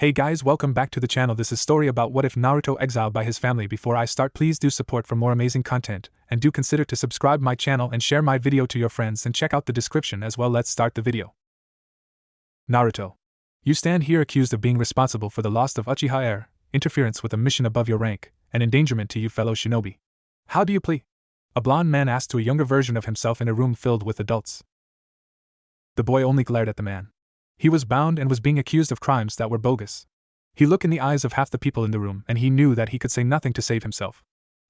Hey guys, welcome back to the channel. This is story about what if Naruto exiled by his family. Before I start, please do support for more amazing content, and do consider to subscribe my channel and share my video to your friends and check out the description as well. Let's start the video. Naruto. You stand here accused of being responsible for the loss of Uchiha heir, interference with a mission above your rank, and endangerment to you fellow shinobi. How do you plead? A blond man asked to a younger version of himself in a room filled with adults. The boy only glared at the man. He was bound and was being accused of crimes that were bogus. He looked in the eyes of half the people in the room and he knew that he could say nothing to save himself.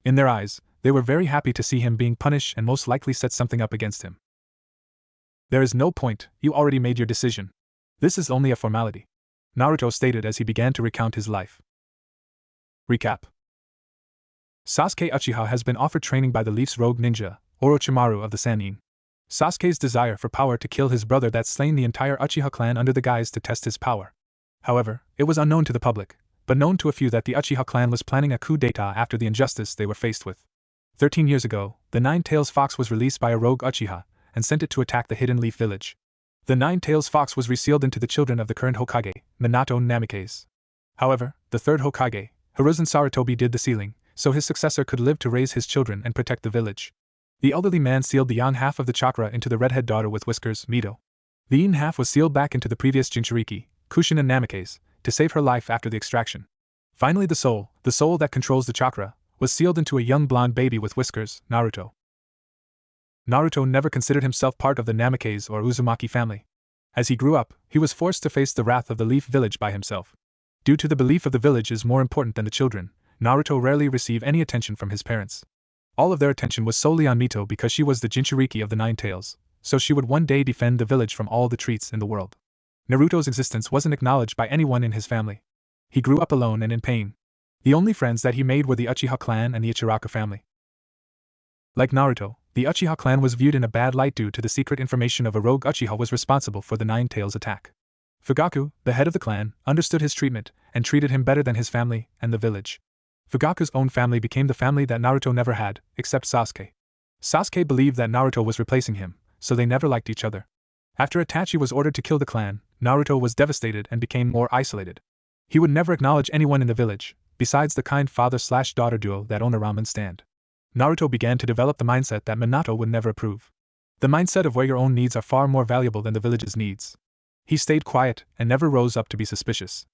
In their eyes, they were very happy to see him being punished and most likely set something up against him. There is no point, you already made your decision. This is only a formality, Naruto stated as he began to recount his life. Recap. Sasuke Uchiha has been offered training by the Leaf's rogue ninja, Orochimaru of the Sannin. Sasuke's desire for power to kill his brother that slain the entire Uchiha clan under the guise to test his power. However, it was unknown to the public, but known to a few that the Uchiha clan was planning a coup d'etat after the injustice they were faced with. 13 years ago, the Nine-Tails Fox was released by a rogue Uchiha, and sent it to attack the Hidden Leaf village. The Nine-Tails Fox was resealed into the children of the current Hokage, Minato Namikaze. However, the third Hokage, Hiruzen Sarutobi did the sealing, so his successor could live to raise his children and protect the village. The elderly man sealed the yang half of the chakra into the redhead daughter with whiskers, Mito. The yin half was sealed back into the previous Jinchuriki, Kushina Namikaze, to save her life after the extraction. Finally the soul that controls the chakra, was sealed into a young blonde baby with whiskers, Naruto. Naruto never considered himself part of the Namikaze or Uzumaki family. As he grew up, he was forced to face the wrath of the Leaf village by himself. Due to the belief of the village is more important than the children, Naruto rarely received any attention from his parents. All of their attention was solely on Mito because she was the Jinchuriki of the Nine Tails, so she would one day defend the village from all the treats in the world. Naruto's existence wasn't acknowledged by anyone in his family. He grew up alone and in pain. The only friends that he made were the Uchiha clan and the Ichiraka family. Like Naruto, the Uchiha clan was viewed in a bad light due to the secret information of a rogue Uchiha was responsible for the Nine Tails attack. Fugaku, the head of the clan, understood his treatment and treated him better than his family and the village. Fugaku's own family became the family that Naruto never had, except Sasuke. Sasuke believed that Naruto was replacing him, so they never liked each other. After Itachi was ordered to kill the clan, Naruto was devastated and became more isolated. He would never acknowledge anyone in the village, besides the kind father-slash-daughter duo that owned a ramen stand. Naruto began to develop the mindset that Minato would never approve. The mindset of where your own needs are far more valuable than the village's needs. He stayed quiet and never rose up to be suspicious.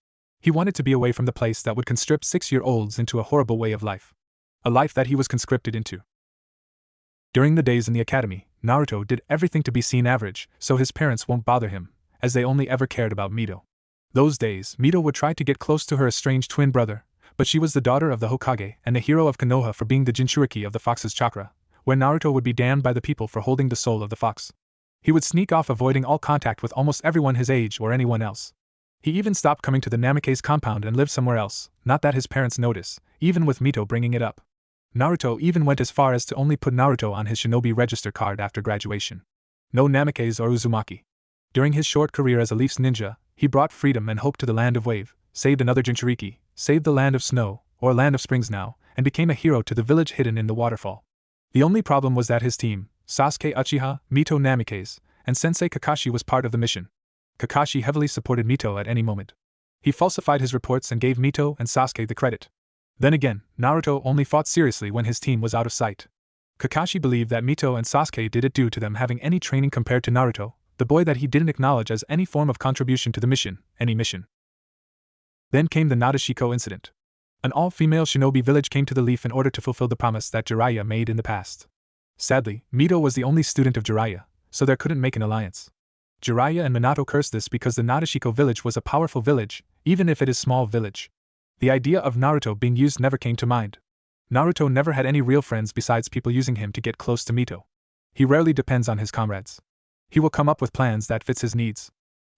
He wanted to be away from the place that would conscript 6-year-olds into a horrible way of life. A life that he was conscripted into. During the days in the academy, Naruto did everything to be seen average, so his parents won't bother him, as they only ever cared about Mito. Those days, Mito would try to get close to her estranged twin brother, but she was the daughter of the Hokage and the hero of Konoha for being the Jinchuriki of the fox's chakra, where Naruto would be damned by the people for holding the soul of the fox. He would sneak off, avoiding all contact with almost everyone his age or anyone else. He even stopped coming to the Namikaze compound and lived somewhere else, not that his parents noticed, even with Mito bringing it up. Naruto even went as far as to only put Naruto on his shinobi register card after graduation. No Namikaze or Uzumaki. During his short career as a Leaf's ninja, he brought freedom and hope to the land of Wave, saved another Jinchuriki, saved the land of Snow, or Land of Springs now, and became a hero to the village hidden in the waterfall. The only problem was that his team, Sasuke Uchiha, Mito Namikaze, and Sensei Kakashi was part of the mission. Kakashi heavily supported Mito at any moment. He falsified his reports and gave Mito and Sasuke the credit. Then again, Naruto only fought seriously when his team was out of sight. Kakashi believed that Mito and Sasuke did it due to them having any training compared to Naruto, the boy that he didn't acknowledge as any form of contribution to the mission, any mission. Then came the Nadeshiko incident. An all-female shinobi village came to the Leaf in order to fulfill the promise that Jiraiya made in the past. Sadly, Mito was the only student of Jiraiya, so they couldn't make an alliance. Jiraiya and Minato cursed this because the Nadeshiko village was a powerful village, even if it is small village. The idea of Naruto being used never came to mind. Naruto never had any real friends besides people using him to get close to Mito. He rarely depends on his comrades. He will come up with plans that fits his needs.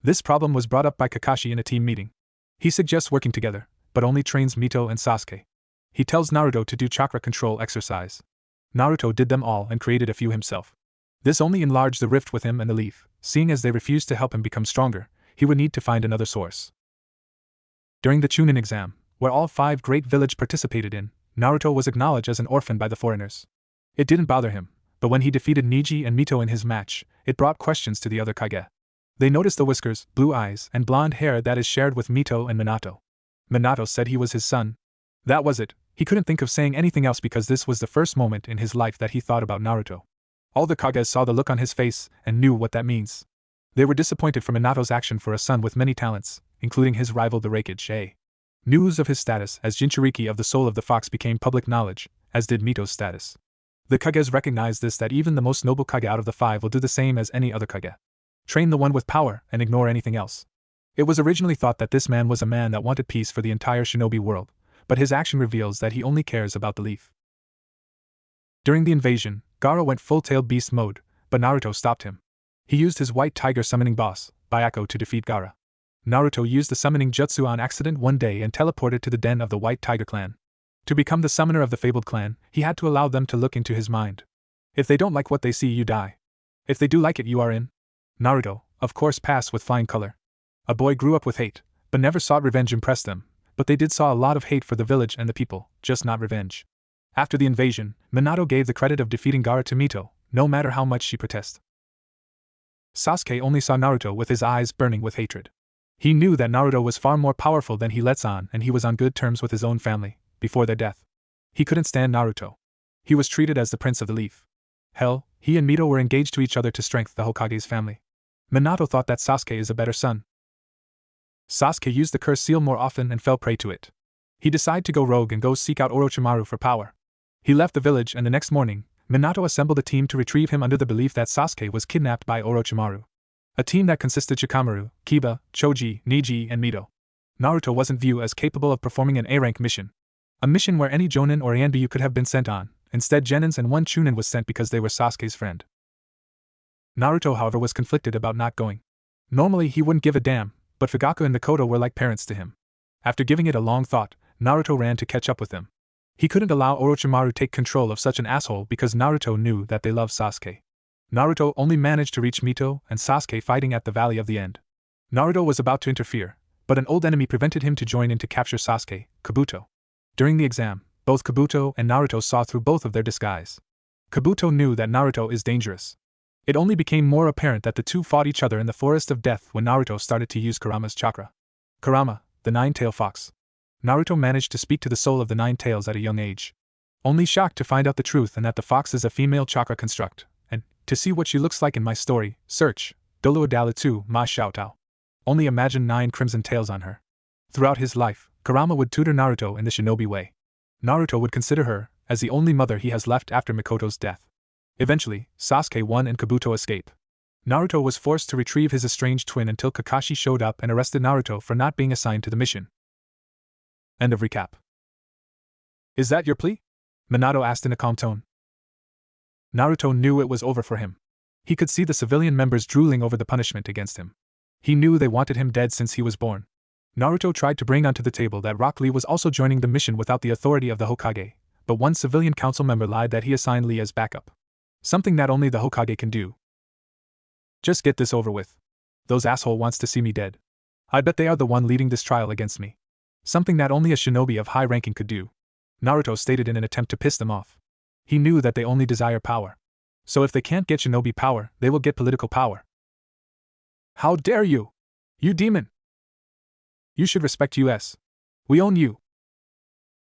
This problem was brought up by Kakashi in a team meeting. He suggests working together, but only trains Mito and Sasuke. He tells Naruto to do chakra control exercise. Naruto did them all and created a few himself. This only enlarged the rift with him and the Leaf. Seeing as they refused to help him become stronger, he would need to find another source. During the Chunin exam, where all 5 great village participated in, Naruto was acknowledged as an orphan by the foreigners. It didn't bother him, but when he defeated Neji and Mito in his match, it brought questions to the other Kage. They noticed the whiskers, blue eyes, and blonde hair that is shared with Mito and Minato. Minato said he was his son. That was it. He couldn't think of saying anything else because this was the first moment in his life that he thought about Naruto. All the Kages saw the look on his face and knew what that means. They were disappointed for Minato's action for a son with many talents, including his rival the Raikage. News of his status as Jinchuriki of the Soul of the Fox became public knowledge, as did Mito's status. The Kages recognized this, that even the most noble Kage out of the 5 will do the same as any other Kage. Train the one with power and ignore anything else. It was originally thought that this man was a man that wanted peace for the entire shinobi world, but his action reveals that he only cares about the leaf. During the invasion, Gaara went full-tailed beast mode, but Naruto stopped him. He used his white tiger summoning boss, Byakko, to defeat Gaara. Naruto used the summoning jutsu on accident one day and teleported to the den of the White Tiger clan. To become the summoner of the fabled clan, he had to allow them to look into his mind. If they don't like what they see, you die. If they do like it, you are in. Naruto, of course, passed with flying color. A boy grew up with hate, but never sought revenge impressed them, but they did saw a lot of hate for the village and the people, just not revenge. After the invasion, Minato gave the credit of defeating Gaara to Mito, no matter how much she protested. Sasuke only saw Naruto with his eyes burning with hatred. He knew that Naruto was far more powerful than he lets on, and he was on good terms with his own family, before their death. He couldn't stand Naruto. He was treated as the Prince of the Leaf. Hell, he and Mito were engaged to each other to strengthen the Hokage's family. Minato thought that Sasuke is a better son. Sasuke used the curse seal more often and fell prey to it. He decided to go rogue and go seek out Orochimaru for power. He left the village, and the next morning, Minato assembled a team to retrieve him under the belief that Sasuke was kidnapped by Orochimaru. A team that consisted Shikamaru, Kiba, Choji, Neji, and Mito. Naruto wasn't viewed as capable of performing an A-rank mission. A mission where any Jonin or Yanbyu could have been sent on. Instead, Genins and one Chunin was sent because they were Sasuke's friend. Naruto, however, was conflicted about not going. Normally he wouldn't give a damn, but Fugaku and Mikoto were like parents to him. After giving it a long thought, Naruto ran to catch up with them. He couldn't allow Orochimaru take control of such an asshole because Naruto knew that they loved Sasuke. Naruto only managed to reach Mito and Sasuke fighting at the Valley of the End. Naruto was about to interfere, but an old enemy prevented him to join in to capture Sasuke, Kabuto. During the exam, both Kabuto and Naruto saw through both of their disguise. Kabuto knew that Naruto is dangerous. It only became more apparent that the two fought each other in the Forest of Death when Naruto started to use Kurama's chakra. Kurama, the nine-tailed fox. Naruto managed to speak to the soul of the nine tails at a young age. Only shocked to find out the truth and that the fox is a female chakra construct, and, to see what she looks like in my story, search, Dolu Adalatsu Ma Shoutao. Only imagine 9 crimson tails on her. Throughout his life, Kurama would tutor Naruto in the shinobi way. Naruto would consider her as the only mother he has left after Mikoto's death. Eventually, Sasuke won and Kabuto escaped. Naruto was forced to retrieve his estranged twin until Kakashi showed up and arrested Naruto for not being assigned to the mission. End of recap. Is that your plea? Minato asked in a calm tone. Naruto knew it was over for him. He could see the civilian members drooling over the punishment against him. He knew they wanted him dead since he was born. Naruto tried to bring onto the table that Rock Lee was also joining the mission without the authority of the Hokage, but one civilian council member lied that he assigned Lee as backup. Something that only the Hokage can do. Just get this over with. Those asshole wants to see me dead. I bet they are the one leading this trial against me. Something that only a shinobi of high ranking could do. Naruto stated in an attempt to piss them off. He knew that they only desire power. So if they can't get shinobi power, they will get political power. How dare you! You demon! You should respect us. We own you!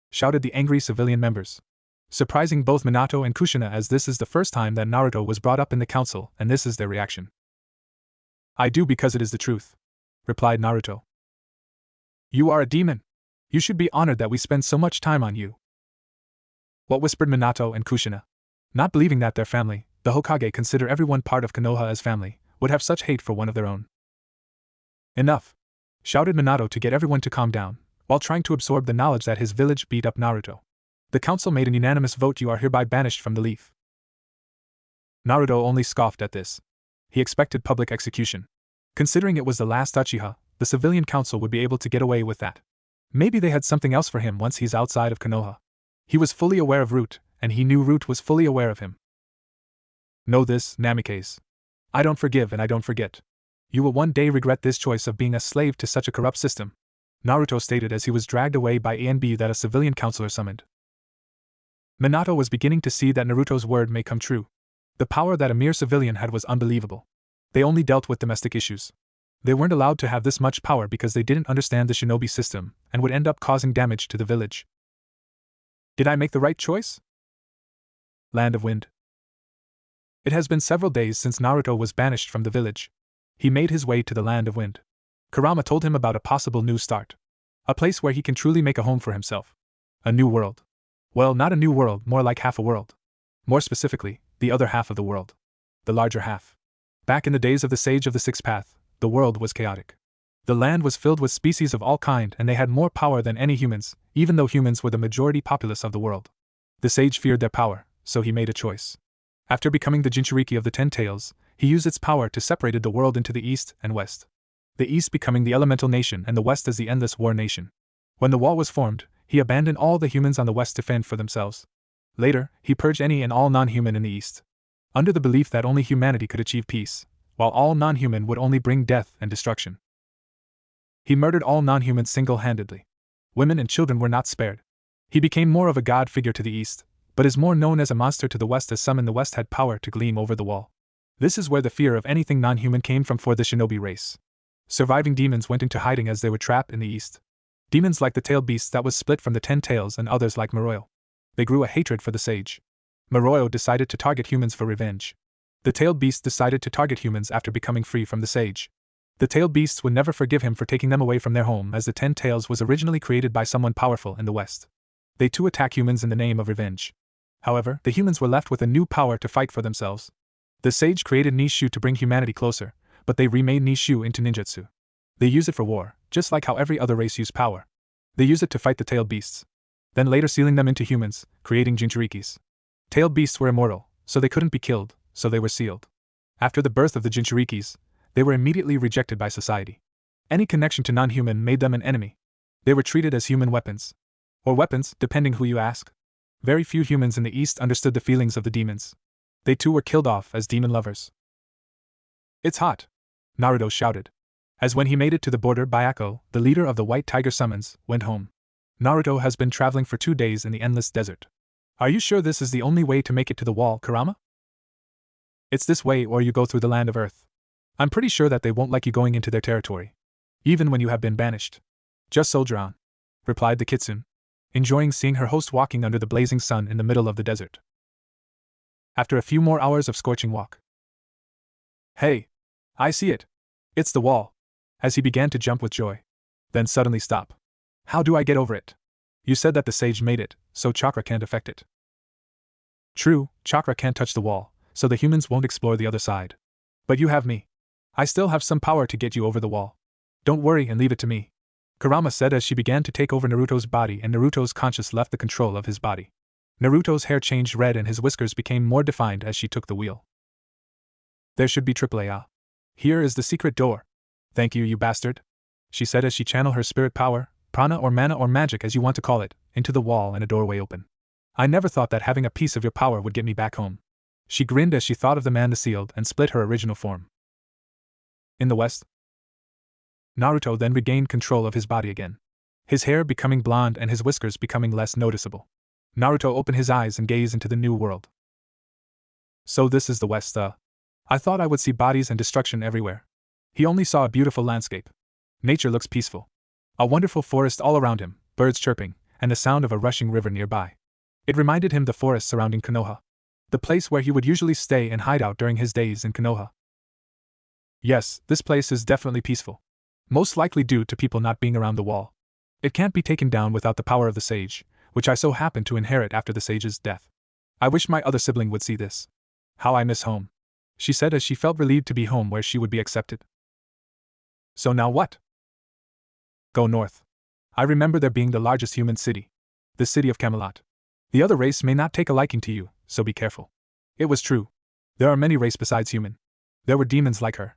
Shouted the angry civilian members. Surprising both Minato and Kushina, as this is the first time that Naruto was brought up in the council, and this is their reaction. I do because it is the truth, replied Naruto. You are a demon. You should be honored that we spend so much time on you. What whispered Minato and Kushina? Not believing that their family, the Hokage, consider everyone part of Konoha as family, would have such hate for one of their own. Enough! Shouted Minato to get everyone to calm down, while trying to absorb the knowledge that his village beat up Naruto. The council made an unanimous vote. You are hereby banished from the leaf. Naruto only scoffed at this. He expected public execution. Considering it was the last Uchiha, the civilian council would be able to get away with that. Maybe they had something else for him once he's outside of Konoha. He was fully aware of Root, and he knew Root was fully aware of him. Know this, Namikaze. I don't forgive and I don't forget. You will one day regret this choice of being a slave to such a corrupt system, Naruto stated as he was dragged away by ANB that a civilian counselor summoned. Minato was beginning to see that Naruto's word may come true. The power that a mere civilian had was unbelievable. They only dealt with domestic issues. They weren't allowed to have this much power because they didn't understand the shinobi system and would end up causing damage to the village. Did I make the right choice? Land of Wind. It has been several days since Naruto was banished from the village. He made his way to the Land of Wind. Kurama told him about a possible new start. A place where he can truly make a home for himself. A new world. Well, not a new world, more like half a world. More specifically, the other half of the world. The larger half. Back in the days of the Sage of the Sixth Path, the world was chaotic. The land was filled with species of all kind and they had more power than any humans, even though humans were the majority populace of the world. The sage feared their power, so he made a choice. After becoming the Jinchuriki of the Ten Tails, he used its power to separate the world into the east and west. The east becoming the elemental nation and the west as the endless war nation. When the wall was formed, he abandoned all the humans on the west to fend for themselves. Later, he purged any and all non-human in the east. Under the belief that only humanity could achieve peace, while all non-human would only bring death and destruction. He murdered all non-humans single-handedly. Women and children were not spared. He became more of a god figure to the east, but is more known as a monster to the west as some in the west had power to gleam over the wall. This is where the fear of anything non-human came from for the shinobi race. Surviving demons went into hiding as they were trapped in the east. Demons like the tailed beast that was split from the 10 tails and others like Miroyo. They grew a hatred for the sage. Miroyo decided to target humans for revenge. The tailed beast decided to target humans after becoming free from the sage. The tailed beasts would never forgive him for taking them away from their home as the 10 tails was originally created by someone powerful in the west. They too attack humans in the name of revenge. However, the humans were left with a new power to fight for themselves. The sage created Nishu to bring humanity closer, but they remade Nishu into ninjutsu. They use it for war, just like how every other race used power. They use it to fight the tailed beasts. Then later sealing them into humans, creating Jinchurikis. Tailed beasts were immortal, so they couldn't be killed, so they were sealed. After the birth of the Jinchurikis, they were immediately rejected by society. Any connection to non-human made them an enemy. They were treated as human weapons. Or weapons, depending who you ask. Very few humans in the East understood the feelings of the demons. They too were killed off as demon lovers. It's hot, Naruto shouted. As when he made it to the border, Byako, the leader of the White Tiger Summons, went home. Naruto has been traveling for 2 days in the endless desert. Are you sure this is the only way to make it to the wall, Kurama? It's this way or you go through the land of Earth. I'm pretty sure that they won't like you going into their territory. Even when you have been banished. Just soldier on, replied the kitsune, enjoying seeing her host walking under the blazing sun in the middle of the desert. After a few more hours of scorching walk. Hey! I see it! It's the wall! As he began to jump with joy. Then suddenly stop. How do I get over it? You said that the sage made it, so chakra can't affect it. True, chakra can't touch the wall, so the humans won't explore the other side. But you have me. I still have some power to get you over the wall. Don't worry and leave it to me. Kurama said as she began to take over Naruto's body and Naruto's conscience left the control of his body. Naruto's hair changed red and his whiskers became more defined as she took the wheel. There should be AAA. Here is the secret door. Thank you, you bastard, she said as she channeled her spirit power, prana or mana or magic as you want to call it, into the wall and a doorway open. I never thought that having a piece of your power would get me back home. She grinned as she thought of the man the sealed and split her original form. In the west, Naruto then regained control of his body again. His hair becoming blonde and his whiskers becoming less noticeable. Naruto opened his eyes and gazed into the new world. So this is the west, I thought I would see bodies and destruction everywhere. He only saw a beautiful landscape. Nature looks peaceful. A wonderful forest all around him, birds chirping, and the sound of a rushing river nearby. It reminded him the forest surrounding Konoha. The place where he would usually stay and hide out during his days in Konoha. Yes, this place is definitely peaceful. Most likely due to people not being around the wall. It can't be taken down without the power of the sage, which I so happen to inherit after the sage's death. I wish my other sibling would see this. How I miss home, she said as she felt relieved to be home where she would be accepted. So now what? Go north. I remember there being the largest human city. The city of Camelot. The other race may not take a liking to you, so be careful. It was true. There are many races besides human. There were demons like her.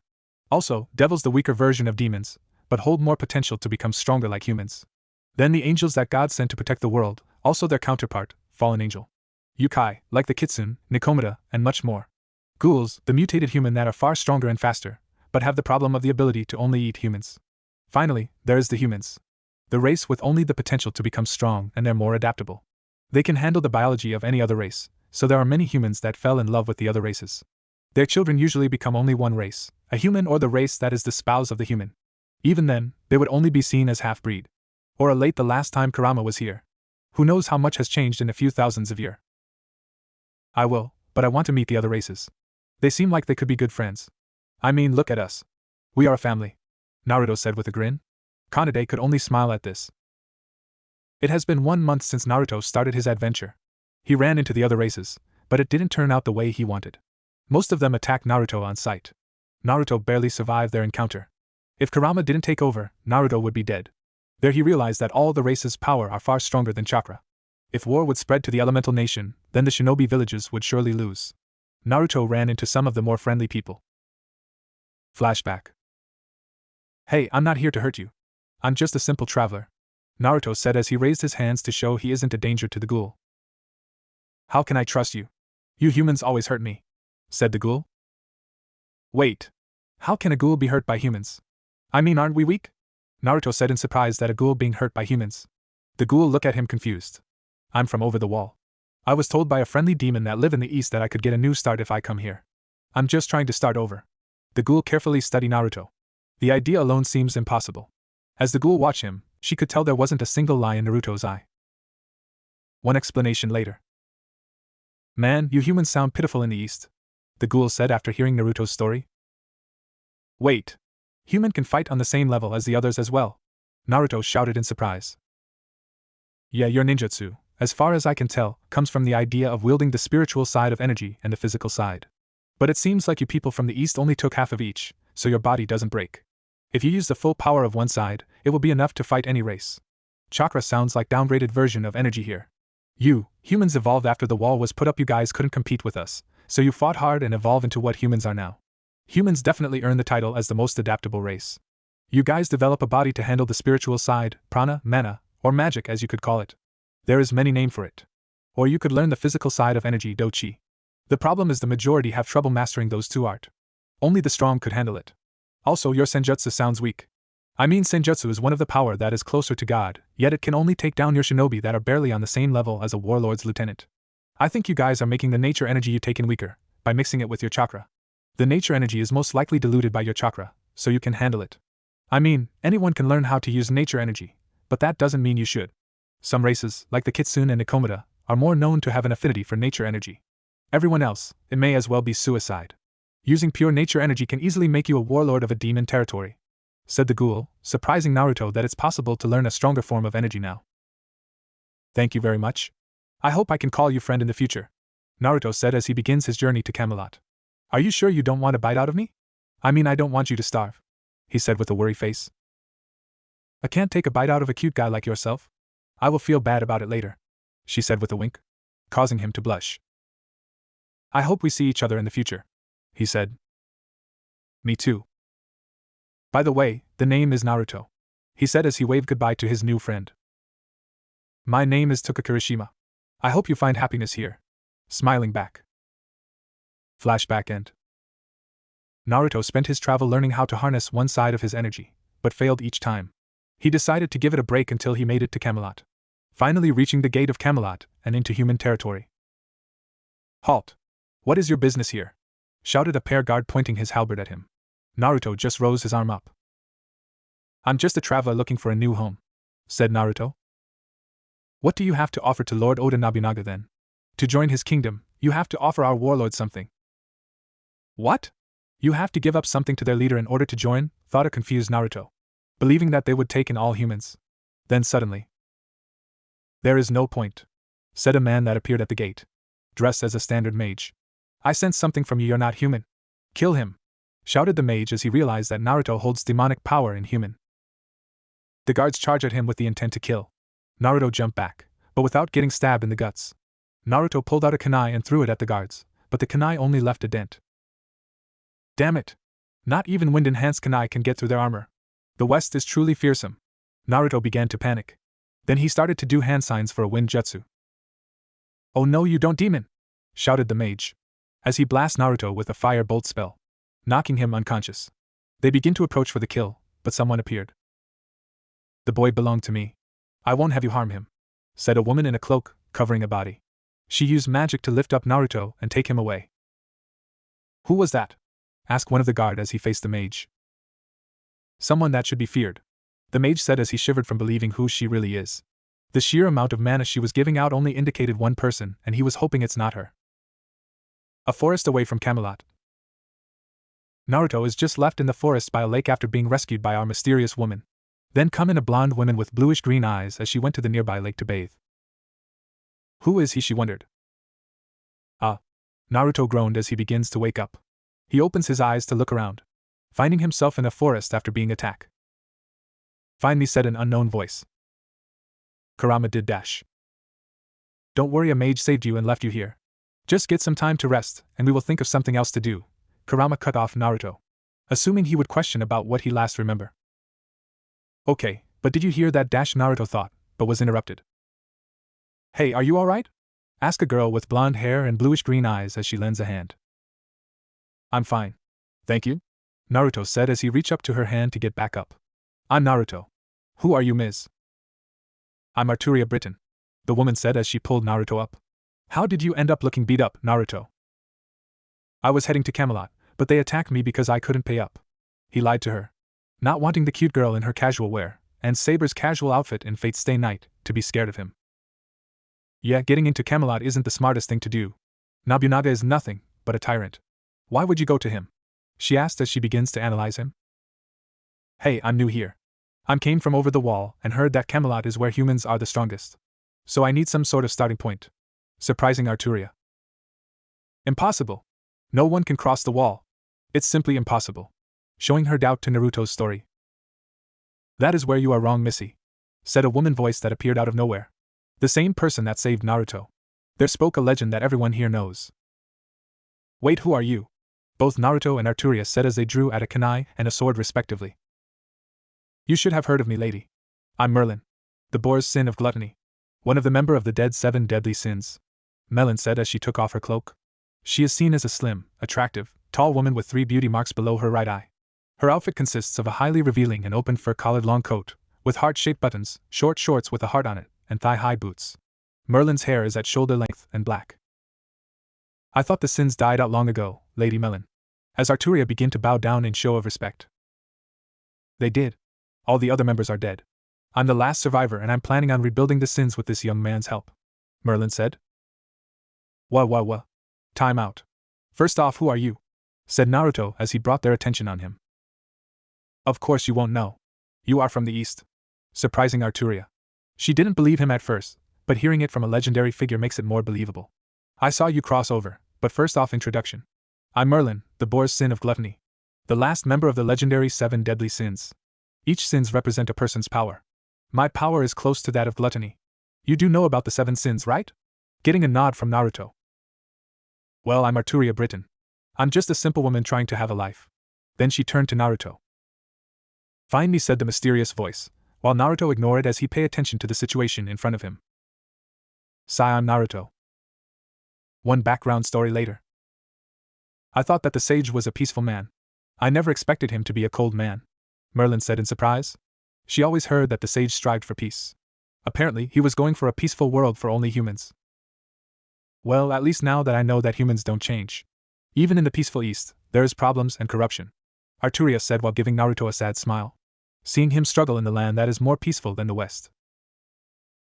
Also, devils the weaker version of demons, but hold more potential to become stronger like humans. Then the angels that God sent to protect the world, also their counterpart, fallen angel. Yukai, like the kitsune, Nikomata, and much more. Ghouls, the mutated human that are far stronger and faster, but have the problem of the ability to only eat humans. Finally, there is the humans. The race with only the potential to become strong and they're more adaptable. They can handle the biology of any other race, so there are many humans that fell in love with the other races. Their children usually become only one race, a human or the race that is the spouse of the human. Even then, they would only be seen as half-breed. Or a late the last time Kurama was here. Who knows how much has changed in a few thousands of years. I will, but I want to meet the other races. They seem like they could be good friends. I mean, look at us. We are a family, Naruto said with a grin. Kanade could only smile at this. It has been 1 month since Naruto started his adventure. He ran into the other races, but it didn't turn out the way he wanted. Most of them attacked Naruto on sight. Naruto barely survived their encounter. If Kurama didn't take over, Naruto would be dead. There he realized that all the races' power are far stronger than chakra. If war would spread to the elemental nation, then the shinobi villages would surely lose. Naruto ran into some of the more friendly people. Flashback. Hey, I'm not here to hurt you. I'm just a simple traveler, Naruto said as he raised his hands to show he isn't a danger to the ghoul. How can I trust you? You humans always hurt me, said the ghoul. Wait. How can a ghoul be hurt by humans? I mean, aren't we weak? Naruto said in surprise at a ghoul being hurt by humans. The ghoul looked at him confused. I'm from over the wall. I was told by a friendly demon that live in the east that I could get a new start if I come here. I'm just trying to start over. The ghoul carefully studied Naruto. The idea alone seems impossible. As the ghoul watched him, she could tell there wasn't a single lie in Naruto's eye. One explanation later. Man, you humans sound pitiful in the east, the ghoul said after hearing Naruto's story. Wait. Human can fight on the same level as the others as well, Naruto shouted in surprise. Yeah, your ninjutsu, as far as I can tell, comes from the idea of wielding the spiritual side of energy and the physical side. But it seems like you people from the east only took half of each, so your body doesn't break. If you use the full power of one side, it will be enough to fight any race. Chakra sounds like downgraded version of energy here. You, humans evolved after the wall was put up. You guys couldn't compete with us, so you fought hard and evolved into what humans are now. Humans definitely earn the title as the most adaptable race. You guys develop a body to handle the spiritual side, prana, mana, or magic as you could call it. There is many name for it. Or you could learn the physical side of energy, dochi. The problem is the majority have trouble mastering those two art. Only the strong could handle it. Also, your senjutsu sounds weak. I mean, senjutsu is one of the power that is closer to God, yet it can only take down your shinobi that are barely on the same level as a warlord's lieutenant. I think you guys are making the nature energy you taken weaker, by mixing it with your chakra. The nature energy is most likely diluted by your chakra, so you can handle it. I mean, anyone can learn how to use nature energy, but that doesn't mean you should. Some races, like the Kitsune and Nikomata, are more known to have an affinity for nature energy. Everyone else, it may as well be suicide. Using pure nature energy can easily make you a warlord of a demon territory, said the ghoul, surprising Naruto that it's possible to learn a stronger form of energy now. Thank you very much. I hope I can call you friend in the future, Naruto said as he begins his journey to Camelot. Are you sure you don't want a bite out of me? I mean, I don't want you to starve, he said with a worried face. I can't take a bite out of a cute guy like yourself. I will feel bad about it later, she said with a wink, causing him to blush. I hope we see each other in the future, he said. Me too. By the way, the name is Naruto, he said as he waved goodbye to his new friend. My name is Kirishima. I hope you find happiness here. Smiling back. Flashback end. Naruto spent his travel learning how to harness one side of his energy, but failed each time. He decided to give it a break until he made it to Camelot. Finally reaching the gate of Camelot and into human territory. Halt! What is your business here? Shouted a pair guard pointing his halberd at him. Naruto just rose his arm up. I'm just a traveler looking for a new home, said Naruto. What do you have to offer to Lord Oda Nobunaga then? To join his kingdom, you have to offer our warlord something. What? You have to give up something to their leader in order to join, thought a confused Naruto, believing that they would take in all humans. Then suddenly, there is no point, said a man that appeared at the gate, dressed as a standard mage. I sense something from you, you're not human. Kill him, shouted the mage as he realized that Naruto holds demonic power in human. The guards charged at him with the intent to kill. Naruto jumped back, but without getting stabbed in the guts. Naruto pulled out a kunai and threw it at the guards, but the kunai only left a dent. Damn it! Not even wind-enhanced kunai can get through their armor. The West is truly fearsome. Naruto began to panic. Then he started to do hand signs for a wind jutsu. Oh no, you don't, demon! Shouted the mage, as he blasts Naruto with a fire bolt spell, knocking him unconscious. They begin to approach for the kill, but someone appeared. The boy belonged to me. I won't have you harm him, said a woman in a cloak, covering a body. She used magic to lift up Naruto and take him away. Who was that? Asked one of the guard as he faced the mage. Someone that should be feared, the mage said as he shivered from believing who she really is. The sheer amount of mana she was giving out only indicated one person, and he was hoping it's not her. A forest away from Camelot. Naruto is just left in the forest by a lake after being rescued by our mysterious woman. Then come in a blonde woman with bluish-green eyes as she went to the nearby lake to bathe. Who is he, she wondered. Ah. Naruto groaned as he begins to wake up. He opens his eyes to look around, finding himself in a forest after being attacked. Find me, said an unknown voice. Kurama did dash. Don't worry, a mage saved you and left you here. Just get some time to rest, and we will think of something else to do. Kurama cut off Naruto, assuming he would question about what he last remember. Okay, but did you hear that? Naruto thought, but was interrupted. Hey, are you alright? Asked a girl with blonde hair and bluish-green eyes as she lends a hand. I'm fine. Thank you, Naruto said as he reached up to her hand to get back up. I'm Naruto. Who are you, Ms.? I'm Arturia Britain, the woman said as she pulled Naruto up. How did you end up looking beat up, Naruto? I was heading to Camelot, but they attacked me because I couldn't pay up. He lied to her, not wanting the cute girl in her casual wear, and Saber's casual outfit in Fate Stay Night, to be scared of him. Yeah, getting into Camelot isn't the smartest thing to do. Nobunaga is nothing but a tyrant. Why would you go to him? She asked as she begins to analyze him. Hey, I'm new here. I came from over the wall and heard that Camelot is where humans are the strongest. So I need some sort of starting point. Surprising Arturia. Impossible. No one can cross the wall. It's simply impossible. Showing her doubt to Naruto's story. That is where you are wrong, Missy, said a woman voice that appeared out of nowhere. The same person that saved Naruto. There spoke a legend that everyone here knows. Wait, who are you? Both Naruto and Arturia said as they drew at a kunai and a sword respectively. You should have heard of me, lady. I'm Merlin, the boar's sin of gluttony. One of the member of the dead 7 deadly sins. Melon said as she took off her cloak. She is seen as a slim, attractive, tall woman with 3 beauty marks below her right eye. Her outfit consists of a highly revealing and open fur-collared long coat, with heart-shaped buttons, short shorts with a heart on it, and thigh-high boots. Merlin's hair is at shoulder length and black. I thought the sins died out long ago, Lady Melon. As Arturia began to bow down in show of respect. They did. All the other members are dead. I'm the last survivor and I'm planning on rebuilding the sins with this young man's help, Merlin said. Wah. Time out. First off, who are you? Said Naruto as he brought their attention on him. Of course you won't know. You are from the east. Surprising Arturia. She didn't believe him at first, but hearing it from a legendary figure makes it more believable. I saw you cross over, but first off, introduction. I'm Merlin, the boar's sin of gluttony. The last member of the legendary 7 deadly sins. Each sins represent a person's power. My power is close to that of gluttony. You do know about the 7 sins, right? Getting a nod from Naruto. Well, I'm Arturia Britain. I'm just a simple woman trying to have a life. Then she turned to Naruto. Find me, said the mysterious voice, while Naruto ignored it as he paid attention to the situation in front of him. Sigh, I'm Naruto. One background story later. I thought that the sage was a peaceful man. I never expected him to be a cold man, Merlin said in surprise. She always heard that the sage strived for peace. Apparently, he was going for a peaceful world for only humans. Well, at least now that I know that humans don't change. Even in the peaceful East, there is problems and corruption, Arturia said while giving Naruto a sad smile. Seeing him struggle in the land that is more peaceful than the West.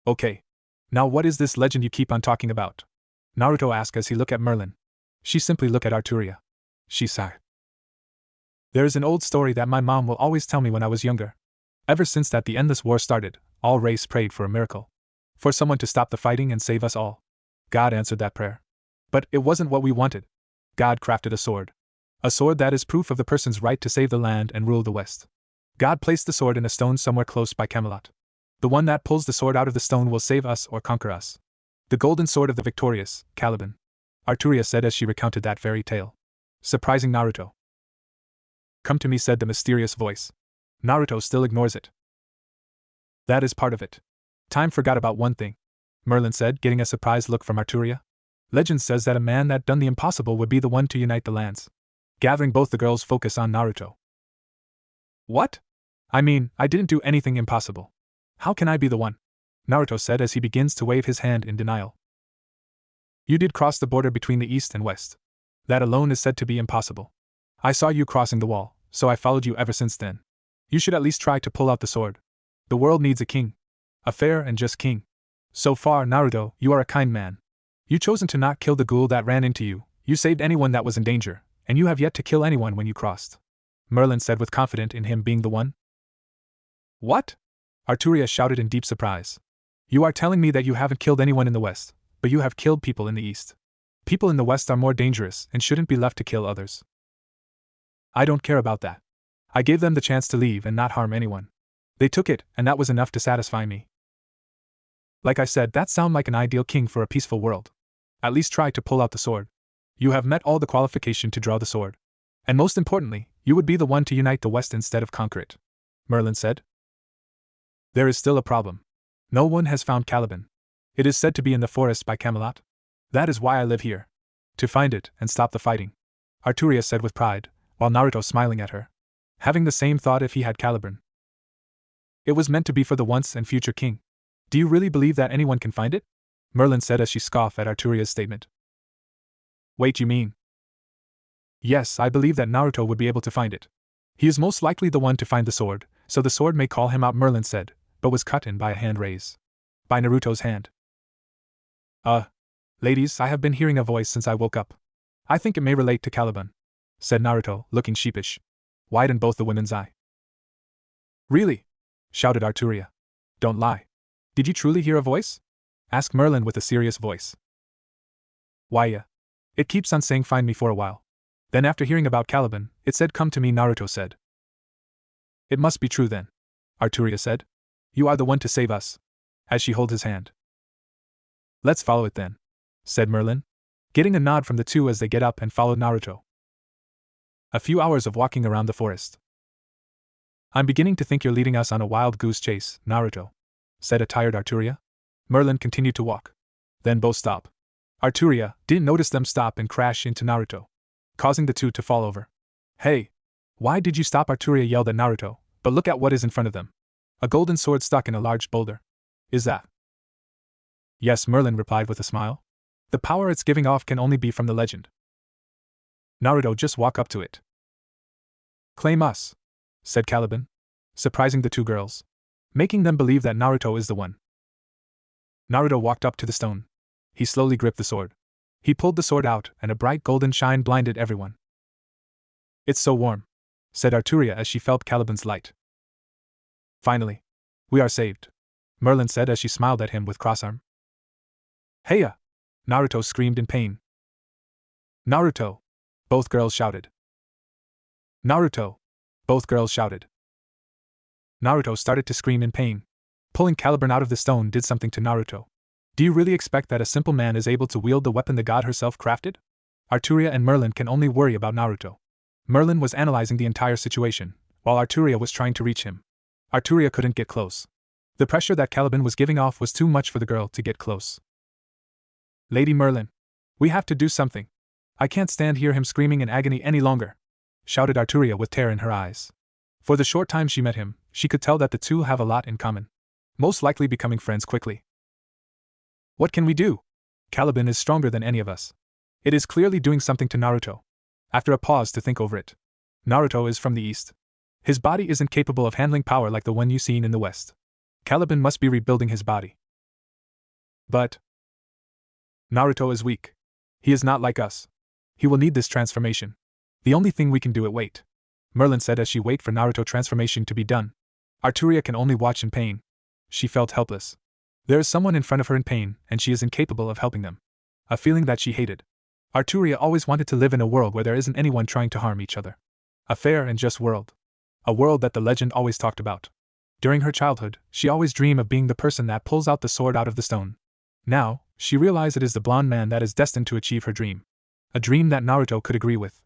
Okay. Now what is this legend you keep on talking about? Naruto asked as he looked at Merlin. She simply looked at Arturia. She sighed. There is an old story that my mom will always tell me when I was younger. Ever since that the endless war started, all race prayed for a miracle. For someone to stop the fighting and save us all. God answered that prayer. But it wasn't what we wanted. God crafted a sword. A sword that is proof of the person's right to save the land and rule the West. God placed the sword in a stone somewhere close by Camelot. The one that pulls the sword out of the stone will save us or conquer us. The golden sword of the victorious, Caliban, Arturia said as she recounted that fairy tale. Surprising Naruto. Come to me, said the mysterious voice. Naruto still ignores it. That is part of it. Time forgot about one thing, Merlin said, getting a surprised look from Arturia. Legend says that a man that done the impossible would be the one to unite the lands. Gathering both the girls' focus on Naruto. What? I mean, I didn't do anything impossible. How can I be the one? Naruto said as he begins to wave his hand in denial. You did cross the border between the East and West. That alone is said to be impossible. I saw you crossing the wall, so I followed you ever since then. You should at least try to pull out the sword. The world needs a king. A fair and just king. So far, Naruto, you are a kind man. You chosen to not kill the ghoul that ran into you, you saved anyone that was in danger, and you have yet to kill anyone when you crossed. Merlin said with confidence in him being the one. What? Arturia shouted in deep surprise. You are telling me that you haven't killed anyone in the West, but you have killed people in the East. People in the West are more dangerous and shouldn't be left to kill others. I don't care about that. I gave them the chance to leave and not harm anyone. They took it, and that was enough to satisfy me. Like I said, that sounds like an ideal king for a peaceful world. At least try to pull out the sword. You have met all the qualification to draw the sword. And most importantly, you would be the one to unite the West instead of conquer it. Merlin said. There is still a problem. No one has found Caliban. It is said to be in the forest by Camelot. That is why I live here. To find it and stop the fighting. Arturia said with pride, while Naruto smiling at her. Having the same thought if he had Caliban. It was meant to be for the once and future king. Do you really believe that anyone can find it? Merlin said as she scoffed at Arturia's statement. Wait, you mean? Yes, I believe that Naruto would be able to find it. He is most likely the one to find the sword, so the sword may call him out, Merlin said, but was cut in by a hand raise. By Naruto's hand. Ladies, I have been hearing a voice since I woke up. I think it may relate to Caliban, said Naruto, looking sheepish. Wide in both the women's eye. Really? Shouted Arturia. Don't lie. Did you truly hear a voice? Asked Merlin with a serious voice. Why, yeah. It keeps on saying find me for a while. Then after hearing about Caliban, it said come to me, Naruto said. It must be true then, Arturia said. You are the one to save us. As she held his hand. Let's follow it then, said Merlin, getting a nod from the two as they get up and followed Naruto. A few hours of walking around the forest. I'm beginning to think you're leading us on a wild goose chase, Naruto, said a tired Arturia. Merlin continued to walk. Then both stopped. Arturia didn't notice them stop and crash into Naruto, causing the two to fall over. Hey! Why did you stop? Arturia yelled at Naruto, but look at what is in front of them. A golden sword stuck in a large boulder. Is that? Yes, Merlin replied with a smile. The power it's giving off can only be from the legend. Naruto, just walk up to it. Claim us, said Caliban, surprising the two girls, making them believe that Naruto is the one. Naruto walked up to the stone. He slowly gripped the sword. He pulled the sword out, and a bright golden shine blinded everyone. It's so warm, said Arturia as she felt Caliban's light. Finally. We are saved, Merlin said as she smiled at him with cross arm. Heya! Naruto screamed in pain. Naruto! Both girls shouted. Naruto! Both girls shouted. Naruto started to scream in pain. Pulling Caliban out of the stone did something to Naruto. Do you really expect that a simple man is able to wield the weapon the god herself crafted? Arturia and Merlin can only worry about Naruto. Merlin was analyzing the entire situation, while Arturia was trying to reach him. Arturia couldn't get close. The pressure that Caliban was giving off was too much for the girl to get close. Lady Merlin, we have to do something. I can't stand here him screaming in agony any longer, shouted Arturia with terror in her eyes. For the short time she met him, she could tell that the two have a lot in common. Most likely becoming friends quickly. What can we do? Caliban is stronger than any of us. It is clearly doing something to Naruto. After a pause to think over it. Naruto is from the east. His body isn't capable of handling power like the one you seen in the west. Caliban must be rebuilding his body. But Naruto is weak. He is not like us. He will need this transformation. The only thing we can do is wait, Merlin said as she waited for Naruto transformation to be done. Arturia can only watch in pain. She felt helpless. There is someone in front of her in pain, and she is incapable of helping them. A feeling that she hated. Arturia always wanted to live in a world where there isn't anyone trying to harm each other. A fair and just world. A world that the legend always talked about. During her childhood, she always dreamed of being the person that pulls out the sword out of the stone. Now, she realized it is the blonde man that is destined to achieve her dream. A dream that Naruto could agree with.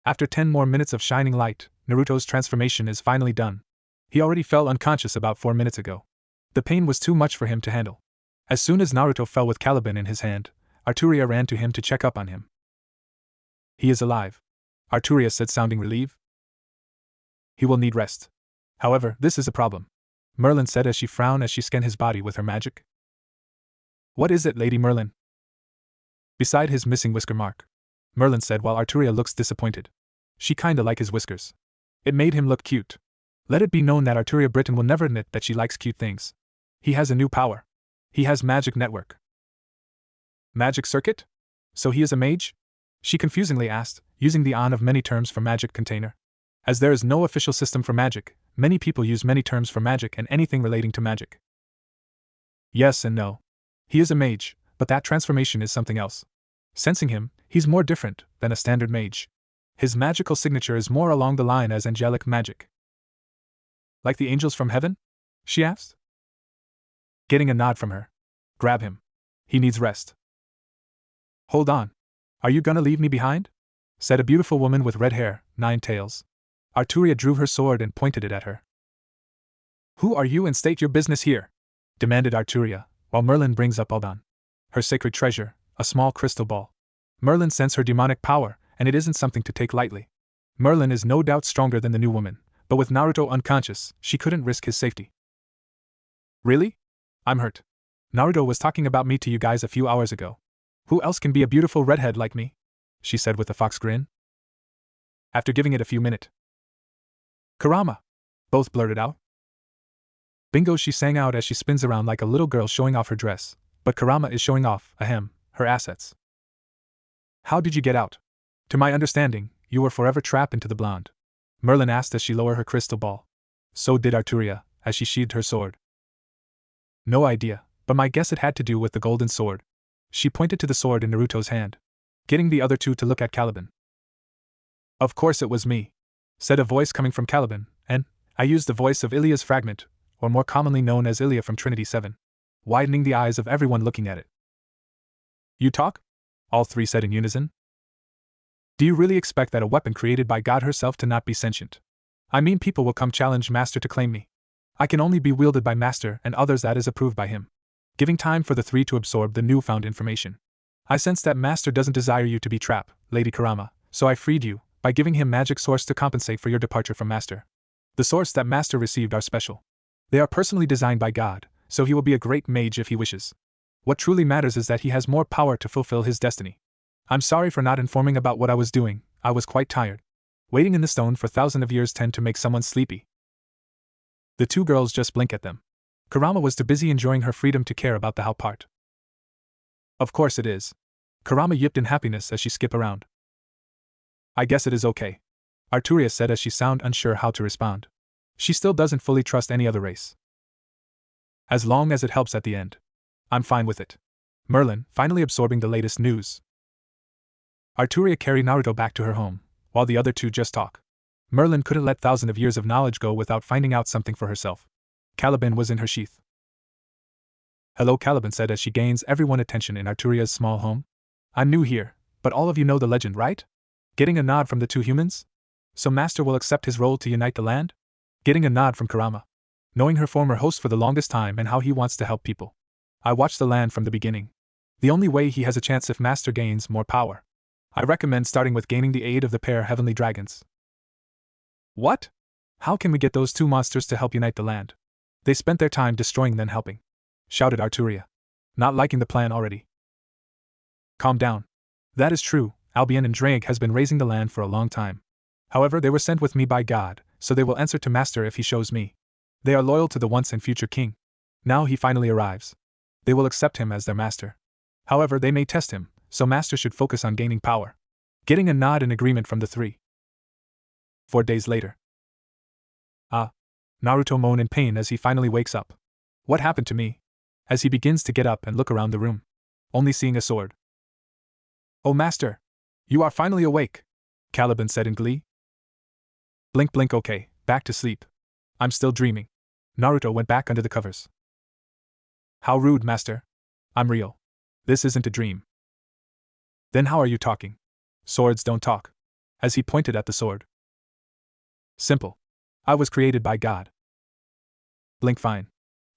After 10 more minutes of shining light, Naruto's transformation is finally done. He already fell unconscious about 4 minutes ago. The pain was too much for him to handle. As soon as Naruto fell with Caliban in his hand, Arturia ran to him to check up on him. He is alive, Arturia said, sounding relieved. He will need rest. However, this is a problem, Merlin said as she frowned as she scanned his body with her magic. What is it, Lady Merlin? Beside his missing whisker mark, Merlin said while Arturia looks disappointed. She kinda like his whiskers. It made him look cute. Let it be known that Arturia Britton will never admit that she likes cute things. He has a new power. He has magic network. Magic circuit? So he is a mage? She confusingly asked, using the on of many terms for magic container. As there is no official system for magic, many people use many terms for magic and anything relating to magic. Yes and no. He is a mage, but that transformation is something else. Sensing him, he's more different than a standard mage. His magical signature is more along the line as angelic magic. Like the angels from heaven? She asked. Getting a nod from her. Grab him. He needs rest. Hold on. Are you gonna leave me behind? Said a beautiful woman with red hair, 9 tails. Arturia drew her sword and pointed it at her. Who are you and state your business here? Demanded Arturia, while Merlin brings up Aldan. Her sacred treasure, a small crystal ball. Merlin sensed her demonic power, and it isn't something to take lightly. Merlin is no doubt stronger than the new woman, but with Naruto unconscious, she couldn't risk his safety. Really? I'm hurt. Naruto was talking about me to you guys a few hours ago. Who else can be a beautiful redhead like me? She said with a fox grin. After giving it a few minutes. Kurama! Both blurted out. Bingo, she sang out as she spins around like a little girl showing off her dress, but Kurama is showing off, her assets. How did you get out? To my understanding, you were forever trapped into the blonde. Merlin asked as she lowered her crystal ball. So did Arturia, as she sheathed her sword. No idea, but my guess it had to do with the golden sword. She pointed to the sword in Naruto's hand, getting the other two to look at Caliban. Of course it was me, said a voice coming from Caliban, and I used the voice of Ilia's fragment, or more commonly known as Ilia from Trinity 7, widening the eyes of everyone looking at it. You talk? All three said in unison. Do you really expect that a weapon created by God herself to not be sentient? I mean, people will come challenge Master to claim me. I can only be wielded by Master and others that is approved by him. Giving time for the three to absorb the newfound information. I sense that Master doesn't desire you to be trapped, Lady Kurama, so I freed you, by giving him magic source to compensate for your departure from Master. The source that Master received are special. They are personally designed by God, so he will be a great mage if he wishes. What truly matters is that he has more power to fulfill his destiny. I'm sorry for not informing about what I was doing, I was quite tired. Waiting in the stone for thousands of years tend to make someone sleepy. The two girls just blink at them. Kurama was too busy enjoying her freedom to care about the how part. Of course it is. Kurama yipped in happiness as she skipped around. I guess it is okay. Arturia said as she sounded unsure how to respond. She still doesn't fully trust any other race. As long as it helps at the end. I'm fine with it. Merlin, finally absorbing the latest news. Arturia carried Naruto back to her home, while the other two just talk. Merlin couldn't let thousands of years of knowledge go without finding out something for herself. Caliban was in her sheath. Hello, Caliban said as she gains everyone's attention in Arturia's small home. I'm new here, but all of you know the legend, right? Getting a nod from the two humans? So Master will accept his role to unite the land? Getting a nod from Kurama. Knowing her former host for the longest time and how he wants to help people. I watched the land from the beginning. The only way he has a chance if Master gains more power. I recommend starting with gaining the aid of the pair heavenly dragons. What? How can we get those two monsters to help unite the land? They spent their time destroying then helping. Shouted Arturia. Not liking the plan already. Calm down. That is true, Albion and Drake has been raising the land for a long time. However, they were sent with me by God, so they will answer to Master if he shows me. They are loyal to the once and future king. Now he finally arrives. They will accept him as their master. However, they may test him, so Master should focus on gaining power. Getting a nod in agreement from the three. 4 days later. Naruto moans in pain as he finally wakes up. What happened to me? As he begins to get up and look around the room. Only seeing a sword. Oh Master! You are finally awake! Caliban said in glee. Blink blink, okay, back to sleep. I'm still dreaming. Naruto went back under the covers. How rude, Master. I'm real. This isn't a dream. Then how are you talking? Swords don't talk. As he pointed at the sword. Simple. I was created by God. Blink fine.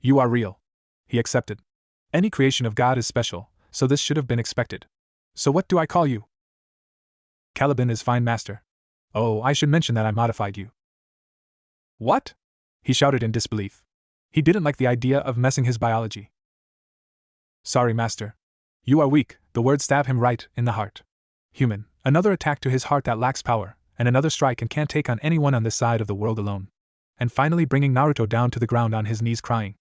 You are real. He accepted. Any creation of God is special, so this should have been expected. So what do I call you? Caliban is fine, Master. Oh, I should mention that I modified you. What? He shouted in disbelief. He didn't like the idea of messing his biology. Sorry, Master. You are weak, the words stab him right in the heart. Human, Another attack to his heart that lacks power, and another strike and can't take on anyone on this side of the world alone. And finally bringing Naruto down to the ground on his knees crying.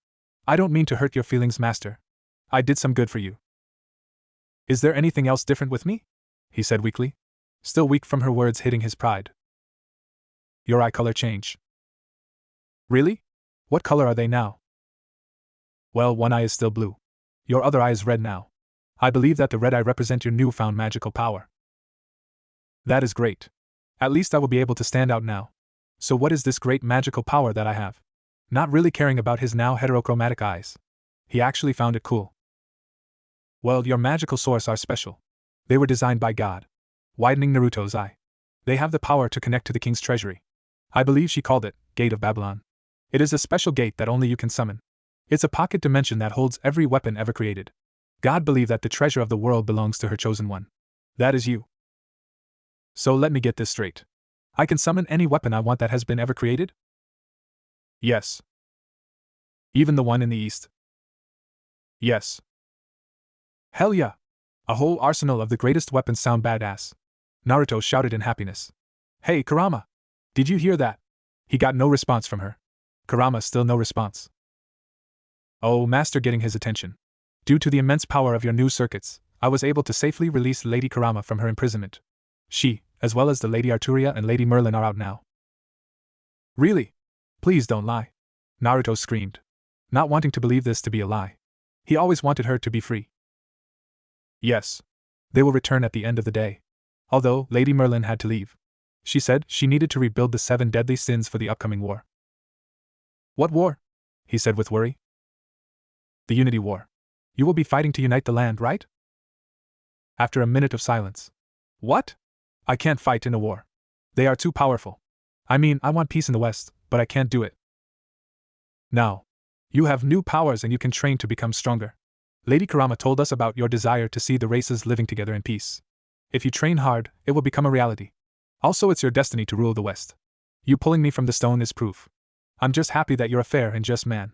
I don't mean to hurt your feelings, master. I did some good for you. Is there anything else different with me? He said weakly. Still weak from her words hitting his pride. Your eye color change. Really? What color are they now? Well, one eye is still blue. Your other eye is red now. I believe that the red eye represents your newfound magical power. That is great. At least I will be able to stand out now. So what is this great magical power that I have? Not really caring about his now heterochromatic eyes. He actually found it cool. Well, your magical source are special. They were designed by God. Widening Naruto's eye. They have the power to connect to the king's treasury. I believe she called it Gate of Babylon. It is a special gate that only you can summon. It's a pocket dimension that holds every weapon ever created. God believed that the treasure of the world belongs to her chosen one. That is you. So let me get this straight. I can summon any weapon I want that has been ever created? Yes. Even the one in the east? Yes. Hell yeah! A whole arsenal of the greatest weapons sound badass. Naruto shouted in happiness. Hey, Kurama! Did you hear that? He got no response from her. Kurama still no response. Oh, master, getting his attention. Due to the immense power of your new circuits, I was able to safely release Lady Kurama from her imprisonment. She, as well as the Lady Arturia and Lady Merlin, are out now. Really? Please don't lie. Naruto screamed, not wanting to believe this to be a lie. He always wanted her to be free. Yes. They will return at the end of the day. Although Lady Merlin had to leave. She said she needed to rebuild the 7 deadly sins for the upcoming war. What war? He said with worry. The Unity War. You will be fighting to unite the land, right? After a minute of silence. What? I can't fight in a war. They are too powerful. I mean, I want peace in the West, but I can't do it. Now. You have new powers and you can train to become stronger. Lady Kurama told us about your desire to see the races living together in peace. If you train hard, it will become a reality. Also, it's your destiny to rule the West. You pulling me from the stone is proof. I'm just happy that you're a fair and just man.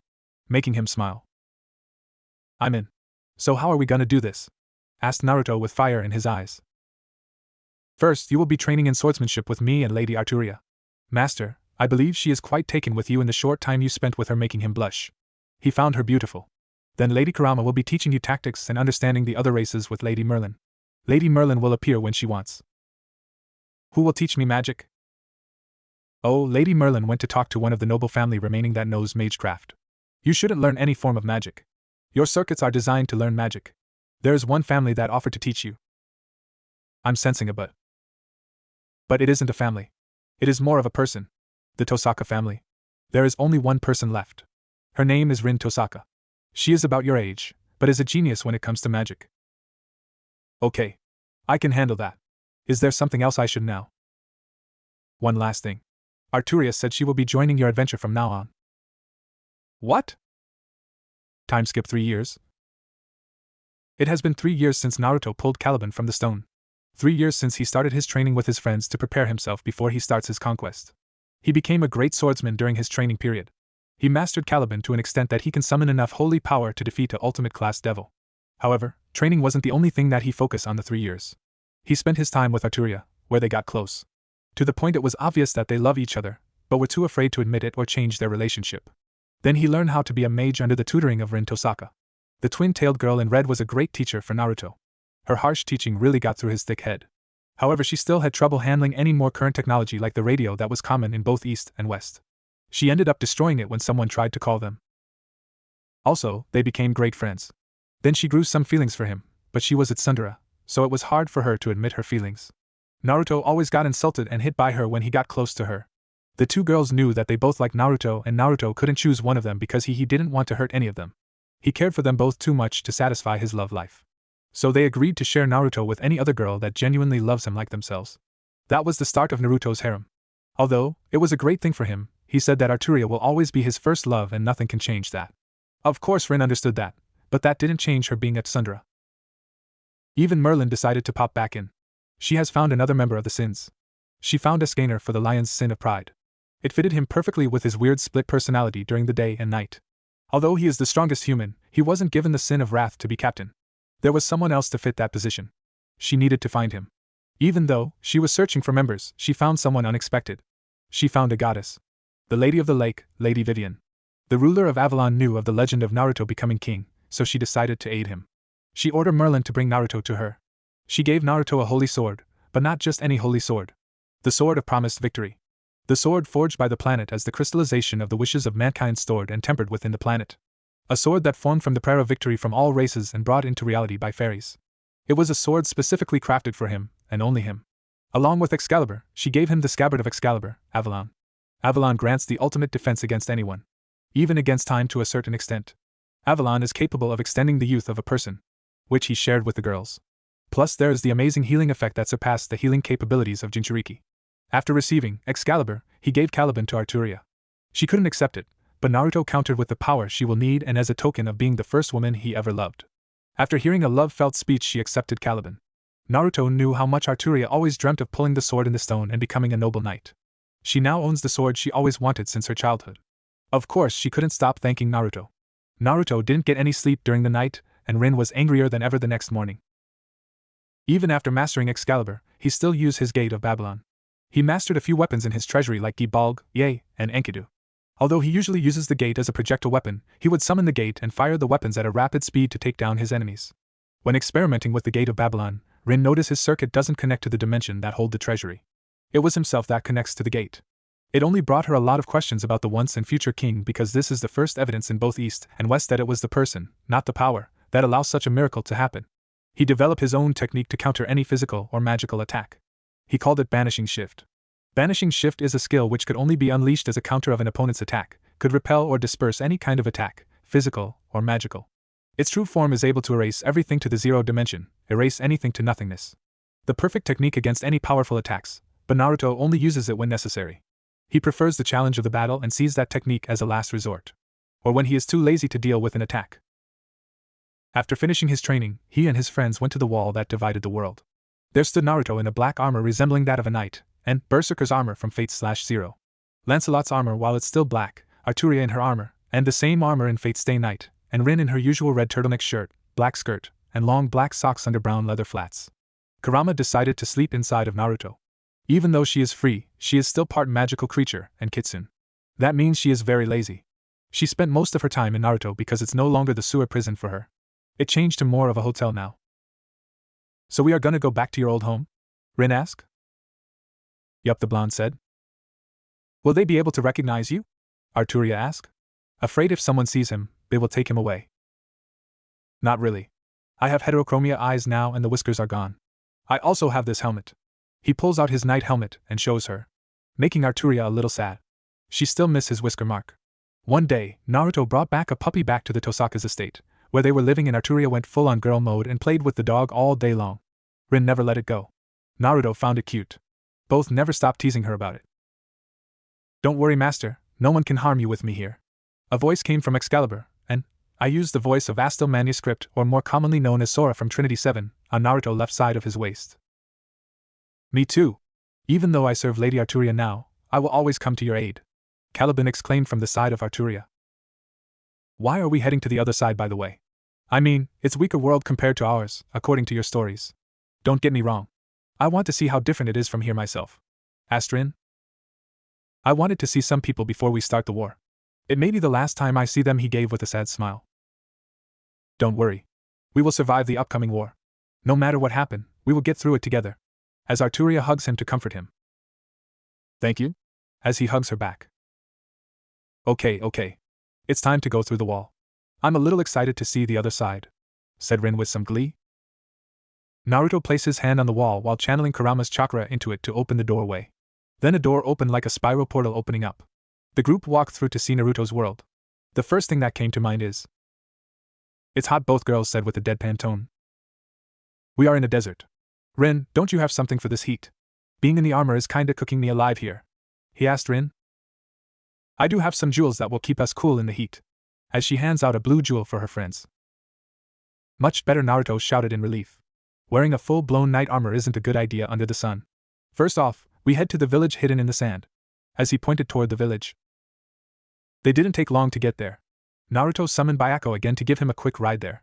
Making him smile. I'm in. So how are we gonna do this? Asked Naruto with fire in his eyes. First, you will be training in swordsmanship with me and Lady Arturia. Master, I believe she is quite taken with you in the short time you spent with her, making him blush. He found her beautiful. Then Lady Kurama will be teaching you tactics and understanding the other races with Lady Merlin. Lady Merlin will appear when she wants. Who will teach me magic? Oh, Lady Merlin went to talk to one of the noble family remaining that knows magecraft. You shouldn't learn any form of magic. Your circuits are designed to learn magic. There is one family that offered to teach you. I'm sensing a but. But it isn't a family. It is more of a person. The Tosaka family. There is only one person left. Her name is Rin Tosaka. She is about your age, but is a genius when it comes to magic. Okay. I can handle that. Is there something else I should know? One last thing. Arturia said she will be joining your adventure from now on. What? Time skip 3 years? It has been 3 years since Naruto pulled Caliban from the stone. 3 years since he started his training with his friends to prepare himself before he starts his conquest. He became a great swordsman during his training period. He mastered Caliban to an extent that he can summon enough holy power to defeat a ultimate class devil. However, training wasn't the only thing that he focused on the 3 years. He spent his time with Arturia, where they got close. To the point it was obvious that they love each other, but were too afraid to admit it or change their relationship. Then he learned how to be a mage under the tutoring of Rin Tosaka. The twin-tailed girl in red was a great teacher for Naruto. Her harsh teaching really got through his thick head. However, she still had trouble handling any more current technology like the radio that was common in both East and West. She ended up destroying it when someone tried to call them. Also, they became great friends. Then she grew some feelings for him, but she was at Tsundere, so it was hard for her to admit her feelings. Naruto always got insulted and hit by her when he got close to her. The two girls knew that they both liked Naruto and Naruto couldn't choose one of them because he didn't want to hurt any of them. He cared for them both too much to satisfy his love life. So they agreed to share Naruto with any other girl that genuinely loves him like themselves. That was the start of Naruto's harem. Although, it was a great thing for him, he said that Arturia will always be his first love and nothing can change that. Of course Rin understood that, but that didn't change her being at Tsundere. Even Merlin decided to pop back in. She has found another member of the sins. She found a skeiner for the lion's sin of pride. It fitted him perfectly with his weird split personality during the day and night. Although he is the strongest human, he wasn't given the sin of wrath to be captain. There was someone else to fit that position. She needed to find him. Even though she was searching for members, she found someone unexpected. She found a goddess. The Lady of the Lake, Lady Vivian. The ruler of Avalon knew of the legend of Naruto becoming king, so she decided to aid him. She ordered Merlin to bring Naruto to her. She gave Naruto a holy sword, but not just any holy sword. The sword of promised victory. The sword forged by the planet as the crystallization of the wishes of mankind stored and tempered within the planet. A sword that formed from the prayer of victory from all races and brought into reality by fairies. It was a sword specifically crafted for him, and only him. Along with Excalibur, she gave him the scabbard of Excalibur, Avalon. Avalon grants the ultimate defense against anyone. Even against time to a certain extent. Avalon is capable of extending the youth of a person, which he shared with the girls. Plus there is the amazing healing effect that surpassed the healing capabilities of Jinchuriki. After receiving Excalibur, he gave Caliban to Arturia. She couldn't accept it, but Naruto countered with the power she will need and as a token of being the first woman he ever loved. After hearing a love-felt speech, she accepted Caliban. Naruto knew how much Arturia always dreamt of pulling the sword in the stone and becoming a noble knight. She now owns the sword she always wanted since her childhood. Of course, she couldn't stop thanking Naruto. Naruto didn't get any sleep during the night, and Rin was angrier than ever the next morning. Even after mastering Excalibur, he still used his Gate of Babylon. He mastered a few weapons in his treasury like Gibalg, Ye, and Enkidu. Although he usually uses the gate as a projectile weapon, he would summon the gate and fire the weapons at a rapid speed to take down his enemies. When experimenting with the Gate of Babylon, Rin noticed his circuit doesn't connect to the dimension that hold the treasury. It was himself that connects to the gate. It only brought her a lot of questions about the once and future king because this is the first evidence in both East and West that it was the person, not the power, that allows such a miracle to happen. He developed his own technique to counter any physical or magical attack. He called it Banishing Shift. Banishing Shift is a skill which could only be unleashed as a counter of an opponent's attack, could repel or disperse any kind of attack, physical or magical. Its true form is able to erase everything to the zero dimension, erase anything to nothingness. The perfect technique against any powerful attacks, but Naruto only uses it when necessary. He prefers the challenge of the battle and sees that technique as a last resort. Or when he is too lazy to deal with an attack. After finishing his training, he and his friends went to the wall that divided the world. There stood Naruto in a black armor resembling that of a knight, and Berserker's armor from Fate/Zero. Lancelot's armor while it's still black, Arturia in her armor, and the same armor in Fate's Stay Night, and Rin in her usual red turtleneck shirt, black skirt, and long black socks under brown leather flats. Kurama decided to sleep inside of Naruto. Even though she is free, she is still part magical creature and kitsune. That means she is very lazy. She spent most of her time in Naruto because it's no longer the sewer prison for her. It changed to more of a hotel now. So we are gonna go back to your old home? Rin asked. Yup, the blonde said. Will they be able to recognize you? Arturia asked. Afraid if someone sees him, they will take him away. Not really. I have heterochromia eyes now and the whiskers are gone. I also have this helmet. He pulls out his knight helmet and shows her, making Arturia a little sad. She still misses his whisker mark. One day, Naruto brought back a puppy back to the Tosaka's estate, where they were living, and Arturia went full on girl mode and played with the dog all day long. Rin never let it go. Naruto found it cute. Both never stopped teasing her about it. Don't worry, master, no one can harm you with me here. A voice came from Excalibur, and I used the voice of Astel manuscript, or more commonly known as Sora from Trinity 7, on Naruto left side of his waist. Me too. Even though I serve Lady Arturia now, I will always come to your aid. Caliban exclaimed from the side of Arturia. Why are we heading to the other side, by the way? I mean, it's weaker world compared to ours, according to your stories. Don't get me wrong. I want to see how different it is from here myself. Asked Rin. I wanted to see some people before we start the war. It may be the last time I see them, he gave with a sad smile. Don't worry. We will survive the upcoming war. No matter what happens, we will get through it together. As Arturia hugs him to comfort him. Thank you? As he hugs her back. Okay. It's time to go through the wall. I'm a little excited to see the other side, said Rin with some glee. Naruto placed his hand on the wall while channeling Kurama's chakra into it to open the doorway. Then a door opened like a spiral portal opening up. The group walked through to see Naruto's world. The first thing that came to mind is, it's hot, both girls said with a deadpan tone. We are in a desert. Rin, don't you have something for this heat? Being in the armor is kinda cooking me alive here, he asked Rin. I do have some jewels that will keep us cool in the heat. As she hands out a blue jewel for her friends. Much better, Naruto shouted in relief. Wearing a full-blown knight armor isn't a good idea under the sun. First off, we head to the village hidden in the sand. As he pointed toward the village. They didn't take long to get there. Naruto summoned Byako again to give him a quick ride there.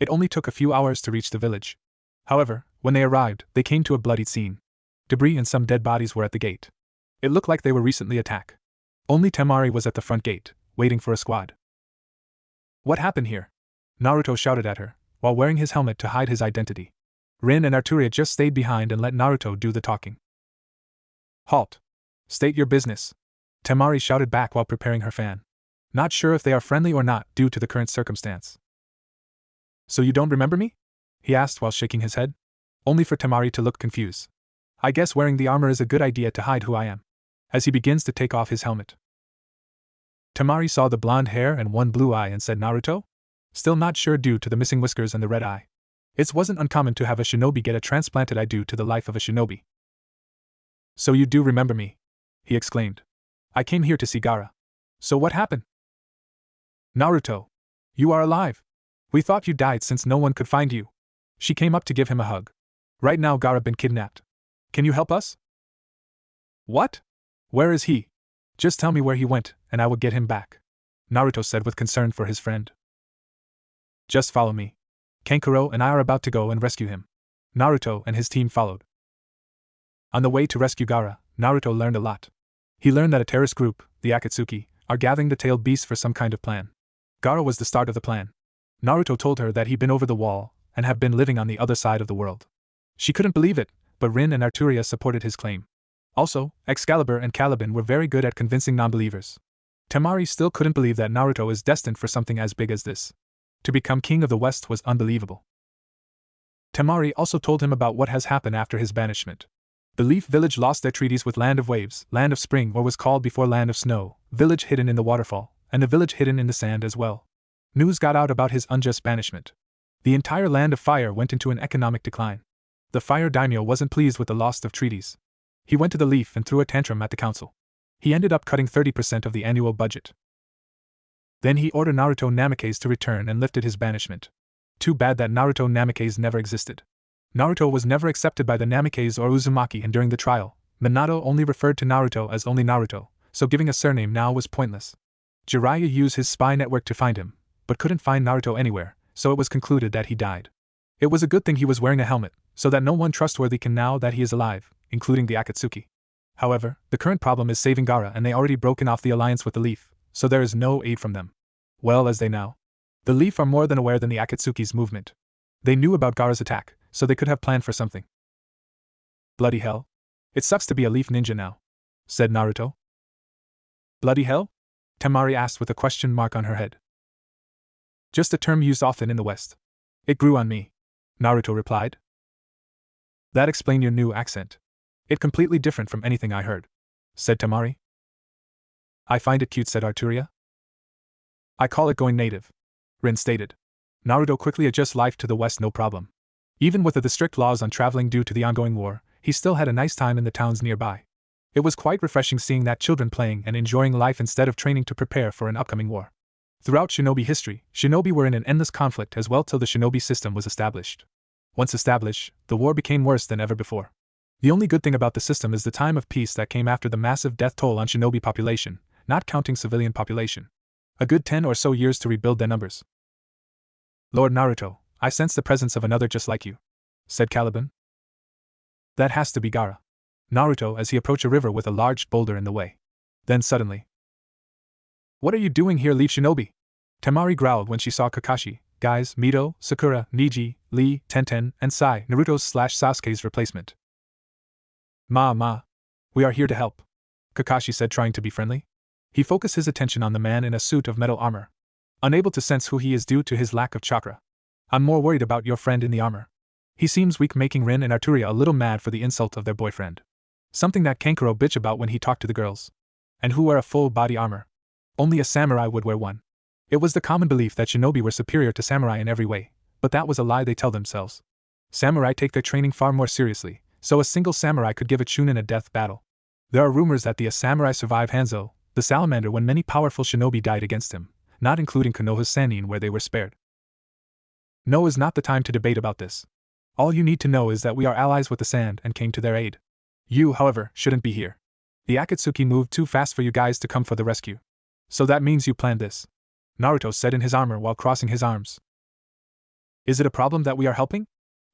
It only took a few hours to reach the village. However, When they arrived, they came to a bloodied scene. Debris and some dead bodies were at the gate. It looked like they were recently attacked. Only Temari was at the front gate, waiting for a squad. What happened here? Naruto shouted at her, while wearing his helmet to hide his identity. Rin and Arturia just stayed behind and let Naruto do the talking. Halt! State your business. Temari shouted back while preparing her fan. Not sure if they are friendly or not due to the current circumstance. So you don't remember me? He asked while shaking his head. Only for Temari to look confused. I guess wearing the armor is a good idea to hide who I am. As he begins to take off his helmet. Temari saw the blonde hair and one blue eye and said Naruto? Still not sure due to the missing whiskers and the red eye. It wasn't uncommon to have a shinobi get a transplanted eye due to the life of a shinobi. So you do remember me? He exclaimed. I came here to see Gaara. So what happened? Naruto. You are alive. We thought you died since no one could find you. She came up to give him a hug. Right now Gaara been kidnapped. Can you help us? What? Where is he? Just tell me where he went, and I will get him back. Naruto said with concern for his friend. Just follow me. Kankuro and I are about to go and rescue him. Naruto and his team followed. On the way to rescue Gaara, Naruto learned a lot. He learned that a terrorist group, the Akatsuki, are gathering the tailed beast for some kind of plan. Gaara was the start of the plan. Naruto told her that he'd been over the wall and have been living on the other side of the world. She couldn't believe it, but Rin and Arturia supported his claim. Also, Excalibur and Caliban were very good at convincing non-believers. Temari still couldn't believe that Naruto is destined for something as big as this. To become king of the West was unbelievable. Temari also told him about what has happened after his banishment. The Leaf Village lost their treaties with Land of Waves, Land of Spring, or was called before Land of Snow, village hidden in the waterfall, and the village hidden in the sand as well. News got out about his unjust banishment. The entire Land of Fire went into an economic decline. The Fire Daimyo wasn't pleased with the loss of treaties. He went to the Leaf and threw a tantrum at the council. He ended up cutting 30% of the annual budget. Then he ordered Naruto Namikaze to return and lifted his banishment. Too bad that Naruto Namikaze never existed. Naruto was never accepted by the Namikaze or Uzumaki, and during the trial, Minato only referred to Naruto as only Naruto, so giving a surname now was pointless. Jiraiya used his spy network to find him, but couldn't find Naruto anywhere, so it was concluded that he died. It was a good thing he was wearing a helmet, so that no one trustworthy can now that he is alive, including the Akatsuki. However, the current problem is saving Gaara, and they already broken off the alliance with the Leaf, so there is no aid from them. Well, as they now. The Leaf are more than aware than the Akatsuki's movement. They knew about Gaara's attack, so they could have planned for something. Bloody hell. It sucks to be a Leaf ninja now, said Naruto. Bloody hell? Temari asked with a question mark on her head. Just a term used often in the West. It grew on me, Naruto replied. That explains your new accent. It's completely different from anything I heard, said Temari. I find it cute, said Arturia. I call it going native, Rin stated. Naruto quickly adjusts life to the West, no problem. Even with the strict laws on traveling due to the ongoing war, he still had a nice time in the towns nearby. It was quite refreshing seeing that children playing and enjoying life instead of training to prepare for an upcoming war. Throughout shinobi history, shinobi were in an endless conflict as well till the shinobi system was established. Once established, the war became worse than ever before. The only good thing about the system is the time of peace that came after the massive death toll on shinobi population, not counting civilian population. A good 10 or so years to rebuild their numbers. Lord Naruto, I sense the presence of another just like you, said Caliban. That has to be Gaara. Naruto as he approached a river with a large boulder in the way. Then suddenly. What are you doing here, Leaf Shinobi? Temari growled when she saw Kakashi, Guys, Mito, Sakura, Niji, Lee, Tenten, and Sai, Naruto's/Sasuke's replacement. Ma. We are here to help, Kakashi said, trying to be friendly. He focused his attention on the man in a suit of metal armor. Unable to sense who he is due to his lack of chakra. I'm more worried about your friend in the armor. He seems weak, making Rin and Arturia a little mad for the insult of their boyfriend. Something that Kankuro bitch about when he talked to the girls. And who wear a full body armor. Only a samurai would wear one. It was the common belief that shinobi were superior to samurai in every way, but that was a lie they tell themselves. Samurai take their training far more seriously, so a single samurai could give a chunin a death battle. There are rumors that the samurai survived Hanzo, the salamander, when many powerful shinobi died against him, not including Konoha's Sannin, where they were spared. No is not the time to debate about this. All you need to know is that we are allies with the Sand and came to their aid. You, however, shouldn't be here. The Akatsuki moved too fast for you guys to come for the rescue. So that means you planned this, Naruto said in his armor while crossing his arms. Is it a problem that we are helping?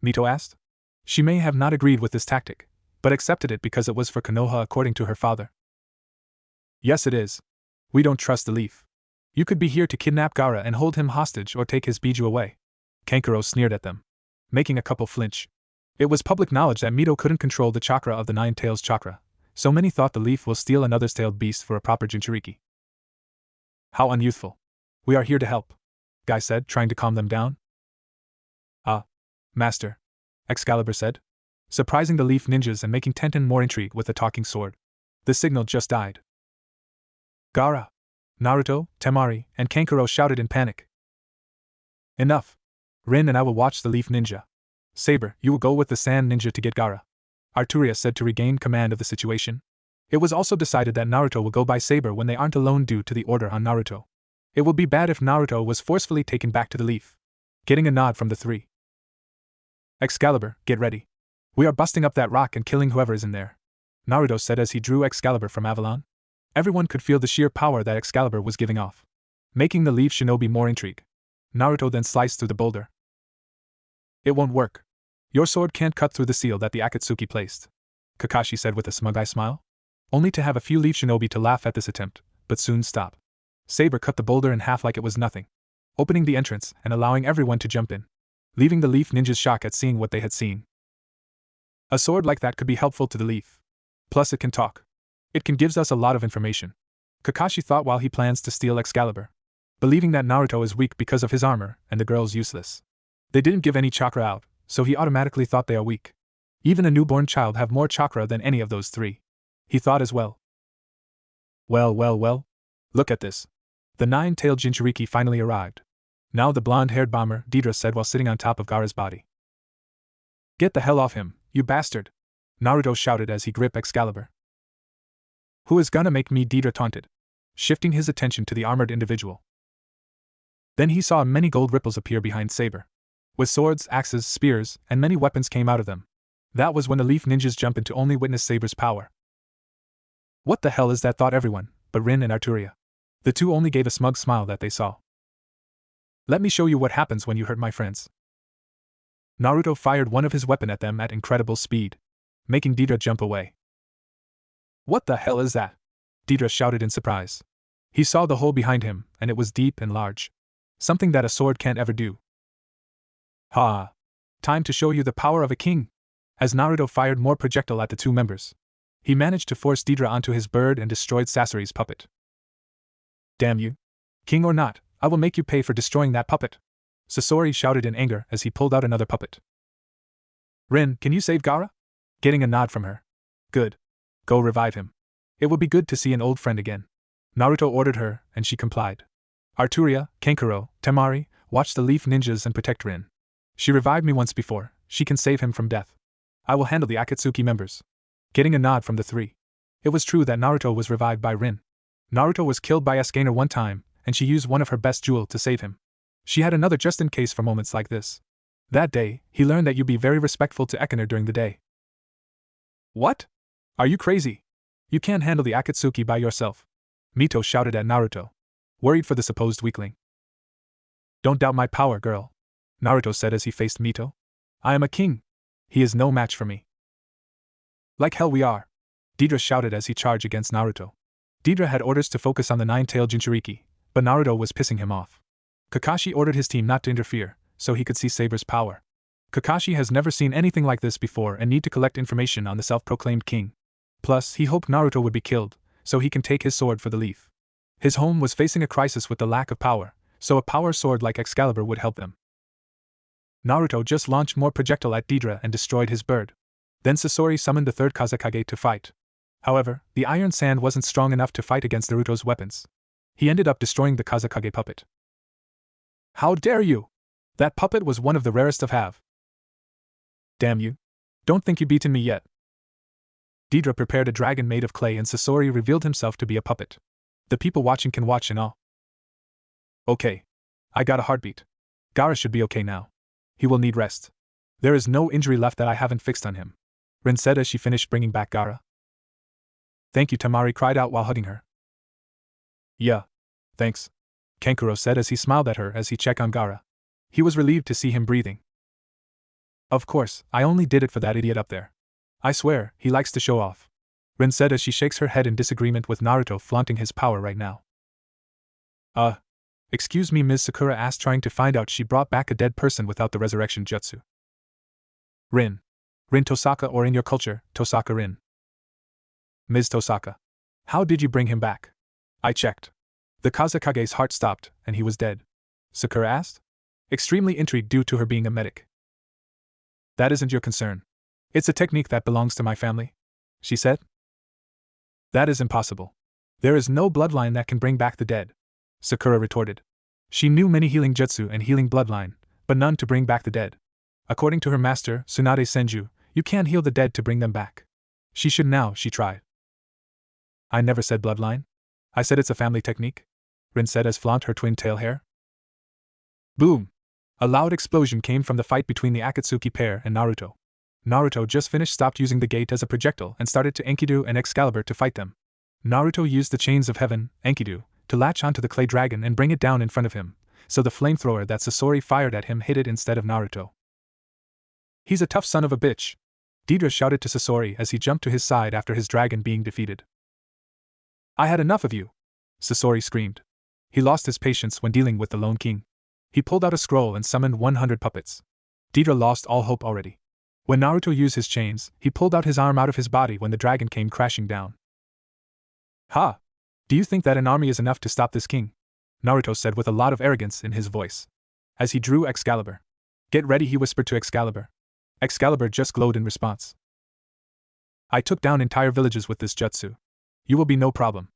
Mito asked. She may have not agreed with this tactic, but accepted it because it was for Konoha according to her father. Yes, it is. We don't trust the leaf. You could be here to kidnap Gaara and hold him hostage or take his biju away. Kankuro sneered at them, making a couple flinch. It was public knowledge that Mito couldn't control the chakra of the Nine Tails chakra, so many thought the leaf will steal another's tailed beast for a proper Jinchuriki. How unyouthful. We are here to help, Guy said, trying to calm them down. Ah, Master, Excalibur said, surprising the leaf ninjas and making Tenten more intrigued with the talking sword. The signal just died. Gaara! Naruto, Temari, and Kankuro shouted in panic. Enough! Rin and I will watch the leaf ninja. Saber, you will go with the sand ninja to get Gaara, Arturia said to regain command of the situation. It was also decided that Naruto will go by Saber when they aren't alone due to the order on Naruto. It would be bad if Naruto was forcefully taken back to the leaf. Getting a nod from the three. Excalibur, get ready. We are busting up that rock and killing whoever is in there, Naruto said as he drew Excalibur from Avalon. Everyone could feel the sheer power that Excalibur was giving off, making the leaf shinobi more intrigued. Naruto then sliced through the boulder. It won't work. Your sword can't cut through the seal that the Akatsuki placed, Kakashi said with a smug-eye smile, only to have a few leaf shinobi to laugh at this attempt, but soon stop. Saber cut the boulder in half like it was nothing, opening the entrance and allowing everyone to jump in, leaving the leaf ninjas shocked at seeing what they had seen. A sword like that could be helpful to the leaf. Plus it can talk. It can gives us a lot of information, Kakashi thought while he plans to steal Excalibur, believing that Naruto is weak because of his armor and the girls useless. They didn't give any chakra out, so he automatically thought they are weak. Even a newborn child have more chakra than any of those three. He thought as well. Well. Look at this. The nine-tailed Jinchuriki finally arrived. Now the blonde-haired bomber, Deidre said while sitting on top of Gaara's body. Get the hell off him, you bastard! Naruto shouted as he gripped Excalibur. Who is gonna make me? Deidre taunted, shifting his attention to the armored individual. Then he saw many gold ripples appear behind Saber. With swords, axes, spears, and many weapons came out of them. That was when the leaf ninjas jumped in to only witness Saber's power. What the hell is that? Thought everyone, but Rin and Arturia. The two only gave a smug smile that they saw. Let me show you what happens when you hurt my friends. Naruto fired one of his weapon at them at incredible speed, making Deidre jump away. What the hell is that? Deidre shouted in surprise. He saw the hole behind him, and it was deep and large. Something that a sword can't ever do. Ha! Time to show you the power of a king! As Naruto fired more projectile at the two members, he managed to force Deidre onto his bird and destroyed Sasori's puppet. Damn you! King or not, I will make you pay for destroying that puppet! Sasori shouted in anger as he pulled out another puppet. Rin, can you save Gaara? Getting a nod from her. Good. Go revive him. It would be good to see an old friend again. Naruto ordered her, and she complied. Arturia, Kankuro, Temari, watch the leaf ninjas and protect Rin. She revived me once before, she can save him from death. I will handle the Akatsuki members. Getting a nod from the three. It was true that Naruto was revived by Rin. Naruto was killed by Escanor one time, and she used one of her best jewel to save him. She had another just in case for moments like this. That day, he learned that you be very respectful to Escanor during the day. What? Are you crazy? You can't handle the Akatsuki by yourself. Mito shouted at Naruto, worried for the supposed weakling. Don't doubt my power, girl, Naruto said as he faced Mito. I am a king. He is no match for me. Like hell we are, Deidre shouted as he charged against Naruto. Deidre had orders to focus on the nine-tailed Jinchuriki, but Naruto was pissing him off. Kakashi ordered his team not to interfere, so he could see Saber's power. Kakashi has never seen anything like this before and need to collect information on the self-proclaimed king. Plus, he hoped Naruto would be killed, so he can take his sword for the leaf. His home was facing a crisis with the lack of power, so a power sword like Excalibur would help them. Naruto just launched more projectile at Deidre and destroyed his bird. Then Sasori summoned the third Kazekage to fight. However, the iron sand wasn't strong enough to fight against Naruto's weapons. He ended up destroying the Kazekage puppet. How dare you! That puppet was one of the rarest of have. Damn you. Don't think you've beaten me yet. Deidre prepared a dragon made of clay and Sasori revealed himself to be a puppet. The people watching can watch in awe. Okay. I got a heartbeat. Gaara should be okay now. He will need rest. There is no injury left that I haven't fixed on him, Rin said as she finished bringing back Gaara. Thank you, Temari cried out while hugging her. Yeah. Thanks, Kankuro said as he smiled at her as he checked on Gaara. He was relieved to see him breathing. Of course, I only did it for that idiot up there. I swear, he likes to show off. Rin said as she shakes her head in disagreement with Naruto flaunting his power right now. Excuse me, Ms. Sakura asked, trying to find out she brought back a dead person without the resurrection jutsu. Rin. Rin Tosaka, or in your culture, Tosaka Rin. Ms. Tosaka. How did you bring him back? I checked. The Kazekage's heart stopped, and he was dead. Sakura asked, extremely intrigued due to her being a medic. That isn't your concern. It's a technique that belongs to my family, she said. That is impossible. There is no bloodline that can bring back the dead, Sakura retorted. She knew many healing jutsu and healing bloodline, but none to bring back the dead. According to her master, Tsunade Senju, you can't heal the dead to bring them back. She should now, she tried. I never said bloodline. I said it's a family technique, Rin said as flaunt her twin tail hair. Boom! A loud explosion came from the fight between the Akatsuki pair and Naruto. Naruto just stopped using the gate as a projectile and started to Enkidu and Excalibur to fight them. Naruto used the chains of heaven, Enkidu, to latch onto the clay dragon and bring it down in front of him, so the flamethrower that Sasori fired at him hit it instead of Naruto. He's a tough son of a bitch, Deidre shouted to Sasori as he jumped to his side after his dragon being defeated. I had enough of you, Sasori screamed. He lost his patience when dealing with the Lone King. He pulled out a scroll and summoned 100 puppets. Deidre lost all hope already. When Naruto used his chains, he pulled out his arm out of his body when the dragon came crashing down. Ha! Do you think that an army is enough to stop this king? Naruto said with a lot of arrogance in his voice. As he drew Excalibur. Get ready, he whispered to Excalibur. Excalibur just glowed in response. I took down entire villages with this jutsu. You will be no problem,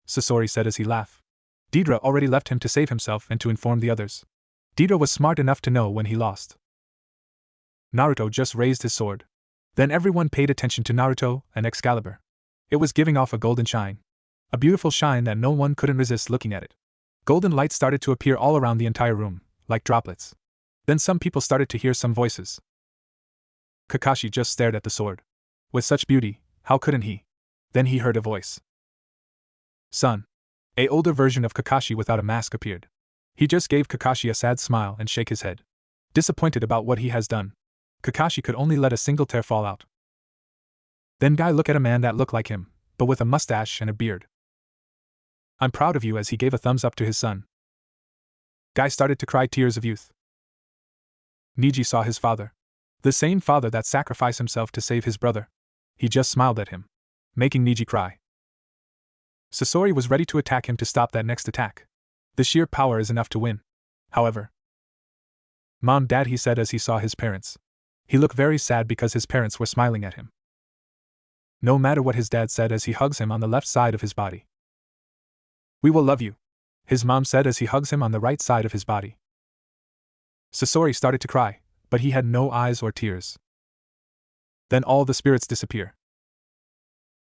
Sasori said as he laughed. Deidre already left him to save himself and to inform the others. Deidre was smart enough to know when he lost. Naruto just raised his sword. Then everyone paid attention to Naruto and Excalibur. It was giving off a golden shine. A beautiful shine that no one couldn't resist looking at it. Golden light started to appear all around the entire room, like droplets. Then some people started to hear some voices. Kakashi just stared at the sword. With such beauty, how couldn't he? Then he heard a voice. Son. A older version of Kakashi without a mask appeared. He just gave Kakashi a sad smile and shake his head. Disappointed about what he has done. Kakashi could only let a single tear fall out. Then Guy looked at a man that looked like him, but with a mustache and a beard. I'm proud of you, as he gave a thumbs up to his son. Guy started to cry tears of youth. Niji saw his father. The same father that sacrificed himself to save his brother. He just smiled at him, making Niji cry. Sasori was ready to attack him to stop that next attack. The sheer power is enough to win. However, Mom, Dad, he said as he saw his parents. He looked very sad because his parents were smiling at him. No matter what his dad said as he hugs him on the left side of his body. We will love you, his mom said as he hugs him on the right side of his body. Sasori started to cry, but he had no eyes or tears. Then all the spirits disappear.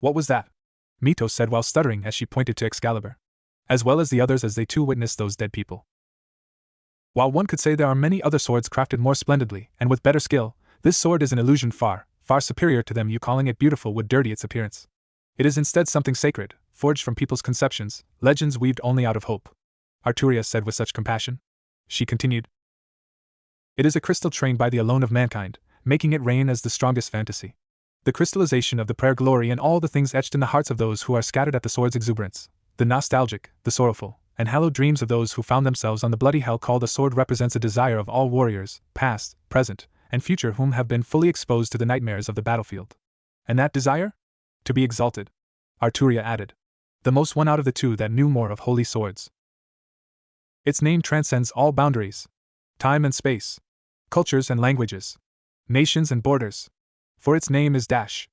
What was that? Mito said while stuttering as she pointed to Excalibur. As well as the others, as they too witnessed those dead people. While one could say there are many other swords crafted more splendidly and with better skill, this sword is an illusion far, far superior to them. You calling it beautiful would dirty its appearance. It is instead something sacred, forged from people's conceptions, legends weaved only out of hope. Arturia said with such compassion. She continued. It is a crystal trained by the alone of mankind, making it reign as the strongest fantasy. The crystallization of the prayer glory and all the things etched in the hearts of those who are scattered at the sword's exuberance. The nostalgic, the sorrowful, and hallowed dreams of those who found themselves on the bloody hell called a sword represents a desire of all warriors, past, present, and future, whom have been fully exposed to the nightmares of the battlefield. And that desire? To be exalted. Arturia added. The most one out of the two that knew more of holy swords. Its name transcends all boundaries. Time and space. Cultures and languages. Nations and borders. For its name is Dash.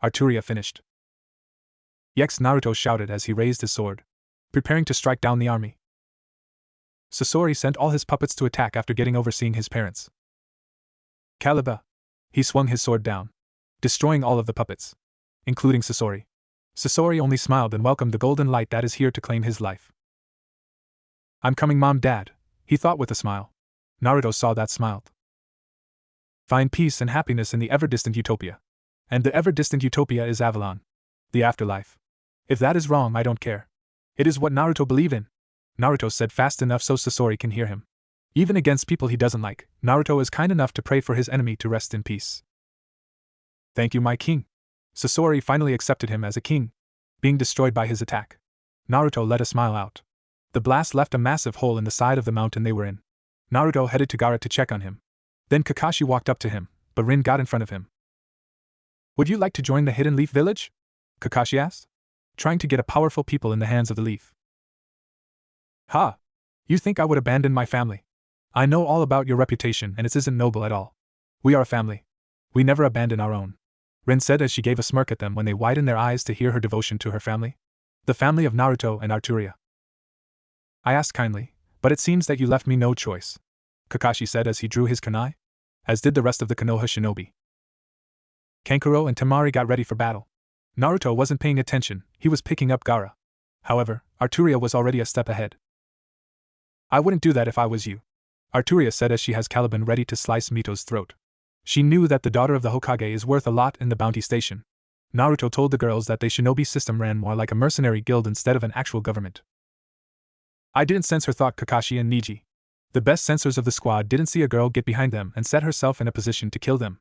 Arturia finished. Yex, Naruto shouted as he raised his sword, preparing to strike down the army. Sasori sent all his puppets to attack after getting over seeing his parents. Caliba. He swung his sword down, destroying all of the puppets, including Sasori. Sasori only smiled and welcomed the golden light that is here to claim his life. I'm coming, Mom, Dad, he thought with a smile. Naruto saw that, smiled. Find peace and happiness in the ever-distant utopia. And the ever-distant utopia is Avalon. The afterlife. If that is wrong, I don't care. It is what Naruto believe in. Naruto said fast enough so Sasori can hear him. Even against people he doesn't like, Naruto is kind enough to pray for his enemy to rest in peace. Thank you, my king. Sasori finally accepted him as a king, being destroyed by his attack. Naruto let a smile out. The blast left a massive hole in the side of the mountain they were in. Naruto headed to Gaara to check on him. Then Kakashi walked up to him, but Rin got in front of him. Would you like to join the Hidden Leaf Village? Kakashi asked, trying to get a powerful people in the hands of the leaf. Ha! You think I would abandon my family? I know all about your reputation and it isn't noble at all. We are a family. We never abandon our own. Rin said as she gave a smirk at them when they widened their eyes to hear her devotion to her family. The family of Naruto and Arturia. I asked kindly, but it seems that you left me no choice, Kakashi said as he drew his kunai, as did the rest of the Konoha shinobi. Kankuro and Temari got ready for battle. Naruto wasn't paying attention, he was picking up Gaara. However, Arturia was already a step ahead. I wouldn't do that if I was you, Arturia said as she has Caliban ready to slice Mito's throat. She knew that the daughter of the Hokage is worth a lot in the bounty station. Naruto told the girls that the shinobi system ran more like a mercenary guild instead of an actual government. I didn't sense her thought, Kakashi and Niji. The best sensors of the squad didn't see a girl get behind them and set herself in a position to kill them.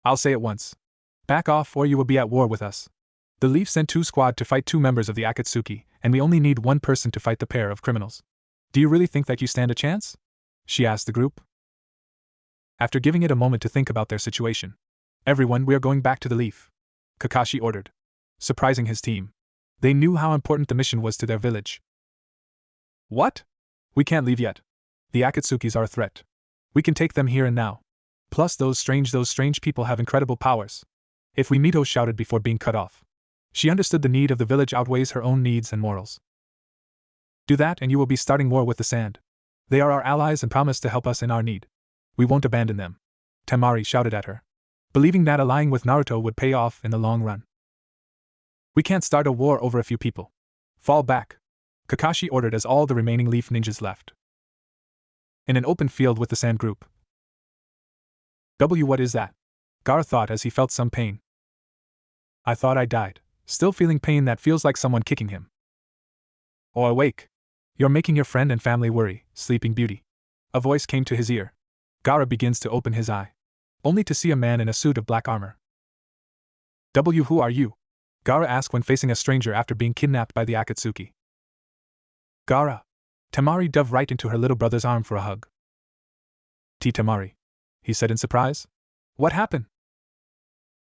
I'll say it once. Back off or you will be at war with us. The Leaf sent 2 squad to fight 2 members of the Akatsuki, and we only need 1 person to fight the pair of criminals. Do you really think that you stand a chance? She asked the group. After giving it a moment to think about their situation. Everyone, we are going back to the Leaf, Kakashi ordered, surprising his team. They knew how important the mission was to their village. What? We can't leave yet. The Akatsukis are a threat. We can take them here and now. Plus those strange people have incredible powers. If we Mito shouted before being cut off. She understood the need of the village outweighs her own needs and morals. Do that and you will be starting war with the sand. They are our allies and promise to help us in our need. We won't abandon them. Temari shouted at her, believing that allying with Naruto would pay off in the long run. We can't start a war over a few people. Fall back, Kakashi ordered as all the remaining Leaf ninjas left. In an open field with the sand group. What is that? Gaara thought as he felt some pain. I thought I died, still feeling pain that feels like someone kicking him. Oh, awake. You're making your friend and family worry, Sleeping Beauty. A voice came to his ear. Gaara begins to open his eye, only to see a man in a suit of black armor. Who are you? Gaara asked when facing a stranger after being kidnapped by the Akatsuki. Gaara. Temari dove right into her little brother's arm for a hug. Temari, he said in surprise. What happened?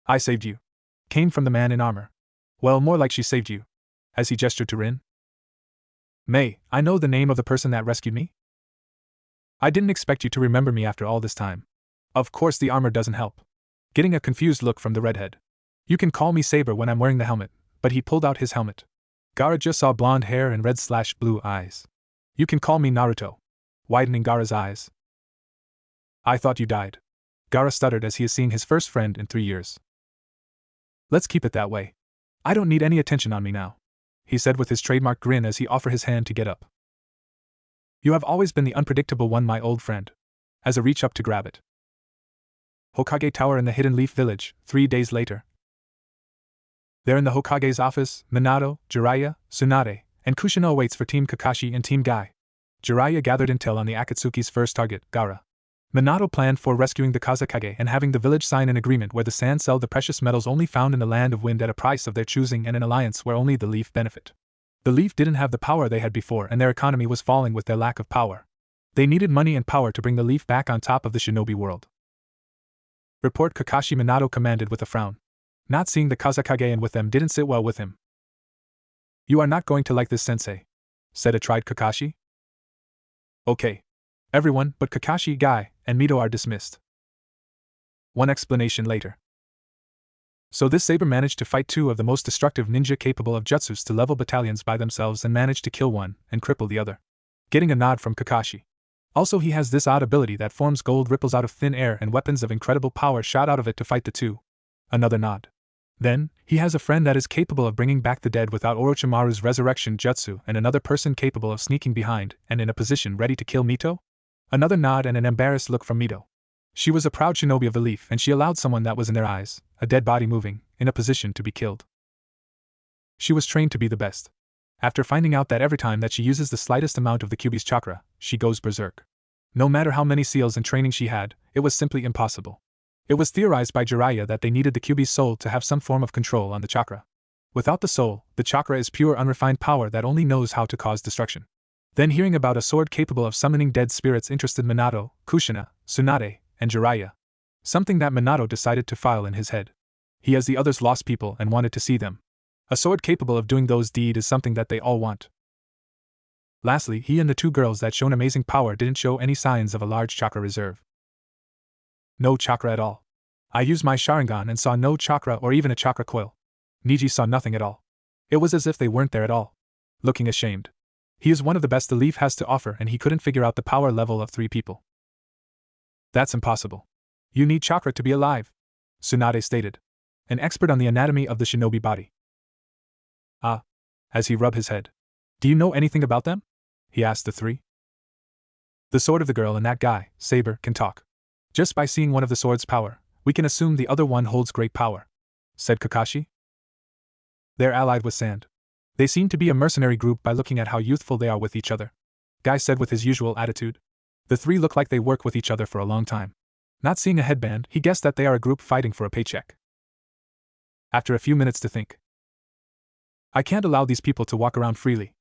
I saved you, came from the man in armor. Well, more like she saved you, as he gestured to Rin. May, I know the name of the person that rescued me? I didn't expect you to remember me after all this time. Of course the armor doesn't help. Getting a confused look from the redhead. You can call me Saber when I'm wearing the helmet, but he pulled out his helmet. Gaara just saw blonde hair and red/blue eyes. You can call me Naruto. Widening Gaara's eyes. I thought you died. Gaara stuttered as he is seeing his first friend in 3 years. Let's keep it that way. I don't need any attention on me now, he said with his trademark grin as he offered his hand to get up. You have always been the unpredictable one, my old friend. As a reach up to grab it. Hokage Tower in the Hidden Leaf Village, 3 days later. There in the Hokage's office, Minato, Jiraiya, Tsunade, and Kushina waits for Team Kakashi and Team Guy. Jiraiya gathered intel on the Akatsuki's first target, Gaara. Minato planned for rescuing the Kazekage and having the village sign an agreement where the sand sell the precious metals only found in the Land of Wind at a price of their choosing and an alliance where only the Leaf benefit. The Leaf didn't have the power they had before and their economy was falling with their lack of power. They needed money and power to bring the Leaf back on top of the shinobi world. Report, Kakashi, Minato commanded with a frown. Not seeing the Kazekage and with them didn't sit well with him. You are not going to like this, sensei, said a tried Kakashi. Okay. Everyone but Kakashi, Guy, and Mito are dismissed. One explanation later. So this Saber managed to fight 2 of the most destructive ninja capable of jutsus to level battalions by themselves and managed to kill one and cripple the other. Getting a nod from Kakashi. Also he has this odd ability that forms gold ripples out of thin air and weapons of incredible power shot out of it to fight the 2. Another nod. Then, he has a friend that is capable of bringing back the dead without Orochimaru's resurrection jutsu and another person capable of sneaking behind and in a position ready to kill Mito? Another nod and an embarrassed look from Mito. She was a proud shinobi of the Leaf and she allowed someone that was in their eyes, a dead body moving, in a position to be killed. She was trained to be the best. After finding out that every time that she uses the slightest amount of the Kyuubi's chakra, she goes berserk. No matter how many seals and training she had, it was simply impossible. It was theorized by Jiraiya that they needed the Kyuubi's soul to have some form of control on the chakra. Without the soul, the chakra is pure unrefined power that only knows how to cause destruction. Then hearing about a sword capable of summoning dead spirits interested Minato, Kushina, Tsunade, and Jiraiya. Something that Minato decided to file in his head. He as the others lost people and wanted to see them. A sword capable of doing those deeds is something that they all want. Lastly, he and the two girls that shown amazing power didn't show any signs of a large chakra reserve. No chakra at all. I used my Sharingan and saw no chakra or even a chakra coil. Niji saw nothing at all. It was as if they weren't there at all. Looking ashamed. He is one of the best the Leaf has to offer and he couldn't figure out the power level of 3 people. That's impossible. You need chakra to be alive, Tsunade stated. An expert on the anatomy of the shinobi body. Ah. As he rubbed his head. Do you know anything about them? He asked the 3. The sword of the girl and that guy, Saber, can talk. Just by seeing one of the sword's power, we can assume the other one holds great power, said Kakashi. They're allied with Sand. They seem to be a mercenary group by looking at how youthful they are with each other, Guy said with his usual attitude. The 3 look like they work with each other for a long time. Not seeing a headband, he guessed that they are a group fighting for a paycheck. After a few minutes to think. I can't allow these people to walk around freely.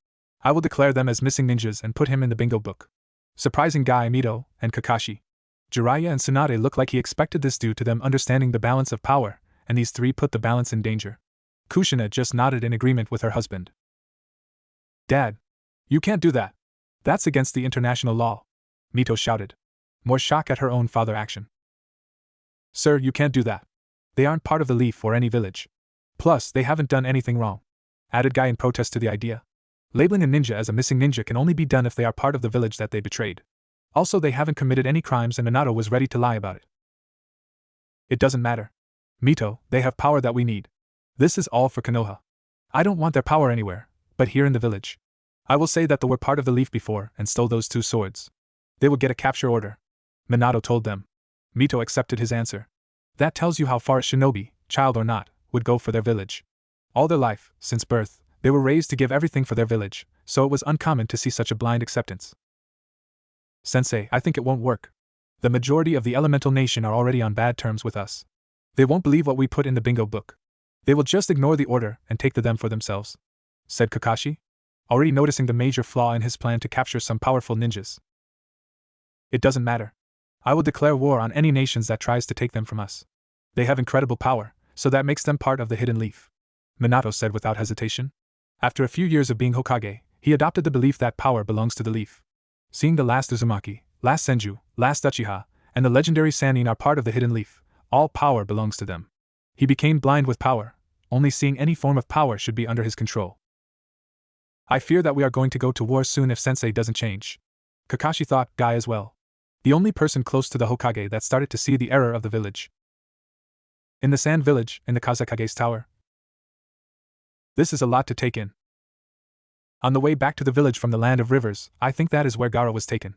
I will declare them as missing ninjas and put him in the bingo book. Surprising Guy, Mito, and Kakashi. Jiraiya and Tsunade look like he expected this due to them understanding the balance of power, and these 3 put the balance in danger. Kushina just nodded in agreement with her husband. Dad, you can't do that. That's against the international law, Mito shouted, more shock at her own father action. Sir, you can't do that. They aren't part of the Leaf or any village. Plus, they haven't done anything wrong, added Guy in protest to the idea. Labeling a ninja as a missing ninja can only be done if they are part of the village that they betrayed. Also, they haven't committed any crimes and Minato was ready to lie about it. It doesn't matter. Mito, they have power that we need. This is all for Konoha. I don't want their power anywhere, but here in the village. I will say that they were part of the Leaf before and stole those 2 swords. They will get a capture order, Minato told them. Mito accepted his answer. That tells you how far a shinobi, child or not, would go for their village. All their life, since birth, they were raised to give everything for their village, so it was uncommon to see such a blind acceptance. Sensei, I think it won't work. The majority of the elemental nation are already on bad terms with us. They won't believe what we put in the bingo book. They will just ignore the order and take them for themselves, said Kakashi, already noticing the major flaw in his plan to capture some powerful ninjas. It doesn't matter. I will declare war on any nations that tries to take them from us. They have incredible power, so that makes them part of the Hidden Leaf, Minato said without hesitation. After a few years of being Hokage, he adopted the belief that power belongs to the Leaf. Seeing the last Uzumaki, last Senju, last Uchiha, and the legendary Sannin are part of the Hidden Leaf, all power belongs to them. He became blind with power, only seeing any form of power should be under his control. I fear that we are going to go to war soon if Sensei doesn't change. Kakashi thought, Guy as well. The only person close to the Hokage that started to see the error of the village. In the Sand Village, in the Kazekage's tower. This is a lot to take in. On the way back to the village from the Land of Rivers, I think that is where Gaara was taken.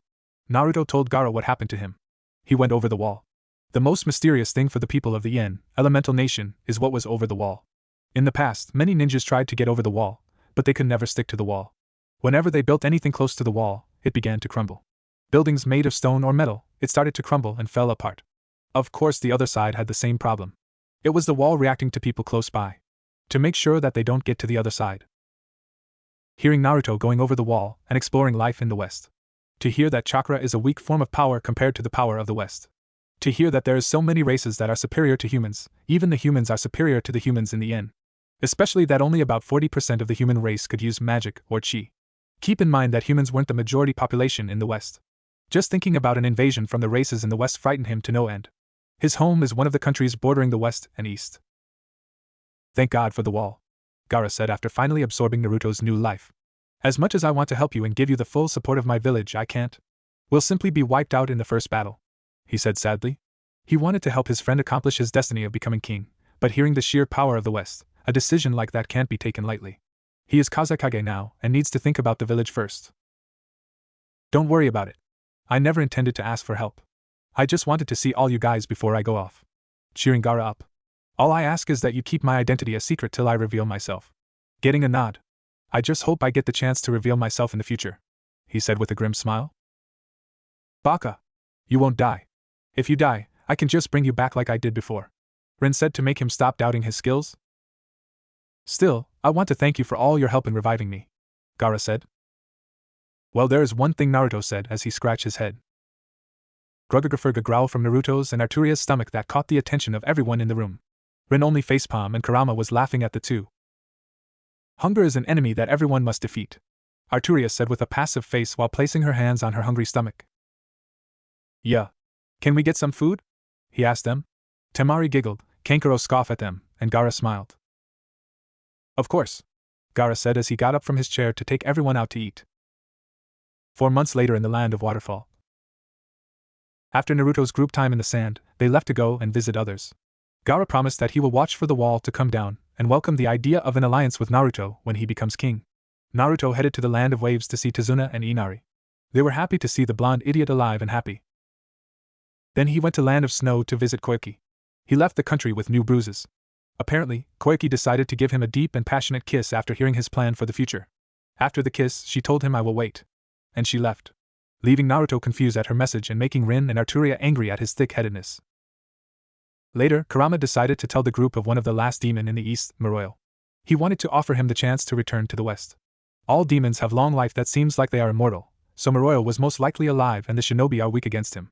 Naruto told Gaara what happened to him. He went over the wall. The most mysterious thing for the people of the Yen, Elemental Nation, is what was over the wall. In the past, many ninjas tried to get over the wall, but they could never stick to the wall. Whenever they built anything close to the wall, it began to crumble. Buildings made of stone or metal, it started to crumble and fell apart. Of course, the other side had the same problem. It was the wall reacting to people close by. To make sure that they don't get to the other side. Hearing Naruto going over the wall and exploring life in the West. To hear that chakra is a weak form of power compared to the power of the West. To hear that there is so many races that are superior to humans, even the humans are superior to the humans in the Yen. Especially that only about 40% of the human race could use magic or chi. Keep in mind that humans weren't the majority population in the West. Just thinking about an invasion from the races in the West frightened him to no end. His home is one of the countries bordering the West and East. Thank God for the wall, Gaara said after finally absorbing Naruto's new life. As much as I want to help you and give you the full support of my village, I can't. We'll simply be wiped out in the first battle, he said sadly. He wanted to help his friend accomplish his destiny of becoming king, but hearing the sheer power of the West, a decision like that can't be taken lightly. He is Kazekage now and needs to think about the village first. Don't worry about it. I never intended to ask for help. I just wanted to see all you guys before I go off. Cheering Gaara up. All I ask is that you keep my identity a secret till I reveal myself. Getting a nod. I just hope I get the chance to reveal myself in the future, he said with a grim smile. Baka! You won't die. If you die, I can just bring you back like I did before, Rin said to make him stop doubting his skills. Still, I want to thank you for all your help in reviving me, Gaara said. Well, there is one thing, Naruto said as he scratched his head. Gruggergerferga growl from Naruto's and Arturia's stomach that caught the attention of everyone in the room. Rin only facepalm and Kurama was laughing at the two. Hunger is an enemy that everyone must defeat, Arturia said with a passive face while placing her hands on her hungry stomach. Yeah. Can we get some food? He asked them. Temari giggled, Kankuro scoffed at them, and Gaara smiled. Of course, Gaara said as he got up from his chair to take everyone out to eat. 4 months later in the land of Waterfall. After Naruto's group time in the sand, they left to go and visit others. Gaara promised that he will watch for the wall to come down, and welcomed the idea of an alliance with Naruto when he becomes king. Naruto headed to the land of waves to see Tazuna and Inari. They were happy to see the blonde idiot alive and happy. Then he went to land of snow to visit Koiki. He left the country with new bruises. Apparently, Koiki decided to give him a deep and passionate kiss after hearing his plan for the future. After the kiss, she told him, I will wait. And she left, leaving Naruto confused at her message and making Rin and Arturia angry at his thick-headedness. Later, Kurama decided to tell the group of one of the last demon in the east, Miroyo. He wanted to offer him the chance to return to the west. All demons have long life that seems like they are immortal, so Miroyo was most likely alive and the shinobi are weak against him.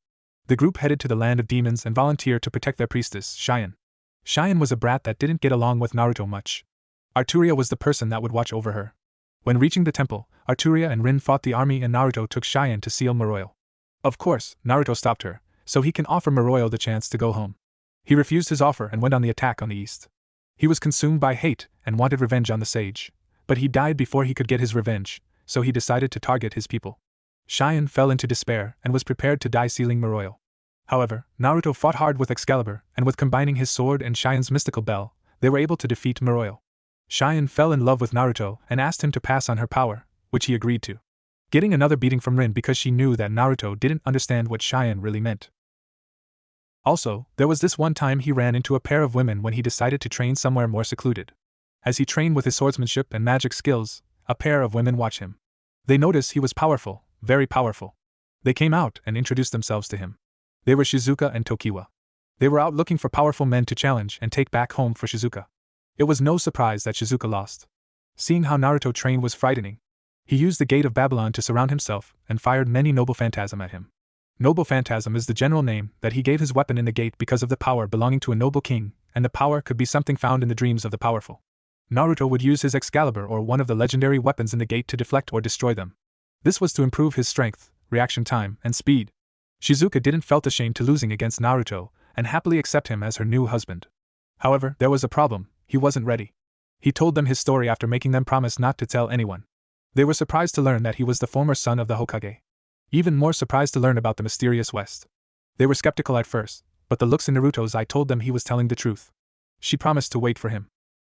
The group headed to the land of demons and volunteered to protect their priestess, Cheyenne. Cheyenne was a brat that didn't get along with Naruto much. Arturia was the person that would watch over her. When reaching the temple, Arturia and Rin fought the army and Naruto took Cheyenne to seal Miroyo. Of course, Naruto stopped her, so he can offer Miroyo the chance to go home. He refused his offer and went on the attack on the east. He was consumed by hate and wanted revenge on the sage, but he died before he could get his revenge, so he decided to target his people. Cheyenne fell into despair and was prepared to die sealing Miroyo. However, Naruto fought hard with Excalibur, and with combining his sword and Cheyenne's mystical bell, they were able to defeat Miroyo. Cheyenne fell in love with Naruto and asked him to pass on her power, which he agreed to, getting another beating from Rin because she knew that Naruto didn't understand what Cheyenne really meant. Also, there was this one time he ran into a pair of women when he decided to train somewhere more secluded. As he trained with his swordsmanship and magic skills, a pair of women watched him. They noticed he was powerful, very powerful. They came out and introduced themselves to him. They were Shizuka and Tokiwa. They were out looking for powerful men to challenge and take back home for Shizuka. It was no surprise that Shizuka lost. Seeing how Naruto trained was frightening. He used the Gate of Babylon to surround himself and fired many Noble Phantasm at him. Noble Phantasm is the general name that he gave his weapon in the gate because of the power belonging to a noble king, and the power could be something found in the dreams of the powerful. Naruto would use his Excalibur or one of the legendary weapons in the gate to deflect or destroy them. This was to improve his strength, reaction time, and speed. Shizuka didn't felt ashamed to losing against Naruto, and happily accept him as her new husband. However, there was a problem, he wasn't ready. He told them his story after making them promise not to tell anyone. They were surprised to learn that he was the former son of the Hokage. Even more surprised to learn about the mysterious West. They were skeptical at first, but the looks in Naruto's eye told them he was telling the truth. She promised to wait for him.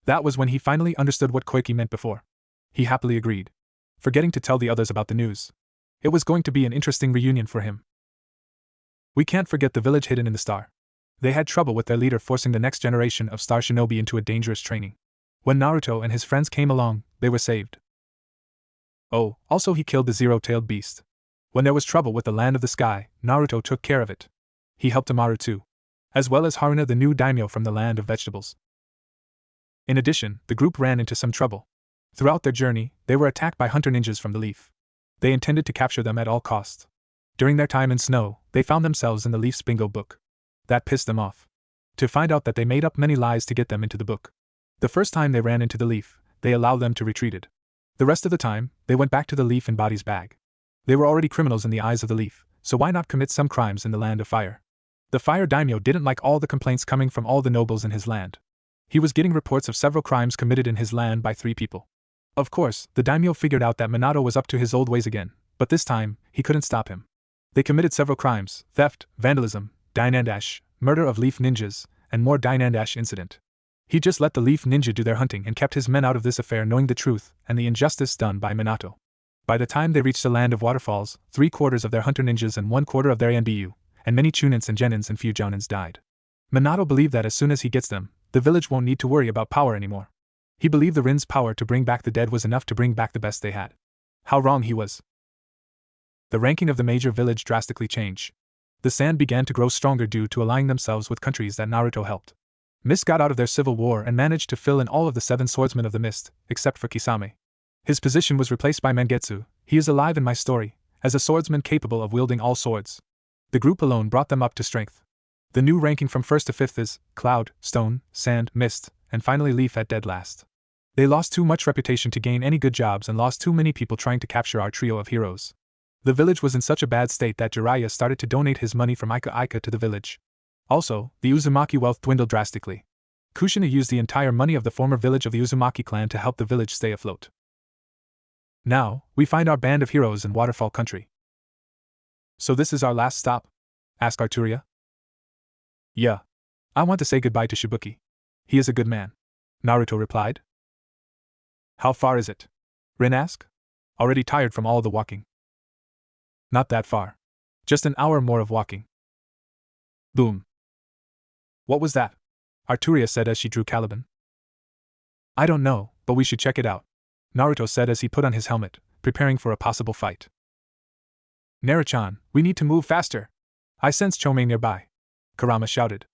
That was when he finally understood what Koiki meant before. He happily agreed, forgetting to tell the others about the news. It was going to be an interesting reunion for him. We can't forget the village hidden in the star. They had trouble with their leader forcing the next generation of star shinobi into a dangerous training. When Naruto and his friends came along, they were saved. Oh, also he killed the zero-tailed beast. When there was trouble with the land of the sky, Naruto took care of it. He helped Amaru too, as well as Haruna, the new daimyo from the land of vegetables. In addition, the group ran into some trouble. Throughout their journey, they were attacked by hunter ninjas from the Leaf. They intended to capture them at all costs. During their time in snow, they found themselves in the Leaf's bingo book. That pissed them off. To find out that they made up many lies to get them into the book. The first time they ran into the Leaf, they allowed them to retreated. The rest of the time, they went back to the Leaf in Body's bag. They were already criminals in the eyes of the Leaf, so why not commit some crimes in the land of fire? The fire daimyo didn't like all the complaints coming from all the nobles in his land. He was getting reports of several crimes committed in his land by 3 people. Of course, the daimyo figured out that Minato was up to his old ways again, but this time, he couldn't stop him. They committed several crimes: theft, vandalism, Dainandash, murder of Leaf ninjas, and more Dainandash incident. He just let the Leaf ninja do their hunting and kept his men out of this affair, knowing the truth and the injustice done by Minato. By the time they reached the land of waterfalls, 3/4 of their hunter ninjas and 1/4 of their Yanbiyu, and many Chunins and Genins and few Jounins died. Minato believed that as soon as he gets them, the village won't need to worry about power anymore. He believed the Rin's power to bring back the dead was enough to bring back the best they had. How wrong he was. The ranking of the major village drastically changed. The sand began to grow stronger due to aligning themselves with countries that Naruto helped. Mist got out of their civil war and managed to fill in all of the 7 swordsmen of the mist, except for Kisame. His position was replaced by Mangetsu. He is alive in my story, as a swordsman capable of wielding all swords. The group alone brought them up to strength. The new ranking from 1st to 5th is Cloud, Stone, Sand, Mist, and finally Leaf at dead last. They lost too much reputation to gain any good jobs and lost too many people trying to capture our trio of heroes. The village was in such a bad state that Jiraiya started to donate his money from Ika to the village. Also, the Uzumaki wealth dwindled drastically. Kushina used the entire money of the former village of the Uzumaki clan to help the village stay afloat. Now, we find our band of heroes in Waterfall Country. So this is our last stop? Asked Arturia. Yeah. I want to say goodbye to Shibuki. He is a good man. Naruto replied. How far is it? Rin asked. Already tired from all the walking. Not that far. Just an hour more of walking. Boom. What was that? Arturia said as she drew Caliban. I don't know, but we should check it out, Naruto said as he put on his helmet, preparing for a possible fight. Naruto-chan, we need to move faster. I sense Chomei nearby, Kurama shouted,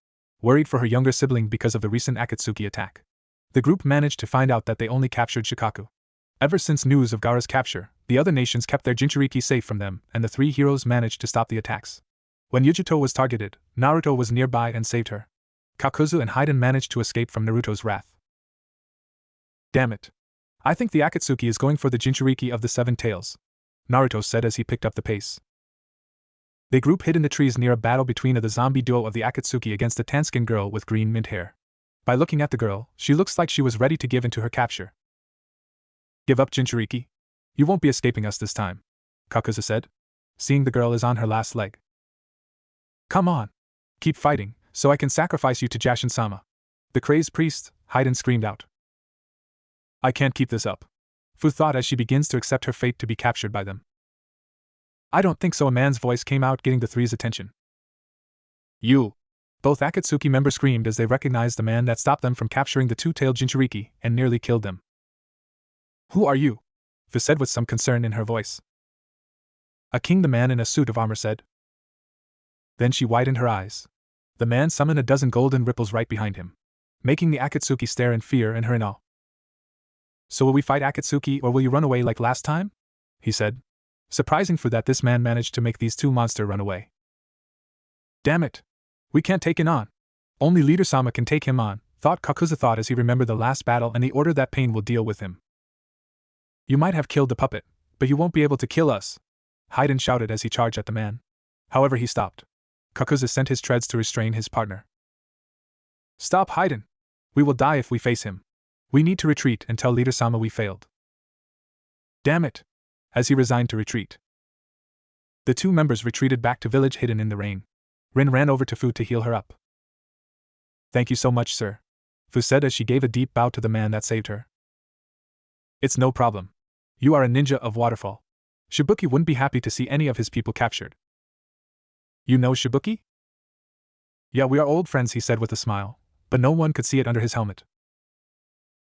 worried for her younger sibling because of the recent Akatsuki attack. The group managed to find out that they only captured Shikaku. Ever since news of Gaara's capture, the other nations kept their Jinchuriki safe from them, and the 3 heroes managed to stop the attacks. When Yujito was targeted, Naruto was nearby and saved her. Kakuzu and Haiden managed to escape from Naruto's wrath. Damn it. I think the Akatsuki is going for the Jinchuriki of the 7 tails, Naruto said as he picked up the pace. They group hid in the trees near a battle between the zombie duo of the Akatsuki against a tan-skinned girl with green mint hair. By looking at the girl, she looks like she was ready to give in to her capture. Give up, Jinchuriki. You won't be escaping us this time, Kakuzu said, seeing the girl is on her last leg. Come on. Keep fighting, so I can sacrifice you to Jashin-sama. The crazed priest, Haiden screamed out. I can't keep this up, Fu thought as she begins to accept her fate to be captured by them. I don't think so, a man's voice came out, getting the 3's attention. You! Both Akatsuki members screamed as they recognized the man that stopped them from capturing the 2-tailed Jinchuriki and nearly killed them. Who are you? Fu said with some concern in her voice. A king, the man in a suit of armor said. Then she widened her eyes. The man summoned a dozen golden ripples right behind him, making the Akatsuki stare in fear and her in awe. So will we fight Akatsuki or will you run away like last time? He said. Surprising for that this man managed to make these 2 monsters run away. Damn it! We can't take him on. Only Leader-sama can take him on, thought Kakuzu thought as he remembered the last battle and the order that Pain will deal with him. You might have killed the puppet, but you won't be able to kill us, Haiden shouted as he charged at the man. However, he stopped. Kakuzu sent his treads to restrain his partner. Stop, Haiden! We will die if we face him. We need to retreat and tell Leader-sama we failed. Damn it! As he resigned to retreat. The 2 members retreated back to village hidden in the rain. Rin ran over to Fu to heal her up. Thank you so much, sir, Fu said as she gave a deep bow to the man that saved her. It's no problem. You are a ninja of Waterfall. Shibuki wouldn't be happy to see any of his people captured. You know Shibuki? Yeah, we are old friends, he said with a smile, but no one could see it under his helmet.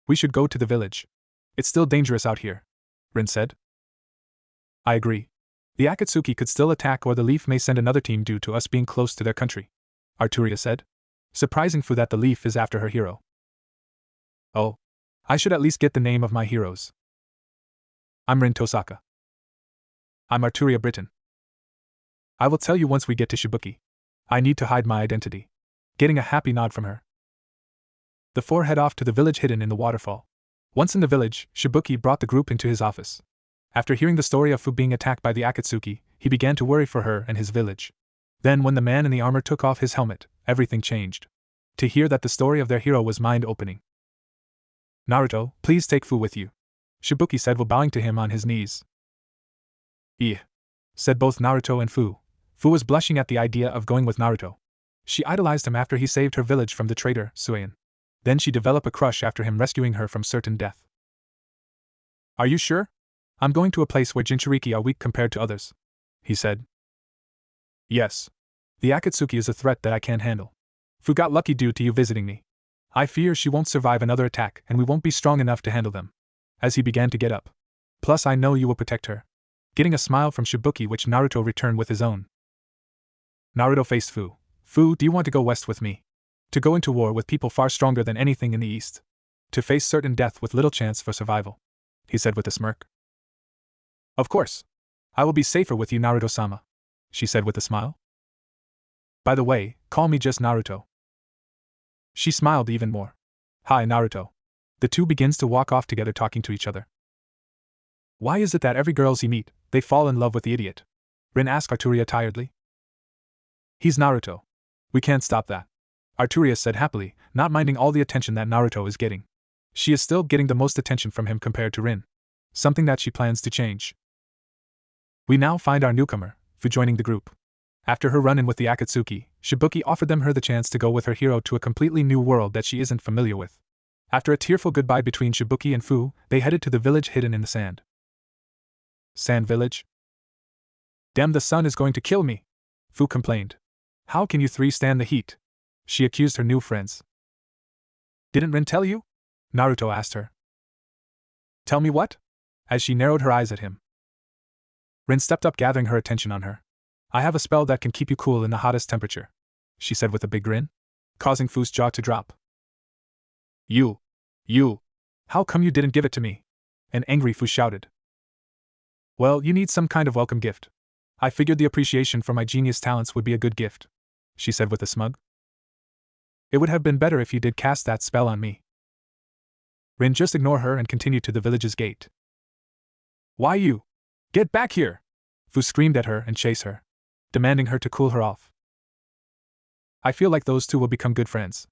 We should go to the village. It's still dangerous out here, Rin said. I agree. The Akatsuki could still attack or the Leaf may send another team due to us being close to their country, Arturia said, surprising for that the Leaf is after her hero. Oh. I should at least get the name of my heroes. I'm Rin Tosaka. I'm Arturia Britain. I will tell you once we get to Shibuki. I need to hide my identity. Getting a happy nod from her. The 4 head off to the village hidden in the waterfall. Once in the village, Shibuki brought the group into his office. After hearing the story of Fu being attacked by the Akatsuki, he began to worry for her and his village. Then when the man in the armor took off his helmet, everything changed. To hear that the story of their hero was mind-opening. Naruto, please take Fu with you, Shibuki said while bowing to him on his knees. Said both Naruto and Fu. Fu was blushing at the idea of going with Naruto. She idolized him after he saved her village from the traitor, Suion. Then she developed a crush after him rescuing her from certain death. Are you sure? I'm going to a place where Jinchuriki are weak compared to others, he said. Yes. The Akatsuki is a threat that I can't handle. Fu got lucky due to you visiting me. I fear she won't survive another attack and we won't be strong enough to handle them. As he began to get up. Plus I know you will protect her. getting a smile from Shibuki which Naruto returned with his own. Naruto faced Fu. Fu, do you want to go west with me? To go into war with people far stronger than anything in the east. To face certain death with little chance for survival, he said with a smirk. Of course. I will be safer with you, Naruto-sama, she said with a smile. By the way, call me just Naruto. She smiled even more. Hi, Naruto. The two begins to walk off together talking to each other. Why is it that every girls he meet, they fall in love with the idiot? Rin asked Arturia tiredly. He's Naruto. We can't stop that, Arturia said happily, not minding all the attention that Naruto is getting. She is still getting the most attention from him compared to Rin. Something that she plans to change. We now find our newcomer, Fu, joining the group. After her run-in with the Akatsuki, Shibuki offered them her the chance to go with her hero to a completely new world that she isn't familiar with. After a tearful goodbye between Shibuki and Fu, they headed to the village hidden in the sand. Sand village? Damn, the sun is going to kill me, Fu complained. How can you three stand the heat? She accused her new friends. Didn't Rin tell you? Naruto asked her. Tell me what? As she narrowed her eyes at him. Rin stepped up, gathering her attention on her. I have a spell that can keep you cool in the hottest temperature, she said with a big grin, causing Fu's jaw to drop. You! How come you didn't give it to me? An angry Fu shouted. Well, you need some kind of welcome gift. I figured the appreciation for my genius talents would be a good gift, she said with a smug. It would have been better if you did cast that spell on me. Rin just ignored her and continued to the village's gate. Why you? Get back here! Fu screamed at her and chased her, demanding her to cool her off. I feel like those two will become good friends,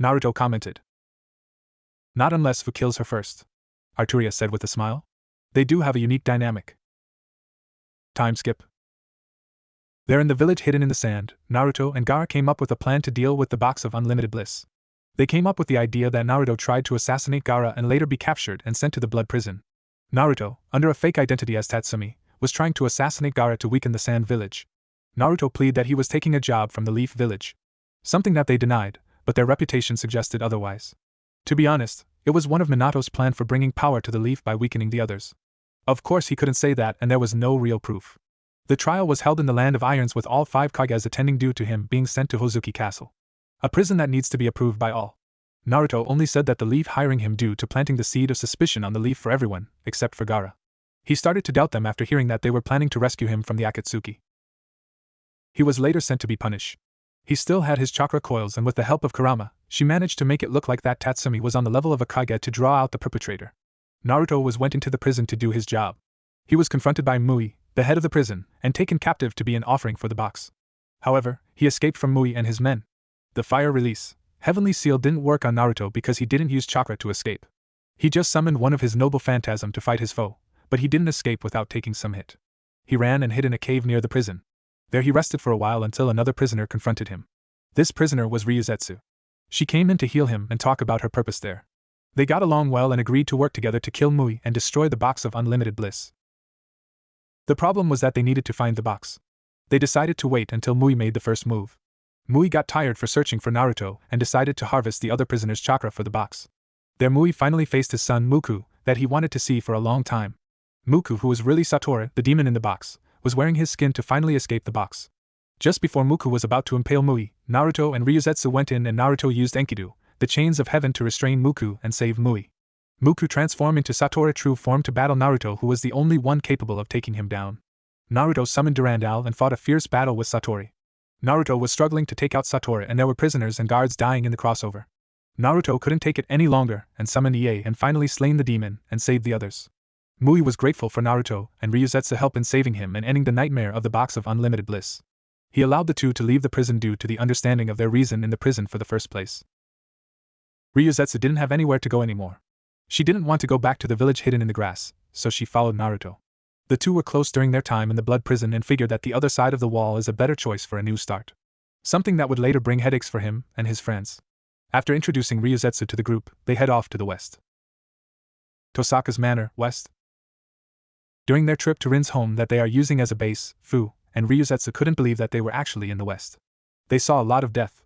Naruto commented. Not unless Fu kills her first, Arturia said with a smile. They do have a unique dynamic. Time skip. There in the village hidden in the sand, Naruto and Gaara came up with a plan to deal with the box of unlimited bliss. They came up with the idea that Naruto tried to assassinate Gaara and later be captured and sent to the blood prison. Naruto, under a fake identity as Tatsumi, was trying to assassinate Gaara to weaken the sand village. Naruto pleaded that he was taking a job from the leaf village. Something that they denied, but their reputation suggested otherwise. To be honest, it was one of Minato's plan for bringing power to the leaf by weakening the others. Of course he couldn't say that and there was no real proof. The trial was held in the Land of Irons with all 5 Kages attending due to him being sent to Hozuki Castle. A prison that needs to be approved by all. Naruto only said that the leaf hiring him due to planting the seed of suspicion on the leaf for everyone, except for Gaara. He started to doubt them after hearing that they were planning to rescue him from the Akatsuki. He was later sent to be punished. He still had his chakra coils and with the help of Kurama, she managed to make it look like that Tatsumi was on the level of a Kage to draw out the perpetrator. Naruto went into the prison to do his job. He was confronted by Mui, the head of the prison, and taken captive to be an offering for the box. However, he escaped from Mui and his men. The fire release, Heavenly Seal didn't work on Naruto because he didn't use chakra to escape. He just summoned one of his noble phantasm to fight his foe, but he didn't escape without taking some hit. He ran and hid in a cave near the prison. There he rested for a while until another prisoner confronted him. This prisoner was Ryuzetsu. She came in to heal him and talk about her purpose there. They got along well and agreed to work together to kill Mui and destroy the box of unlimited bliss. The problem was that they needed to find the box. They decided to wait until Mui made the first move. Mui got tired for searching for Naruto and decided to harvest the other prisoner's chakra for the box. There Mui finally faced his son Muku, that he wanted to see for a long time. Muku, who was really Satoru, the demon in the box, was wearing his skin to finally escape the box. Just before Muku was about to impale Mui, Naruto and Ryuzetsu went in and Naruto used Enkidu, the chains of heaven, to restrain Muku and save Mui. Muku transformed into Satoru true form to battle Naruto, who was the only one capable of taking him down. Naruto summoned Durandal and fought a fierce battle with Satori. Naruto was struggling to take out Satoru and there were prisoners and guards dying in the crossover. Naruto couldn't take it any longer and summoned Ie and finally slain the demon and saved the others. Mui was grateful for Naruto and Ryuzetsu's help in saving him and ending the nightmare of the box of unlimited bliss. He allowed the two to leave the prison due to the understanding of their reason in the prison for the first place. Ryuzetsu didn't have anywhere to go anymore. She didn't want to go back to the village hidden in the grass, so she followed Naruto. The two were close during their time in the blood prison and figured that the other side of the wall is a better choice for a new start. Something that would later bring headaches for him and his friends. After introducing Ryuzetsu to the group, they head off to the west. Tosaka's Manor, west. During their trip to Rin's home that they are using as a base, Fu and Ryuzetsu couldn't believe that they were actually in the west. They saw a lot of death.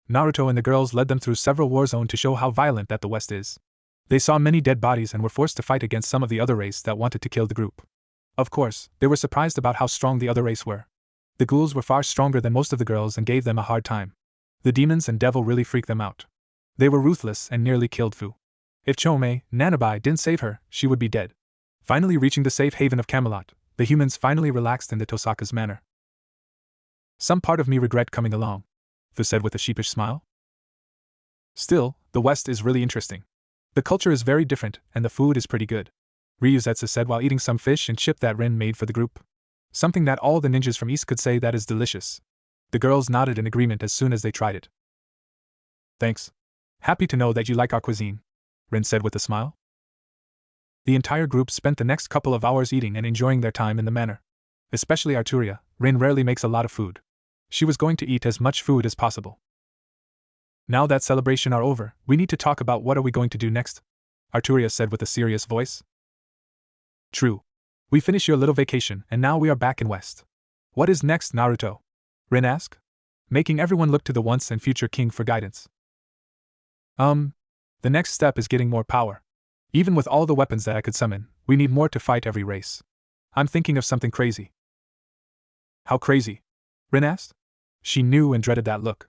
Naruto and the girls led them through several war zones to show how violent that the west is. They saw many dead bodies and were forced to fight against some of the other race that wanted to kill the group. Of course, they were surprised about how strong the other race were. The ghouls were far stronger than most of the girls and gave them a hard time. The demons and devil really freaked them out. They were ruthless and nearly killed Fu. If Chome, Nanabai, didn't save her, she would be dead. Finally reaching the safe haven of Camelot, the humans finally relaxed in the Tosaka's manner. Some part of me regret coming along, Fu said with a sheepish smile. Still, the West is really interesting. The culture is very different, and the food is pretty good, Ryuzetsu said while eating some fish and chip that Rin made for the group. Something that all the ninjas from East could say that is delicious. The girls nodded in agreement as soon as they tried it. Thanks. Happy to know that you like our cuisine, Rin said with a smile. The entire group spent the next couple of hours eating and enjoying their time in the manor. Especially Arturia, Rin rarely makes a lot of food. She was going to eat as much food as possible. Now that celebration are over, we need to talk about what are we going to do next, Arturia said with a serious voice. True. We finish your little vacation and now we are back in West. What is next, Naruto? Rin asked, making everyone look to the once and future king for guidance. The next step is getting more power. Even with all the weapons that I could summon, we need more to fight every race. I'm thinking of something crazy. How crazy? Rin asked. She knew and dreaded that look.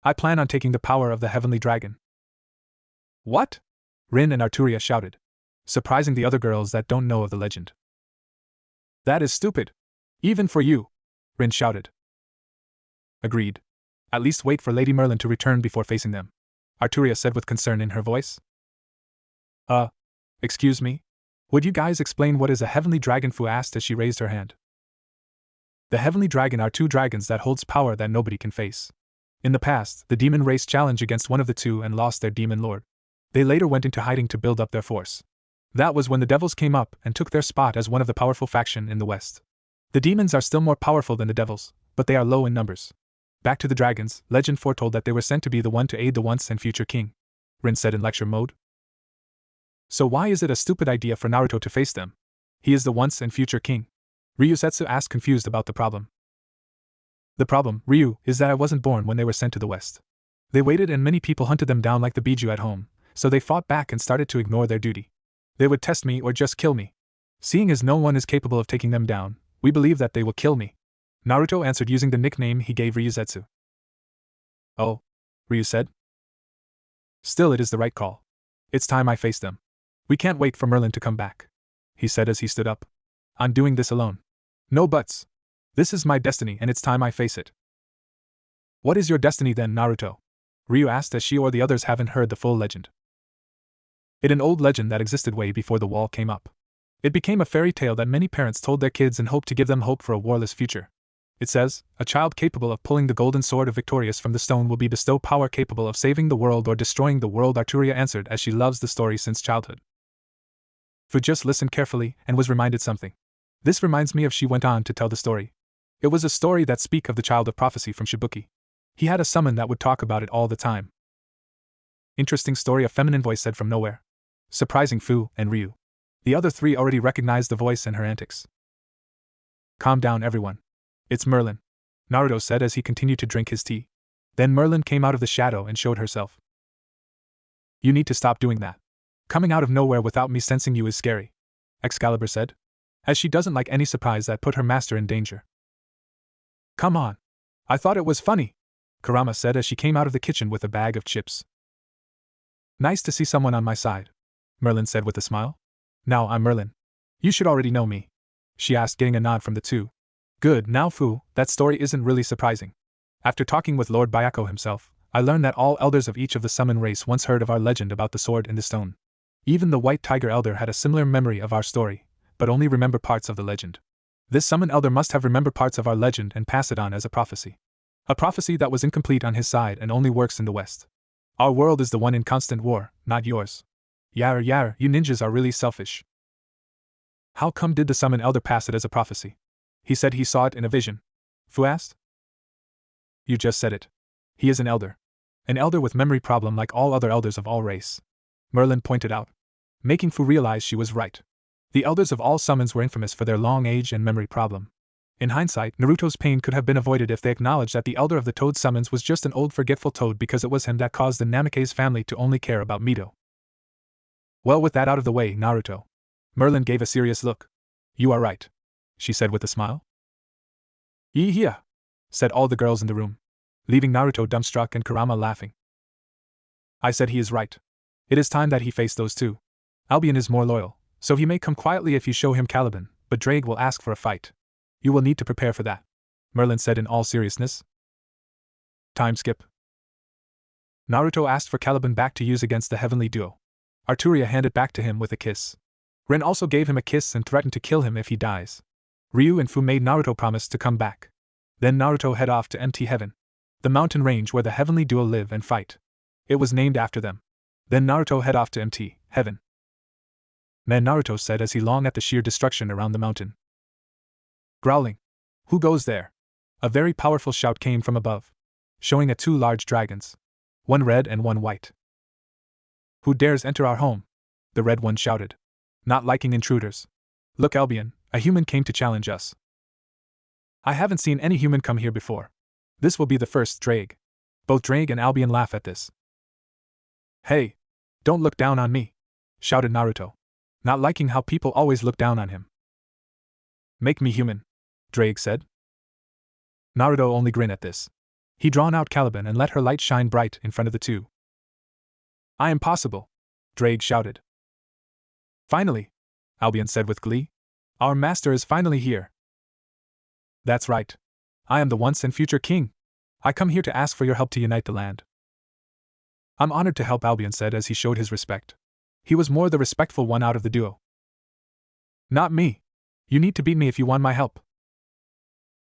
I plan on taking the power of the heavenly dragon. What? Rin and Arturia shouted, surprising the other girls that don't know of the legend. That is stupid. Even for you, Rin shouted. Agreed. At least wait for Lady Merlin to return before facing them, Arturia said with concern in her voice. Excuse me? Would you guys explain what is a heavenly dragon? Fu asked as she raised her hand. The heavenly dragon are two dragons that holds power that nobody can face. In the past, the demon race challenged against one of the two and lost their demon lord. They later went into hiding to build up their force. That was when the devils came up and took their spot as one of the powerful faction in the West. The demons are still more powerful than the devils, but they are low in numbers. Back to the dragons, legend foretold that they were sent to be the one to aid the once and future king, Rin said in lecture mode. So why is it a stupid idea for Naruto to face them? He is the once and future king. Ryuzetsu asked, confused about the problem. The problem, Ryu, is that I wasn't born when they were sent to the West. They waited and many people hunted them down like the Biju at home, so they fought back and started to ignore their duty. They would test me or just kill me. Seeing as no one is capable of taking them down, we believe that they will kill me, Naruto answered using the nickname he gave Ryuzetsu. Oh, Ryu said. Still, it is the right call. It's time I face them. We can't wait for Merlin to come back, he said as he stood up. I'm doing this alone. No buts. This is my destiny and it's time I face it. What is your destiny then, Naruto? Ryu asked as she or the others haven't heard the full legend. It's an old legend that existed way before the wall came up. It became a fairy tale that many parents told their kids and hoped to give them hope for a warless future. It says, a child capable of pulling the golden sword of Victorious from the stone will be bestowed power capable of saving the world or destroying the world, Arturia answered as she loves the story since childhood. Fu just listened carefully and was reminded something. This reminds me of, she went on to tell the story. It was a story that speak of the child of prophecy from Shibuki. He had a summon that would talk about it all the time. Interesting story, a feminine voice said from nowhere, surprising Fu and Ryu. The other three already recognized the voice and her antics. Calm down everyone. It's Merlin, Naruto said as he continued to drink his tea. Then Merlin came out of the shadow and showed herself. You need to stop doing that. Coming out of nowhere without me sensing you is scary, Excalibur said, as she doesn't like any surprise that put her master in danger. Come on. I thought it was funny, Kurama said as she came out of the kitchen with a bag of chips. Nice to see someone on my side, Merlin said with a smile. Now I'm Merlin. You should already know me, she asked, getting a nod from the two. Good, now Fu, that story isn't really surprising. After talking with Lord Bayako himself, I learned that all elders of each of the summon race once heard of our legend about the sword in the stone. Even the White Tiger Elder had a similar memory of our story, but only remember parts of the legend. This summon elder must have remembered parts of our legend and pass it on as a prophecy. A prophecy that was incomplete on his side and only works in the West. Our world is the one in constant war, not yours. Yar, you ninjas are really selfish. How come did the summon elder pass it as a prophecy? He said he saw it in a vision, Fu asked. You just said it. He is an elder. An elder with memory problem like all other elders of all race, Merlin pointed out, making Fu realize she was right. The elders of all summons were infamous for their long age and memory problem. In hindsight, Naruto's pain could have been avoided if they acknowledged that the elder of the Toad summons was just an old forgetful toad because it was him that caused the Namake's family to only care about Mito. Well, with that out of the way, Naruto. Merlin gave a serious look. You are right, she said with a smile. Yeah, said all the girls in the room, leaving Naruto dumbstruck and Kurama laughing. I said he is right. It is time that he face those two. Albion is more loyal, so he may come quietly if you show him Caliban, but Drake will ask for a fight. You will need to prepare for that, Merlin said in all seriousness. Time skip. Naruto asked for Caliban back to use against the heavenly duo. Arturia handed back to him with a kiss. Ren also gave him a kiss and threatened to kill him if he dies. Ryu and Fu made Naruto promise to come back. Then Naruto head off to Empty Heaven, the mountain range where the heavenly duo live and fight. It was named after them. Then Naruto head off to Empty Heaven. Man, Naruto said as he longed at the sheer destruction around the mountain. Growling. Who goes there? A very powerful shout came from above, showing at two large dragons, one red and one white. Who dares enter our home? The red one shouted, not liking intruders. Look, Albion, a human came to challenge us. I haven't seen any human come here before. This will be the first, Drake. Both Drake and Albion laugh at this. Hey, don't look down on me, shouted Naruto, not liking how people always look down on him. Make me human, Drake said. Naruto only grinned at this. He drawn out Caliban and let her light shine bright in front of the two. I am possible, Drake shouted. Finally, Albion said with glee. Our master is finally here. That's right. I am the once and future king. I come here to ask for your help to unite the land. I'm honored to help, Albion said as he showed his respect. He was more the respectful one out of the duo. Not me. You need to beat me if you want my help.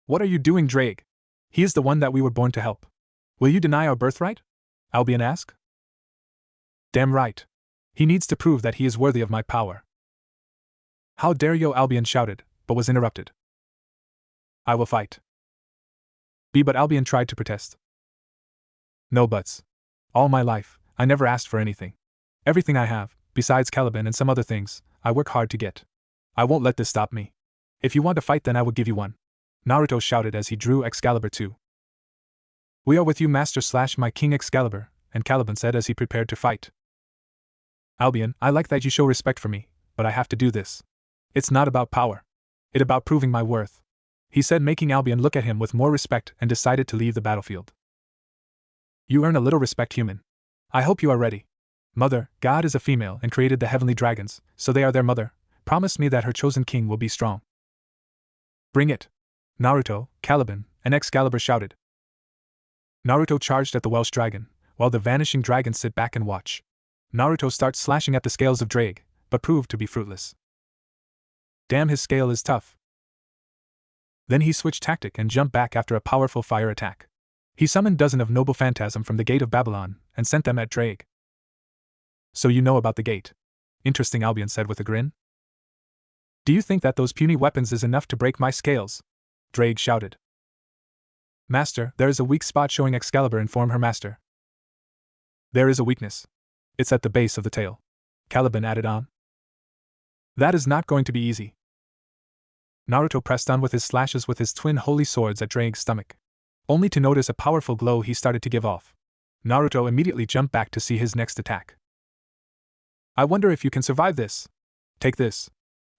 What are you doing, Drake? He is the one that we were born to help. Will you deny our birthright? Albion asked. Damn right. He needs to prove that he is worthy of my power. How dare you, Albion shouted, but was interrupted. I will fight. But Albion tried to protest. No buts. All my life, I never asked for anything. Everything I have, besides Caliban and some other things, I work hard to get. I won't let this stop me. If you want to fight, then I will give you one. Naruto shouted as he drew Excalibur II. We are with you, master / my king Excalibur, and Caliban said as he prepared to fight. Albion, I like that you show respect for me, but I have to do this. It's not about power. It's about proving my worth, he said, making Albion look at him with more respect, and decided to leave the battlefield. You earn a little respect, human. I hope you are ready. Mother, God is a female and created the heavenly dragons, so they are their mother. Promise me that her chosen king will be strong. Bring it. Naruto, Caliban, and Excalibur shouted. Naruto charged at the Welsh dragon, while the vanishing dragons sit back and watch. Naruto starts slashing at the scales of Drake, but proved to be fruitless. Damn, his scale is tough. Then he switched tactic and jumped back after a powerful fire attack. He summoned dozen of noble phantasm from the gate of Babylon and sent them at Drake. So you know about the gate. Interesting, Albion said with a grin. Do you think that those puny weapons is enough to break my scales? Drake shouted. Master, there is a weak spot, showing Excalibur informed her master. There is a weakness. It's at the base of the tail, Caliban added on. That is not going to be easy. Naruto pressed on with his slashes with his twin holy swords at Drake's stomach, only to notice a powerful glow he started to give off. Naruto immediately jumped back to see his next attack. I wonder if you can survive this. Take this.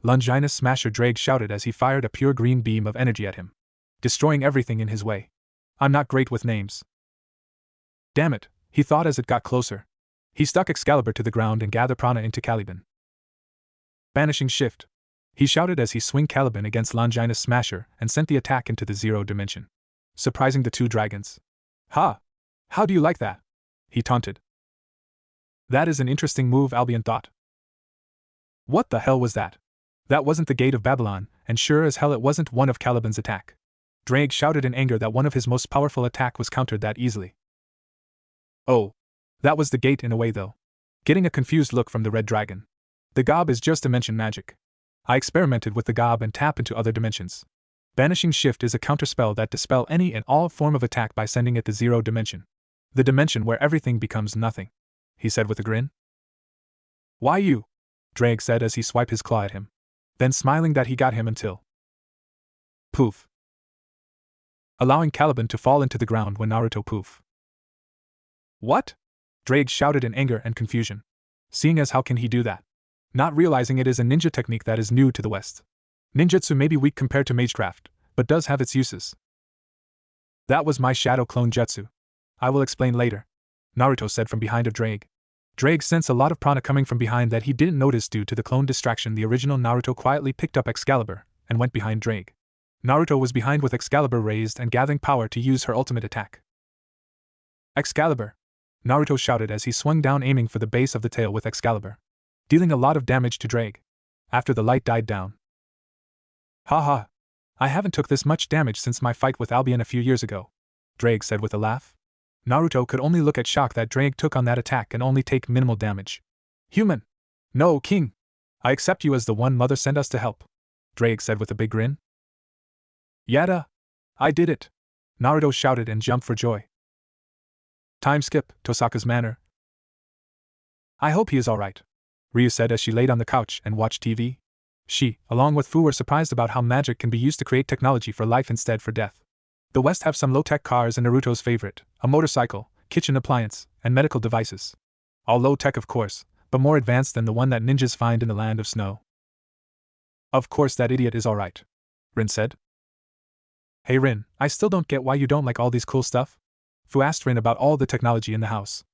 Longinus Smasher, Drake shouted as he fired a pure green beam of energy at him, destroying everything in his way. I'm not great with names. Damn it, he thought as it got closer. He stuck Excalibur to the ground and gathered prana into Caliban. Banishing shift, he shouted as he swung Caliban against Longinus Smasher and sent the attack into the zero dimension, surprising the two dragons. Ha! How do you like that? He taunted. That is an interesting move, Albion thought. What the hell was that? That wasn't the gate of Babylon, and sure as hell it wasn't one of Caliban's attack. Drake shouted in anger that one of his most powerful attack was countered that easily. Oh, that was the gate in a way though. Getting a confused look from the red dragon. The gob is just dimension magic. I experimented with the gob and tap into other dimensions. Banishing shift is a counterspell that dispel any and all form of attack by sending it to zero dimension. The dimension where everything becomes nothing, he said with a grin. Why you? Drake said as he swiped his claw at him, then smiling that he got him until poof, allowing Caliban to fall into the ground when Naruto poof. What? Drake shouted in anger and confusion. Seeing as how can he do that? Not realizing it is a ninja technique that is new to the West. Ninjutsu may be weak compared to magecraft, but does have its uses. That was my shadow clone jutsu. I will explain later, Naruto said from behind a Drake. Drake sensed a lot of prana coming from behind that he didn't notice due to the clone distraction. The original Naruto quietly picked up Excalibur and went behind Drake. Naruto was behind with Excalibur raised and gathering power to use her ultimate attack. Excalibur! Naruto shouted as he swung down aiming for the base of the tail with Excalibur, dealing a lot of damage to Drake. After the light died down. Haha. I haven't took this much damage since my fight with Albion a few years ago, Drake said with a laugh. Naruto could only look at shock that Drake took on that attack and only take minimal damage. Human! No, King! I accept you as the one mother sent us to help, Drake said with a big grin. Yada! I did it! Naruto shouted and jumped for joy. Time skip, Tosaka's manner. I hope he is alright, Ryu said as she laid on the couch and watched TV. She, along with Fu, were surprised about how magic can be used to create technology for life instead for death. The West have some low-tech cars and Naruto's favorite, a motorcycle, kitchen appliance, and medical devices. All low-tech of course, but more advanced than the one that ninjas find in the land of snow. Of course that idiot is alright, Rin said. Hey Rin, I still don't get why you don't like all these cool stuff? Fu asked Rin about all the technology in the house.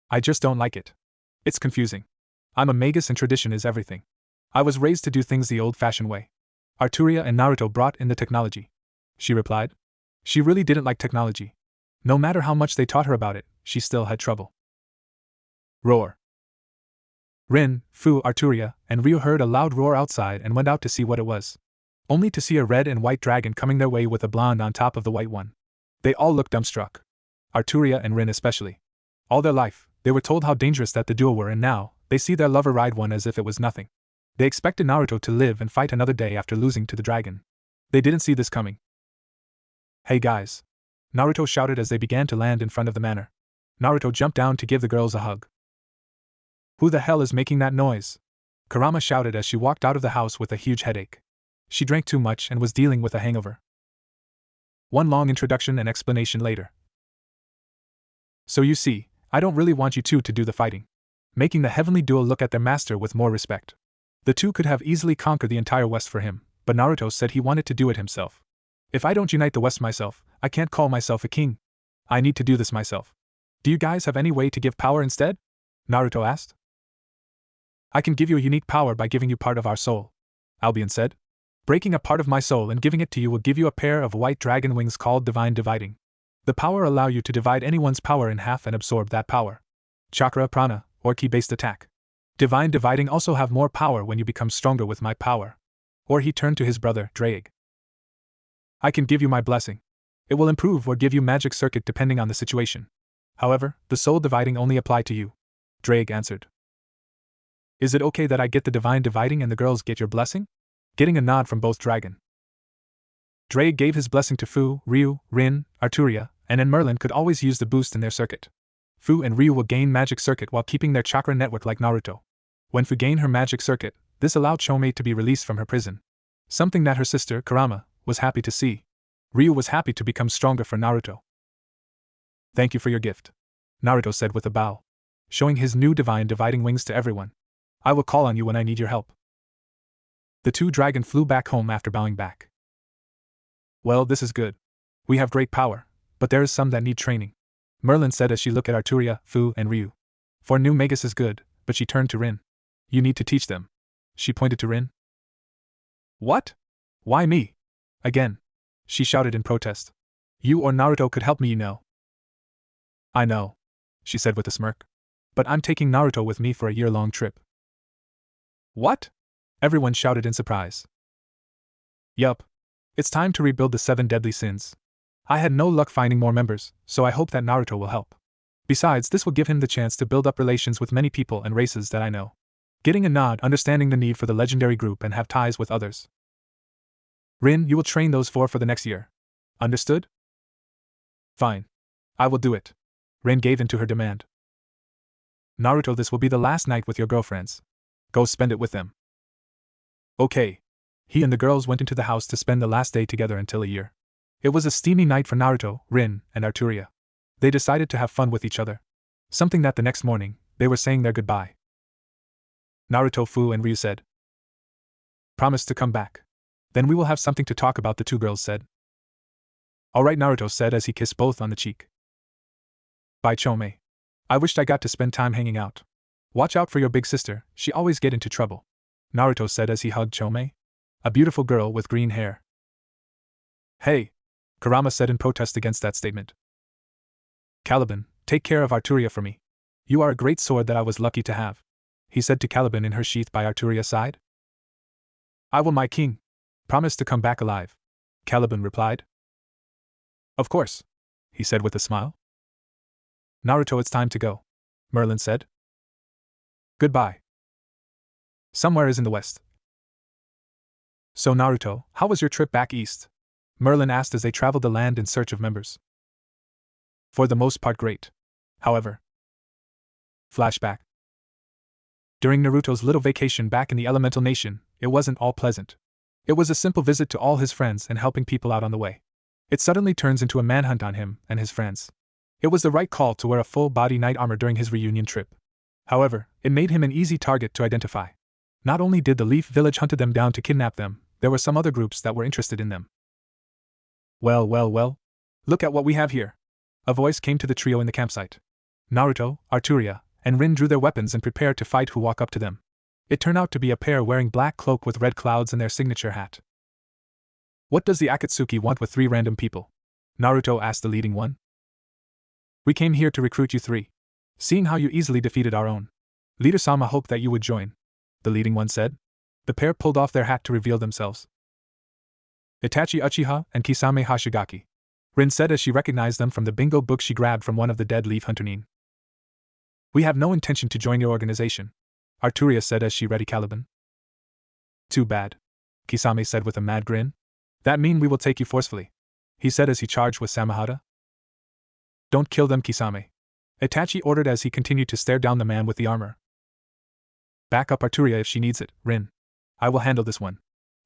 I just don't like it. It's confusing. I'm a magus and tradition is everything. I was raised to do things the old-fashioned way. Arturia and Naruto brought in the technology, she replied. She really didn't like technology. No matter how much they taught her about it, she still had trouble. Roar. Rin, Fu, Arturia, and Ryu heard a loud roar outside and went out to see what it was. Only to see a red and white dragon coming their way with a blonde on top of the white one. They all looked dumbstruck. Arturia and Rin especially. All their life, they were told how dangerous that the duo were, and now, they see their lover ride one as if it was nothing. They expected Naruto to live and fight another day after losing to the dragon. They didn't see this coming. Hey guys! Naruto shouted as they began to land in front of the manor. Naruto jumped down to give the girls a hug. Who the hell is making that noise? Kurama shouted as she walked out of the house with a huge headache. She drank too much and was dealing with a hangover. One long introduction and explanation later. So you see, I don't really want you two to do the fighting. Making the heavenly duo look at their master with more respect. The two could have easily conquered the entire West for him, but Naruto said he wanted to do it himself. If I don't unite the West myself, I can't call myself a king. I need to do this myself. Do you guys have any way to give power instead? Naruto asked. I can give you a unique power by giving you part of our soul, Albion said. Breaking a part of my soul and giving it to you will give you a pair of white dragon wings called Divine Dividing. The power allow you to divide anyone's power in half and absorb that power. Chakra, prana, or ki-based attack. Divine Dividing also have more power when you become stronger with my power. Or he turned to his brother, Drake. I can give you my blessing. It will improve or give you magic circuit depending on the situation. However, the soul dividing only apply to you, Drake answered. Is it okay that I get the Divine Dividing and the girls get your blessing? Getting a nod from both dragon. Drake gave his blessing to Fu, Ryu, Rin, Arturia, and then Merlin could always use the boost in their circuit. Fu and Ryu will gain magic circuit while keeping their chakra network like Naruto. When Fu gained her magic circuit, this allowed Chomei to be released from her prison. Something that her sister, Kurama, was happy to see. Ryu was happy to become stronger for Naruto. Thank you for your gift, Naruto said with a bow, showing his new Divine Dividing wings to everyone. I will call on you when I need your help. The two dragon flew back home after bowing back. Well, this is good. We have great power, but there is some that need training, Merlin said as she looked at Arturia, Fu, and Ryu. For new Magus is good, but she turned to Rin. You need to teach them. She pointed to Rin. What? Why me? Again. She shouted in protest. You or Naruto could help me, you know. I know, she said with a smirk. But I'm taking Naruto with me for a year-long trip. What? Everyone shouted in surprise. Yup. It's time to rebuild the 7 deadly sins. I had no luck finding more members, so I hope that Naruto will help. Besides, this will give him the chance to build up relations with many people and races that I know. Getting a nod, understanding the need for the legendary group and have ties with others. Rin, you will train those 4 for the next year. Understood? Fine. I will do it. Rin gave in to her demand. Naruto, this will be the last night with your girlfriends. Go spend it with them. Okay. He and the girls went into the house to spend the last day together until a year. It was a steamy night for Naruto, Rin, and Arturia. They decided to have fun with each other. Something that the next morning, they were saying their goodbye. Naruto, Fu, and Ryu said, Promise to come back. Then we will have something to talk about, the two girls said. Alright, Naruto said as he kissed both on the cheek. Bye, Chome. I wished I got to spend time hanging out. Watch out for your big sister, she always get into trouble. Naruto said as he hugged Chome, a beautiful girl with green hair. Hey! Kurama said in protest against that statement. Caliban, take care of Arturia for me. You are a great sword that I was lucky to have, he said to Caliban in her sheath by Arturia's side. I will, my king. Promise to come back alive, Caliban replied. Of course, he said with a smile. Naruto, it's time to go, Merlin said. Goodbye. Somewhere is in the west. So Naruto, how was your trip back east? Merlin asked as they traveled the land in search of members. For the most part great. However. Flashback. During Naruto's little vacation back in the Elemental Nation, it wasn't all pleasant. It was a simple visit to all his friends and helping people out on the way. It suddenly turns into a manhunt on him and his friends. It was the right call to wear a full-body knight armor during his reunion trip. However, it made him an easy target to identify. Not only did the Leaf Village hunt them down to kidnap them, there were some other groups that were interested in them. Well, look at what we have here. A voice came to the trio in the campsite. Naruto, Arturia, and Rin drew their weapons and prepared to fight. Who walk up to them? It turned out to be a pair wearing black cloak with red clouds and their signature hat. What does the Akatsuki want with 3 random people? Naruto asked the leading one. We came here to recruit you 3. Seeing how you easily defeated our own leader Sama hoped that you would join, the leading one said. The pair pulled off their hat to reveal themselves. Itachi Uchiha and Kisame Hashigaki, Rin said as she recognized them from the bingo book she grabbed from one of the dead leaf hunternin. We have no intention to join your organization, Arturia said as she read Caliban. Too bad, Kisame said with a mad grin. That mean we will take you forcefully, he said as he charged with Samahata. Don't kill them, Kisame, Itachi ordered as he continued to stare down the man with the armor. Back up Arturia if she needs it, Rin. I will handle this one,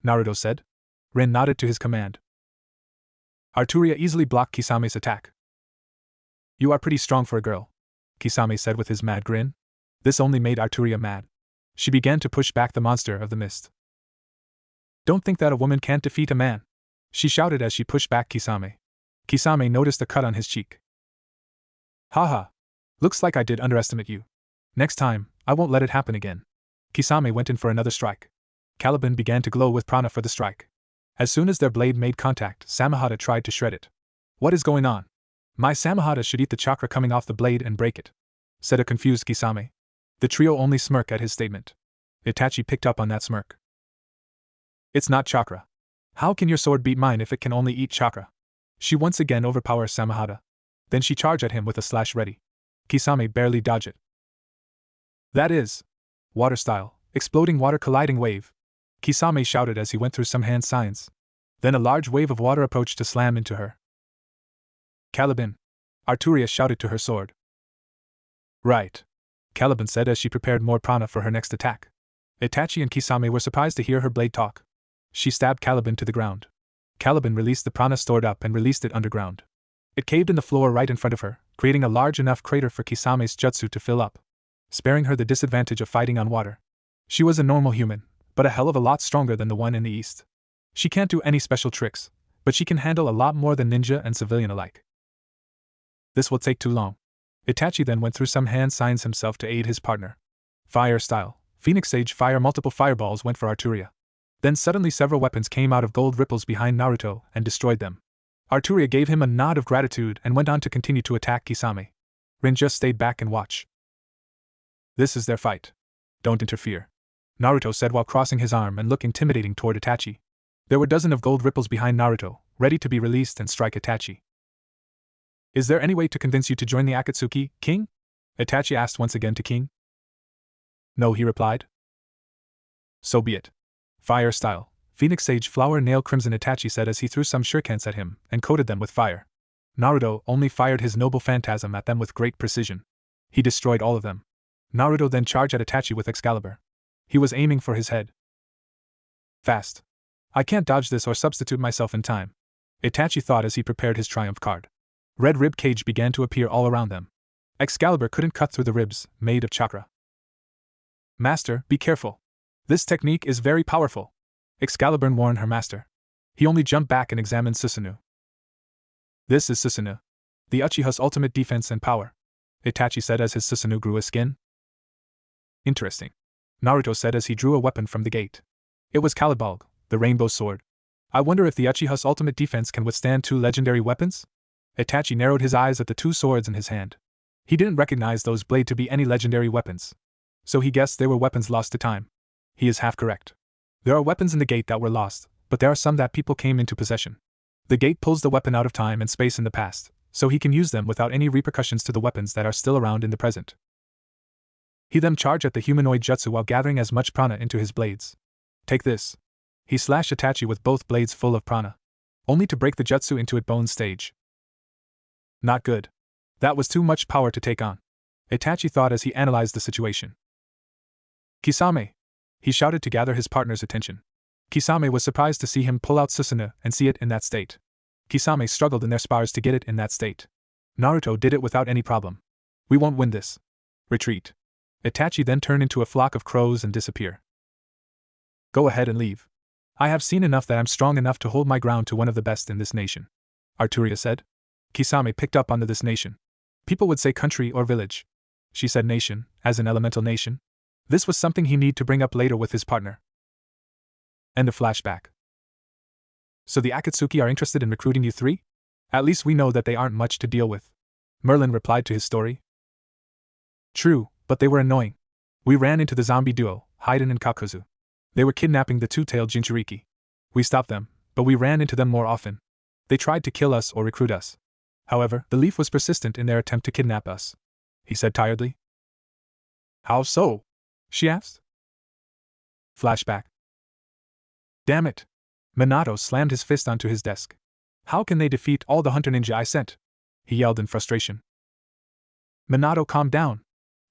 Naruto said. Rin nodded to his command. Arturia easily blocked Kisame's attack. You are pretty strong for a girl, Kisame said with his mad grin. This only made Arturia mad. She began to push back the monster of the mist. Don't think that a woman can't defeat a man, she shouted as she pushed back Kisame. Kisame noticed a cut on his cheek. Haha. Looks like I did underestimate you. Next time, I won't let it happen again. Kisame went in for another strike. Caliban began to glow with prana for the strike. As soon as their blade made contact, Samahata tried to shred it. What is going on? My Samahata should eat the chakra coming off the blade and break it, said a confused Kisame. The trio only smirked at his statement. Itachi picked up on that smirk. It's not chakra. How can your sword beat mine if it can only eat chakra? She once again overpowers Samahata. Then she charged at him with a slash ready. Kisame barely dodged it. That is water style, exploding water colliding wave, Kisame shouted as he went through some hand signs. Then a large wave of water approached to slam into her. Caliban, Arturia shouted to her sword. Right, Caliban said as she prepared more prana for her next attack. Itachi and Kisame were surprised to hear her blade talk. She stabbed Caliban to the ground. Caliban released the prana stored up and released it underground. It caved in the floor right in front of her, creating a large enough crater for Kisame's jutsu to fill up, sparing her the disadvantage of fighting on water. She was a normal human, but a hell of a lot stronger than the one in the east. She can't do any special tricks, but she can handle a lot more than ninja and civilian alike. This will take too long. Itachi then went through some hand signs himself to aid his partner. Fire style, Phoenix Sage fire. Multiple fireballs went for Arturia. Then suddenly several weapons came out of gold ripples behind Naruto and destroyed them. Arturia gave him a nod of gratitude and went on to continue to attack Kisame. Rin just stayed back and watched. This is their fight. Don't interfere, Naruto said while crossing his arm and looked intimidating toward Itachi. There were dozens of gold ripples behind Naruto, ready to be released and strike Itachi. Is there any way to convince you to join the Akatsuki, King? Itachi asked once again to King. No, he replied. So be it. Fire style, Phoenix Sage flower nail crimson, Itachi said as he threw some shurikens at him and coated them with fire. Naruto only fired his noble phantasm at them with great precision. He destroyed all of them. Naruto then charged at Itachi with Excalibur. He was aiming for his head. Fast. I can't dodge this or substitute myself in time, Itachi thought as he prepared his triumph card. Red rib cage began to appear all around them. Excalibur couldn't cut through the ribs, made of chakra. Master, be careful. This technique is very powerful, Excalibur warned her master. He only jumped back and examined Susanoo. This is Susanoo, the Uchiha's ultimate defense and power, Itachi said as his Susanoo grew a skin. Interesting, Naruto said as he drew a weapon from the gate. It was Calibulg, the rainbow sword. I wonder if the Uchiha's ultimate defense can withstand 2 legendary weapons? Itachi narrowed his eyes at the 2 swords in his hand. He didn't recognize those blades to be any legendary weapons, so he guessed they were weapons lost to time. He is half correct. There are weapons in the gate that were lost, but there are some that people came into possession. The gate pulls the weapon out of time and space in the past, so he can use them without any repercussions to the weapons that are still around in the present. He then charged at the humanoid jutsu while gathering as much prana into his blades. Take this. He slashed Itachi with both blades full of prana, only to break the jutsu into its bone stage. Not good. That was too much power to take on, Itachi thought as he analyzed the situation. Kisame! He shouted to gather his partner's attention. Kisame was surprised to see him pull out Susanoo and see it in that state. Kisame struggled in their spars to get it in that state. Naruto did it without any problem. We won't win this. Retreat. Itachi then turned into a flock of crows and disappeared. Go ahead and leave. I have seen enough that I'm strong enough to hold my ground to one of the best in this nation, Arturia said. Kisame picked up onto this nation. People would say country or village. She said nation, as an elemental nation. This was something he needed to bring up later with his partner. End of flashback. So the Akatsuki are interested in recruiting you 3? At least we know that they aren't much to deal with. Merlin replied to his story. True, but they were annoying. We ran into the zombie duo, Haiden and Kakuzu. They were kidnapping the 2-tailed Jinchuriki. We stopped them, but we ran into them more often. They tried to kill us or recruit us. However, the Leaf was persistent in their attempt to kidnap us, he said tiredly. How so? She asked. Flashback. Damn it! Minato slammed his fist onto his desk. How can they defeat all the hunter ninja I sent? He yelled in frustration. Minato, calm down.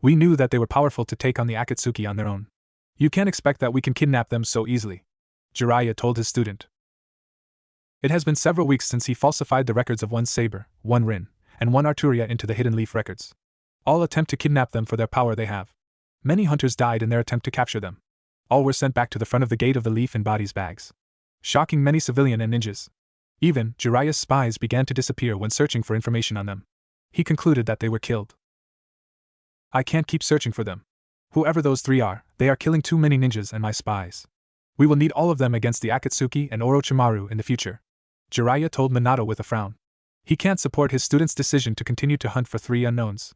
We knew that they were powerful to take on the Akatsuki on their own. You can't expect that we can kidnap them so easily, Jiraiya told his student. It has been several weeks since he falsified the records of 1 Saber, 1 Rin, and 1 Arturia into the Hidden Leaf records. All attempt to kidnap them for their power they have. Many hunters died in their attempt to capture them. All were sent back to the front of the gate of the Leaf in bodies bags, shocking many civilian and ninjas. Even Jiraiya's spies began to disappear when searching for information on them. He concluded that they were killed. I can't keep searching for them. Whoever those 3 are, they are killing too many ninjas and my spies. We will need all of them against the Akatsuki and Orochimaru in the future, Jiraiya told Minato with a frown. He can't support his student's decision to continue to hunt for 3 unknowns.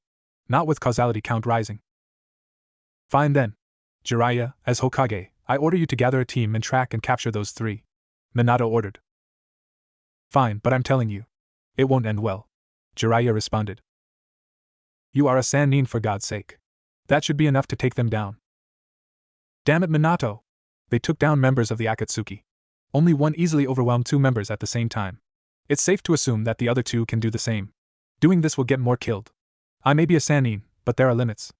Not with causality count rising. Fine then. Jiraiya, as Hokage, I order you to gather a team and track and capture those 3. Minato ordered. Fine, but I'm telling you. It won't end well, Jiraiya responded. You are a Sannin for God's sake. That should be enough to take them down. Damn it, Minato! They took down members of the Akatsuki. Only one easily overwhelmed 2 members at the same time. It's safe to assume that the other 2 can do the same. Doing this will get more killed. I may be a Sannin, but there are limits.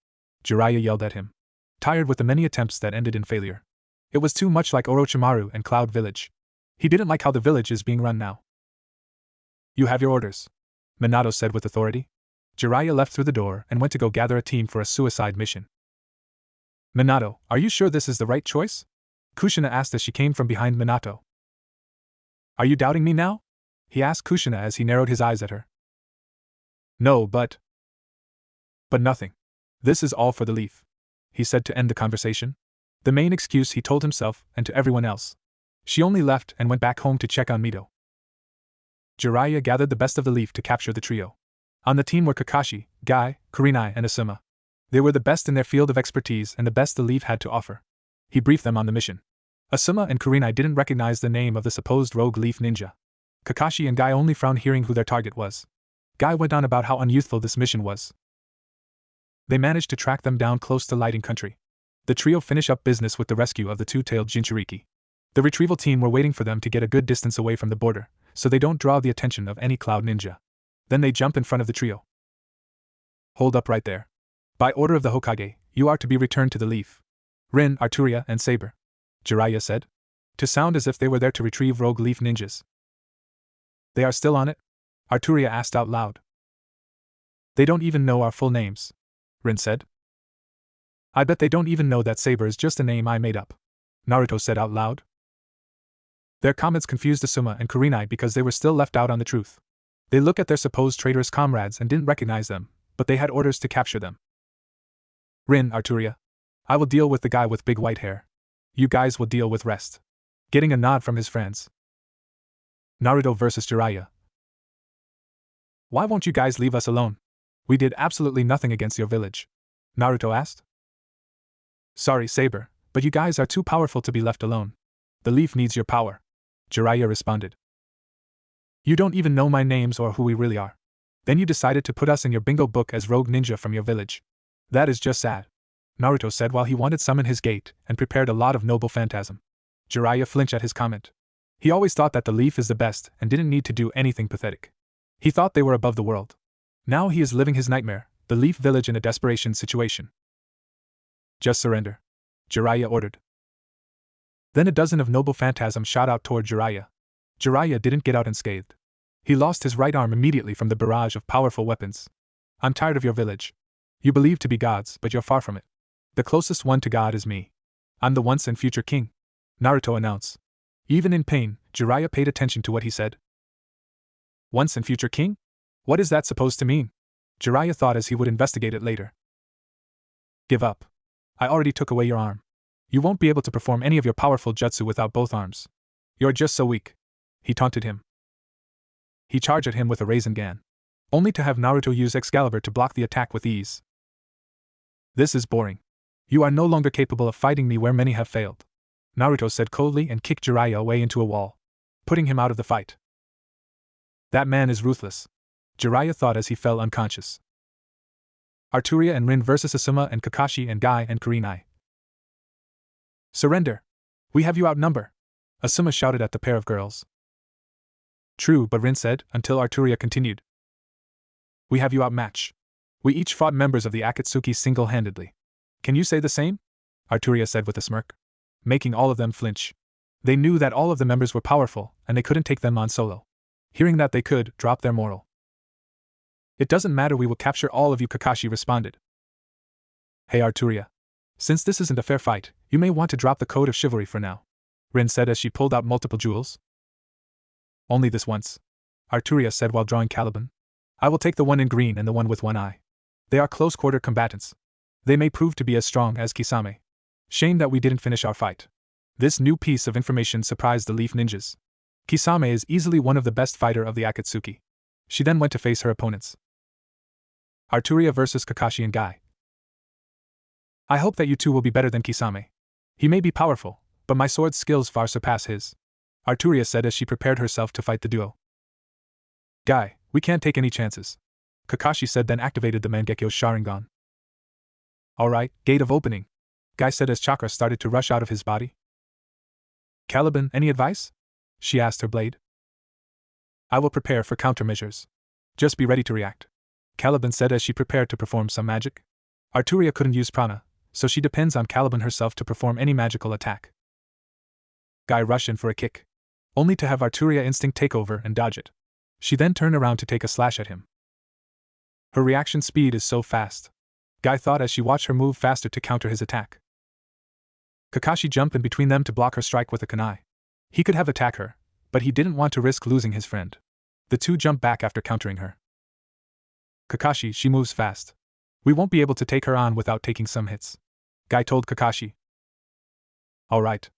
Jiraiya yelled at him, tired with the many attempts that ended in failure. It was too much like Orochimaru and Cloud Village. He didn't like how the village is being run now. You have your orders, Minato said with authority. Jiraiya left through the door and went to go gather a team for a suicide mission. Minato, are you sure this is the right choice? Kushina asked as she came from behind Minato. Are you doubting me now? He asked Kushina as he narrowed his eyes at her. No, but nothing. This is all for the Leaf, he said to end the conversation. The main excuse he told himself and to everyone else. She only left and went back home to check on Mito. Jiraiya gathered the best of the Leaf to capture the trio. On the team were Kakashi, Guy, Kurenai, and Asuma. They were the best in their field of expertise and the best the Leaf had to offer. He briefed them on the mission. Asuma and Kurenai didn't recognize the name of the supposed rogue Leaf ninja. Kakashi and Guy only frowned hearing who their target was. Guy went on about how unyouthful this mission was. They managed to track them down close to Lighting Country. The trio finished up business with the rescue of the 2-tailed Jinchuriki. The retrieval team were waiting for them to get a good distance away from the border, so they don't draw the attention of any cloud ninja. Then they jump in front of the trio. Hold up right there. By order of the Hokage, you are to be returned to the Leaf. Rin, Arturia, and Saber, Jiraiya said, to sound as if they were there to retrieve rogue Leaf ninjas. They are still on it? Arturia asked out loud. They don't even know our full names, Rin said. I bet they don't even know that Saber is just a name I made up, Naruto said out loud. Their comments confused Asuma and Kurenai because they were still left out on the truth. They looked at their supposed traitorous comrades and didn't recognize them, but they had orders to capture them. Rin, Arturia. I will deal with the guy with big white hair. You guys will deal with rest. Getting a nod from his friends. Naruto versus Jiraiya. Why won't you guys leave us alone? We did absolutely nothing against your village. Naruto asked. Sorry, Saber, but you guys are too powerful to be left alone. The leaf needs your power. Jiraiya responded. You don't even know my names or who we really are. Then you decided to put us in your bingo book as rogue ninja from your village. That is just sad. Naruto said while he wanted to summon his gate and prepared a lot of noble phantasm. Jiraiya flinched at his comment. He always thought that the leaf is the best and didn't need to do anything pathetic. He thought they were above the world. Now he is living his nightmare, the leaf village in a desperation situation. Just surrender. Jiraiya ordered. Then a dozen of noble phantasms shot out toward Jiraiya. Jiraiya didn't get out unscathed. He lost his right arm immediately from the barrage of powerful weapons. I'm tired of your village. You believe to be gods, but you're far from it. The closest one to God is me. I'm the once and future king. Naruto announced. Even in pain, Jiraiya paid attention to what he said. Once and future king? What is that supposed to mean? Jiraiya thought as he would investigate it later. Give up. I already took away your arm. You won't be able to perform any of your powerful jutsu without both arms. You're just so weak. He taunted him. He charged at him with a Rasengan, only to have Naruto use Excalibur to block the attack with ease. This is boring. You are no longer capable of fighting me where many have failed. Naruto said coldly and kicked Jiraiya away into a wall, putting him out of the fight. That man is ruthless. Jiraiya thought as he fell unconscious. Arturia and Rin versus Asuma and Kakashi and Guy and Kurenai. Surrender! We have you outnumbered! Asuma shouted at the pair of girls. True, but Rin said, until Arturia continued. We have you outmatched. We each fought members of the Akatsuki single-handedly. Can you say the same? Arturia said with a smirk, making all of them flinch. They knew that all of the members were powerful, and they couldn't take them on solo. Hearing that they could, dropped their morale. It doesn't matter, we will capture all of you, Kakashi responded. Hey Arturia. Since this isn't a fair fight, you may want to drop the code of chivalry for now, Rin said as she pulled out multiple jewels. Only this once, Arturia said while drawing Caliban. I will take the one in green and the one with one eye. They are close-quarter combatants. They may prove to be as strong as Kisame. Shame that we didn't finish our fight. This new piece of information surprised the Leaf Ninjas. Kisame is easily one of the best fighter of the Akatsuki. She then went to face her opponents. Arturia versus Kakashi and Guy. I hope that you two will be better than Kisame. He may be powerful, but my sword's skills far surpass his, Arturia said as she prepared herself to fight the duo. Guy, we can't take any chances, Kakashi said, then activated the Mangekyo Sharingan. Alright, gate of opening, Guy said as chakra started to rush out of his body. Caliban, any advice? She asked her blade. I will prepare for countermeasures. Just be ready to react, Caliban said as she prepared to perform some magic. Arturia couldn't use prana, so she depends on Caliban herself to perform any magical attack. Guy rushed in for a kick, only to have Arturia instinct take over and dodge it. She then turned around to take a slash at him. Her reaction speed is so fast, Guy thought as she watched her move faster to counter his attack. Kakashi jumped in between them to block her strike with a kunai. He could have attacked her, but he didn't want to risk losing his friend. The two jumped back after countering her. Kakashi, she moves fast. We won't be able to take her on without taking some hits, Guy told Kakashi. Alright.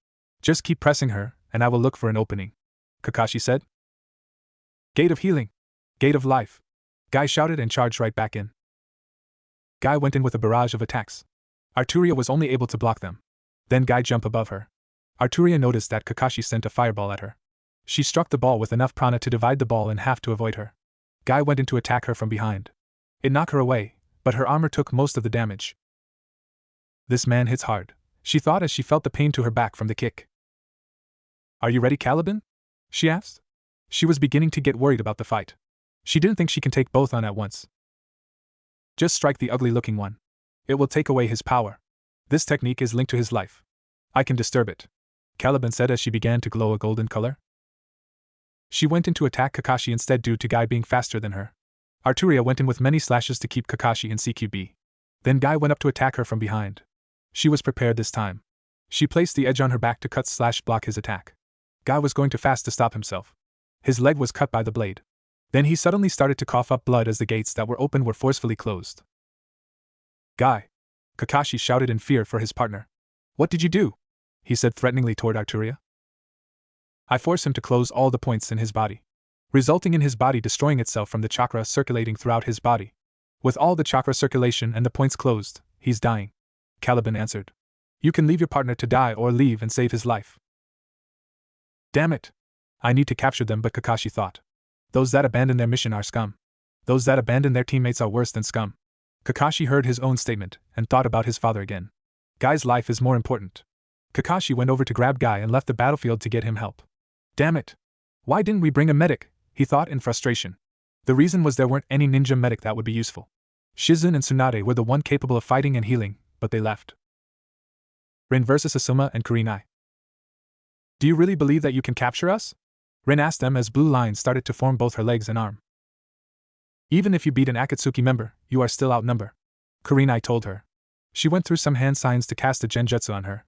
Just keep pressing her, and I will look for an opening, Kakashi said. Gate of healing. Gate of life, Guy shouted and charged right back in. Guy went in with a barrage of attacks. Arturia was only able to block them. Then Guy jumped above her. Arturia noticed that Kakashi sent a fireball at her. She struck the ball with enough prana to divide the ball in half to avoid her. Guy went in to attack her from behind. It knocked her away, but her armor took most of the damage. This man hits hard, she thought as she felt the pain to her back from the kick. Are you ready, Caliban? She asked. She was beginning to get worried about the fight. She didn't think she can take both on at once. Just strike the ugly-looking one. It will take away his power. This technique is linked to his life. I can disturb it, Caliban said as she began to glow a golden color. She went in to attack Kakashi instead due to Guy being faster than her. Arturia went in with many slashes to keep Kakashi in CQB. Then Guy went up to attack her from behind. She was prepared this time. She placed the edge on her back to cut/block his attack. Guy was going too fast to stop himself. His leg was cut by the blade. Then he suddenly started to cough up blood as the gates that were open were forcefully closed. Guy! Kakashi shouted in fear for his partner. What did you do? He said threateningly toward Arturia. I forced him to close all the points in his body, resulting in his body destroying itself from the chakra circulating throughout his body. With all the chakra circulation and the points closed, he's dying. Caliban answered. You can leave your partner to die or leave and save his life. Damn it! I need to capture them, but Kakashi thought. Those that abandon their mission are scum. Those that abandon their teammates are worse than scum. Kakashi heard his own statement and thought about his father again. Guy's life is more important. Kakashi went over to grab Guy and left the battlefield to get him help. Damn it! Why didn't we bring a medic? He thought in frustration. The reason was there weren't any ninja medic that would be useful. Shizun and Tsunade were the one capable of fighting and healing, but they left. Rin vs. Asuma and Kurenai. Do you really believe that you can capture us? Rin asked them as blue lines started to form both her legs and arm. Even if you beat an Akatsuki member, you are still outnumbered, Kurenai told her. She went through some hand signs to cast a genjutsu on her.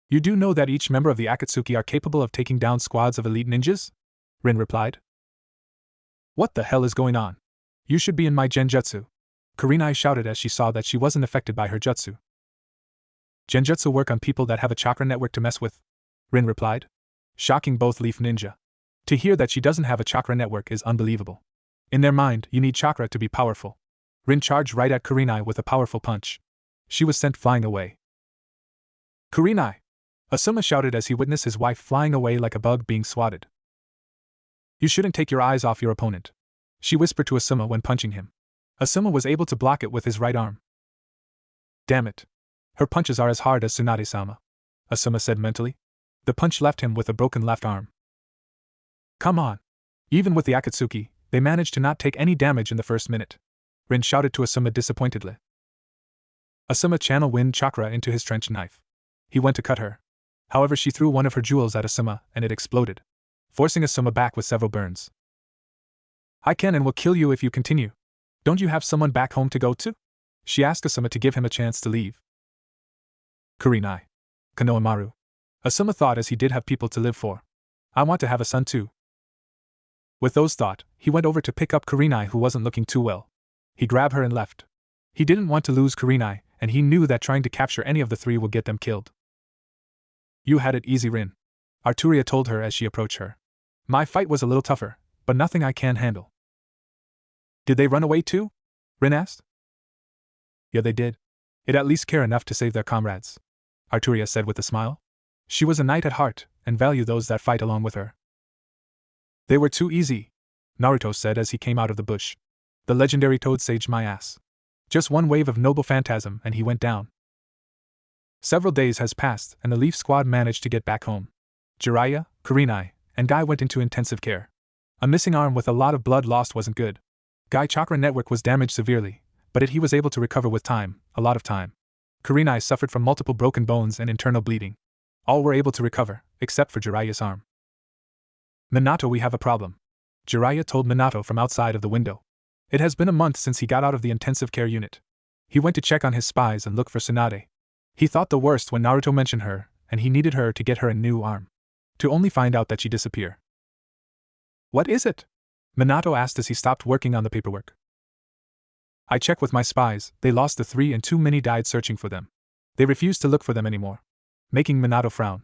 You do know that each member of the Akatsuki are capable of taking down squads of elite ninjas? Rin replied. What the hell is going on? You should be in my genjutsu, Kurenai shouted as she saw that she wasn't affected by her jutsu. Genjutsu work on people that have a chakra network to mess with, Rin replied, shocking both Leaf Ninja. To hear that she doesn't have a chakra network is unbelievable. In their mind, you need chakra to be powerful. Rin charged right at Kurenai with a powerful punch. She was sent flying away. Kurenai! Asuma shouted as he witnessed his wife flying away like a bug being swatted. You shouldn't take your eyes off your opponent, she whispered to Asuma when punching him. Asuma was able to block it with his right arm. Damn it. Her punches are as hard as Tsunade-sama, Asuma said mentally. The punch left him with a broken left arm. Come on. Even with the Akatsuki, they managed to not take any damage in the first minute, Rin shouted to Asuma disappointedly. Asuma channeled wind chakra into his trench knife. He went to cut her. However, she threw one of her jewels at Asuma and it exploded, forcing Asuma back with several burns. I can and will kill you if you continue. Don't you have someone back home to go to? She asked Asuma to give him a chance to leave. Kurenai. Konohamaru. Asuma thought as he did have people to live for. I want to have a son too. With those thoughts, he went over to pick up Kurenai who wasn't looking too well. He grabbed her and left. He didn't want to lose Kurenai, and he knew that trying to capture any of the three would get them killed. You had it easy, Rin, Arturia told her as she approached her. My fight was a little tougher, but nothing I can't handle. Did they run away too? Rin asked. Yeah, they did. It at least care enough to save their comrades, Arturia said with a smile. She was a knight at heart, and valued those that fight along with her. They were too easy, Naruto said as he came out of the bush. The legendary toad saged my ass. Just one wave of noble phantasm and he went down. Several days has passed and the Leaf Squad managed to get back home. Jiraiya, Kurenai, and Guy went into intensive care. A missing arm with a lot of blood lost wasn't good. Guy chakra network was damaged severely, but he was able to recover with time, a lot of time. Kurenai suffered from multiple broken bones and internal bleeding. All were able to recover, except for Jiraiya's arm. Minato, we have a problem, Jiraiya told Minato from outside of the window. It has been a month since he got out of the intensive care unit. He went to check on his spies and look for Tsunade. He thought the worst when Naruto mentioned her, and he needed her to get her a new arm. To only find out that she disappeared. What is it? Minato asked as he stopped working on the paperwork. I checked with my spies, they lost the three and too many died searching for them. They refused to look for them anymore. Making Minato frown.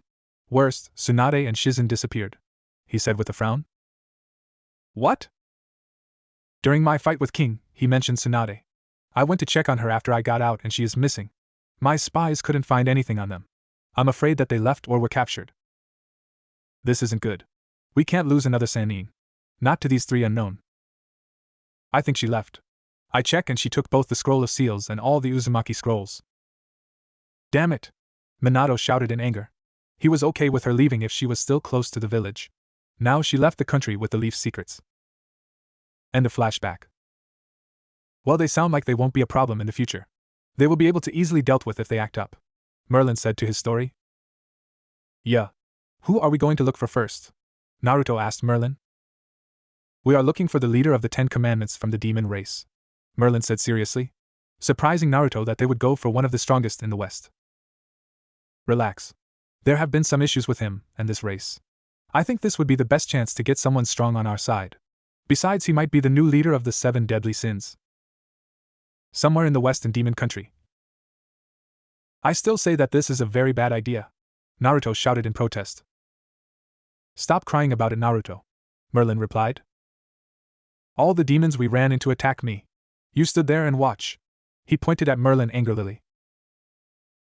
Worst, Tsunade and Shizun disappeared, he said with a frown. What? During my fight with King, he mentioned Tsunade. I went to check on her after I got out and she is missing. My spies couldn't find anything on them. I'm afraid that they left or were captured. This isn't good. We can't lose another Sannin. Not to these three unknown. I think she left. I checked and she took both the Scroll of Seals and all the Uzumaki scrolls. Damn it! Minato shouted in anger. He was okay with her leaving if she was still close to the village. Now she left the country with the Leaf secrets. End of flashback. Well, they sound like they won't be a problem in the future. They will be able to easily dealt with if they act up, Merlin said to his story. Yeah. Who are we going to look for first? Naruto asked Merlin. We are looking for the leader of the 10 Commandments from the demon race, Merlin said seriously, surprising Naruto that they would go for one of the strongest in the West. Relax. There have been some issues with him and this race. I think this would be the best chance to get someone strong on our side. Besides, he might be the new leader of the 7 deadly sins. Somewhere in the West in Demon Country. I still say that this is a very bad idea, Naruto shouted in protest. Stop crying about it, Naruto, Merlin replied. All the demons we ran into attack me. You stood there and watch. He pointed at Merlin angrily.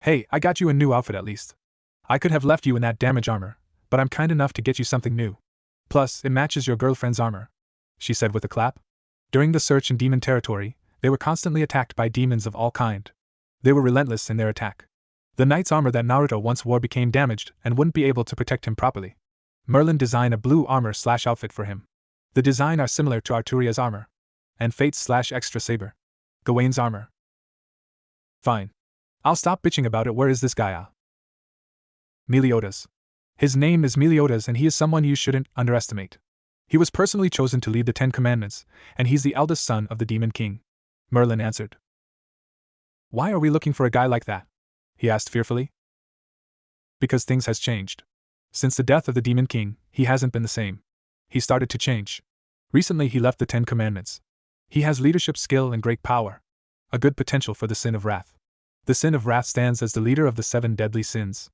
Hey, I got you a new outfit at least. I could have left you in that damage armor, but I'm kind enough to get you something new. Plus, it matches your girlfriend's armor, she said with a clap. During the search in demon territory, they were constantly attacked by demons of all kind. They were relentless in their attack. The knight's armor that Naruto once wore became damaged and wouldn't be able to protect him properly. Merlin designed a blue armor/outfit for him. The design are similar to Arturia's armor, and Fate's/extra saber, Gawain's armor. Fine. I'll stop bitching about it. Where is this guy? Meliodas. His name is Meliodas and he is someone you shouldn't underestimate. He was personally chosen to lead the 10 Commandments, and he's the eldest son of the Demon King, Merlin answered. Why are we looking for a guy like that? He asked fearfully. Because things has changed. Since the death of the Demon King, he hasn't been the same. He started to change. Recently he left the 10 Commandments. He has leadership skill and great power. A good potential for the Sin of Wrath. The Sin of Wrath stands as the leader of the 7 deadly sins.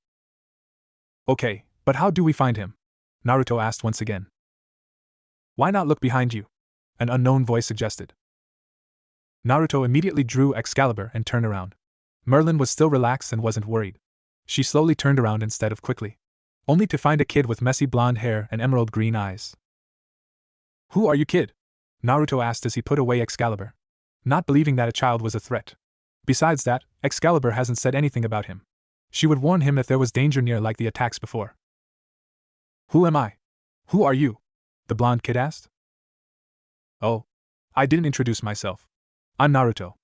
Okay, but how do we find him? Naruto asked once again. Why not look behind you? An unknown voice suggested. Naruto immediately drew Excalibur and turned around. Merlin was still relaxed and wasn't worried. She slowly turned around instead of quickly, only to find a kid with messy blonde hair and emerald green eyes. Who are you, kid? Naruto asked as he put away Excalibur, not believing that a child was a threat. Besides that, Excalibur hasn't said anything about him. She would warn him if there was danger near, like the attacks before. Who am I? Who are you? The blonde kid asked. Oh, I didn't introduce myself. I'm Naruto.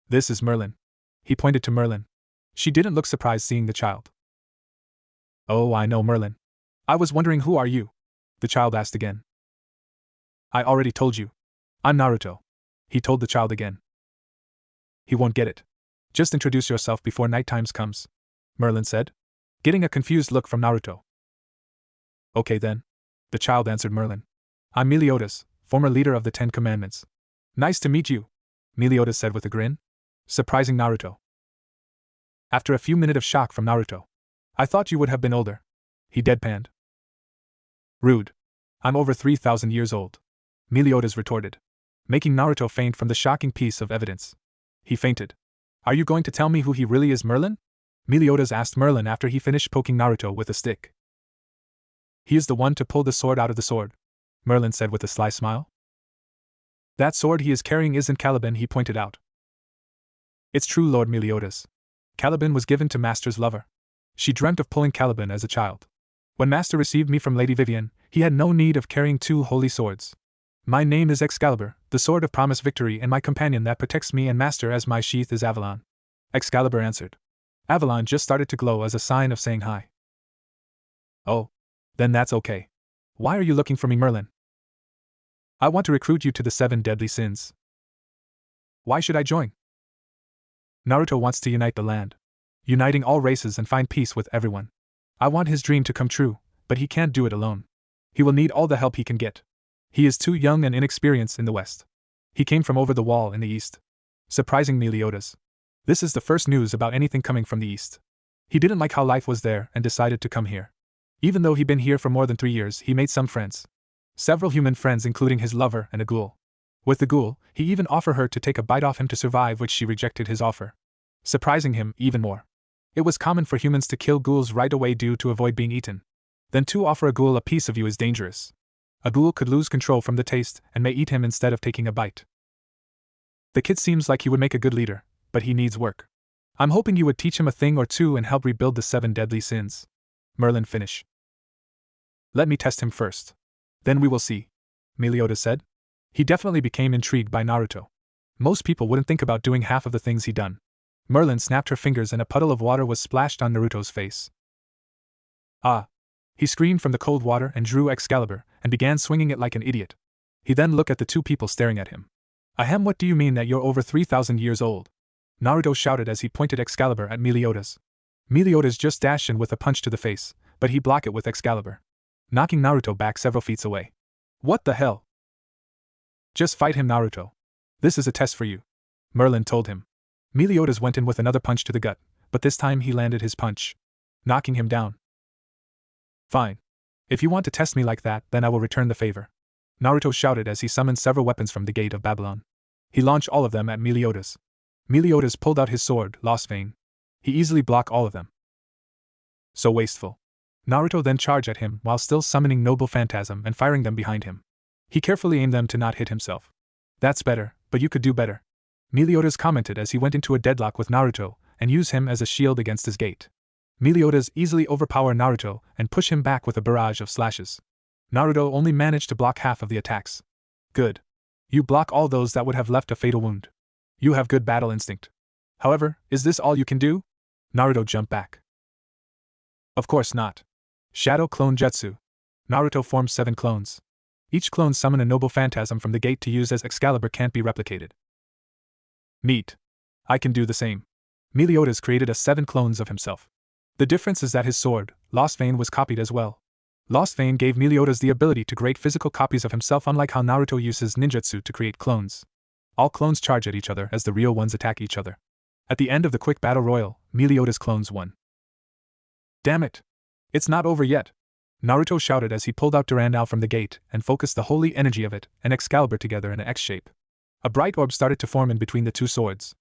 This is Merlin. He pointed to Merlin. She didn't look surprised seeing the child. Oh, I know Merlin. I was wondering, who are you? The child asked again. I already told you. I'm Naruto. He told the child again. He won't get it. Just introduce yourself before night times comes, Merlin said, getting a confused look from Naruto. Okay then. The child answered Merlin. I'm Meliodas, former leader of the 10 Commandments. Nice to meet you, Meliodas said with a grin, surprising Naruto. After a few minutes of shock from Naruto, I thought you would have been older, he deadpanned. Rude. I'm over 3,000 years old, Meliodas retorted, making Naruto faint from the shocking piece of evidence. He fainted. Are you going to tell me who he really is, Merlin? Meliodas asked Merlin after he finished poking Naruto with a stick. He is the one to pull the sword out of the sword, Merlin said with a sly smile. That sword he is carrying isn't Caliban, he pointed out. It's true, Lord Meliodas. Caliban was given to Master's lover. She dreamt of pulling Caliban as a child. When Master received me from Lady Vivian, he had no need of carrying 2 holy swords. My name is Excalibur, the sword of promised victory, and my companion that protects me and Master as my sheath is Avalon. Excalibur answered. Avalon just started to glow as a sign of saying hi. Oh, then that's okay. Why are you looking for me, Merlin? I want to recruit you to the 7 deadly sins. Why should I join? Naruto wants to unite the land, uniting all races and find peace with everyone. I want his dream to come true, but he can't do it alone. He will need all the help he can get. He is too young and inexperienced in the West. He came from over the wall in the East. Surprising Meliodas. This is the first news about anything coming from the East. He didn't like how life was there and decided to come here. Even though he'd been here for more than 3 years, he made some friends. Several human friends, including his lover and a ghoul. With the ghoul, he even offered her to take a bite off him to survive, which she rejected his offer, surprising him even more. It was common for humans to kill ghouls right away to avoid being eaten. Then to offer a ghoul a piece of you is dangerous. A ghoul could lose control from the taste and may eat him instead of taking a bite. The kid seems like he would make a good leader, but he needs work. I'm hoping you would teach him a thing or two and help rebuild the 7 deadly sins. Merlin finished. Let me test him first. Then we will see, Meliodas said. He definitely became intrigued by Naruto. Most people wouldn't think about doing half of the things he'd done. Merlin snapped her fingers and a puddle of water was splashed on Naruto's face. Ah! He screamed from the cold water and drew Excalibur and began swinging it like an idiot. He then looked at the 2 people staring at him. Ahem, what do you mean that you're over 3,000 years old? Naruto shouted as he pointed Excalibur at Meliodas. Meliodas just dashed in with a punch to the face, but he blocked it with Excalibur, knocking Naruto back several feet away. What the hell? Just fight him, Naruto. This is a test for you, Merlin told him. Meliodas went in with another punch to the gut, but this time he landed his punch, knocking him down. Fine. If you want to test me like that, then I will return the favor, Naruto shouted as he summoned several weapons from the Gate of Babylon. He launched all of them at Meliodas. Meliodas pulled out his sword, Lost Vein. He easily blocked all of them. So wasteful. Naruto then charged at him while still summoning Noble Phantasm and firing them behind him. He carefully aimed them to not hit himself. That's better, but you could do better, Meliodas commented as he went into a deadlock with Naruto and used him as a shield against his gate. Meliodas easily overpowered Naruto and pushed him back with a barrage of slashes. Naruto only managed to block half of the attacks. Good. You block all those that would have left a fatal wound. You have good battle instinct. However, is this all you can do? Naruto jumped back. Of course not. Shadow Clone Jutsu. Naruto formed 7 clones. Each clone summoned a Noble Phantasm from the gate to use as Excalibur can't be replicated. Neat. I can do the same. Meliodas created 7 clones of himself. The difference is that his sword, Lost Vein, was copied as well. Lost Vein gave Meliodas the ability to create physical copies of himself, unlike how Naruto uses ninjutsu to create clones. All clones charge at each other as the real ones attack each other. At the end of the quick battle royal, Meliodas' clones won. Damn it! It's not over yet! Naruto shouted as he pulled out Durandal from the gate and focused the holy energy of it and Excalibur together in an X shape. A bright orb started to form in between the two swords.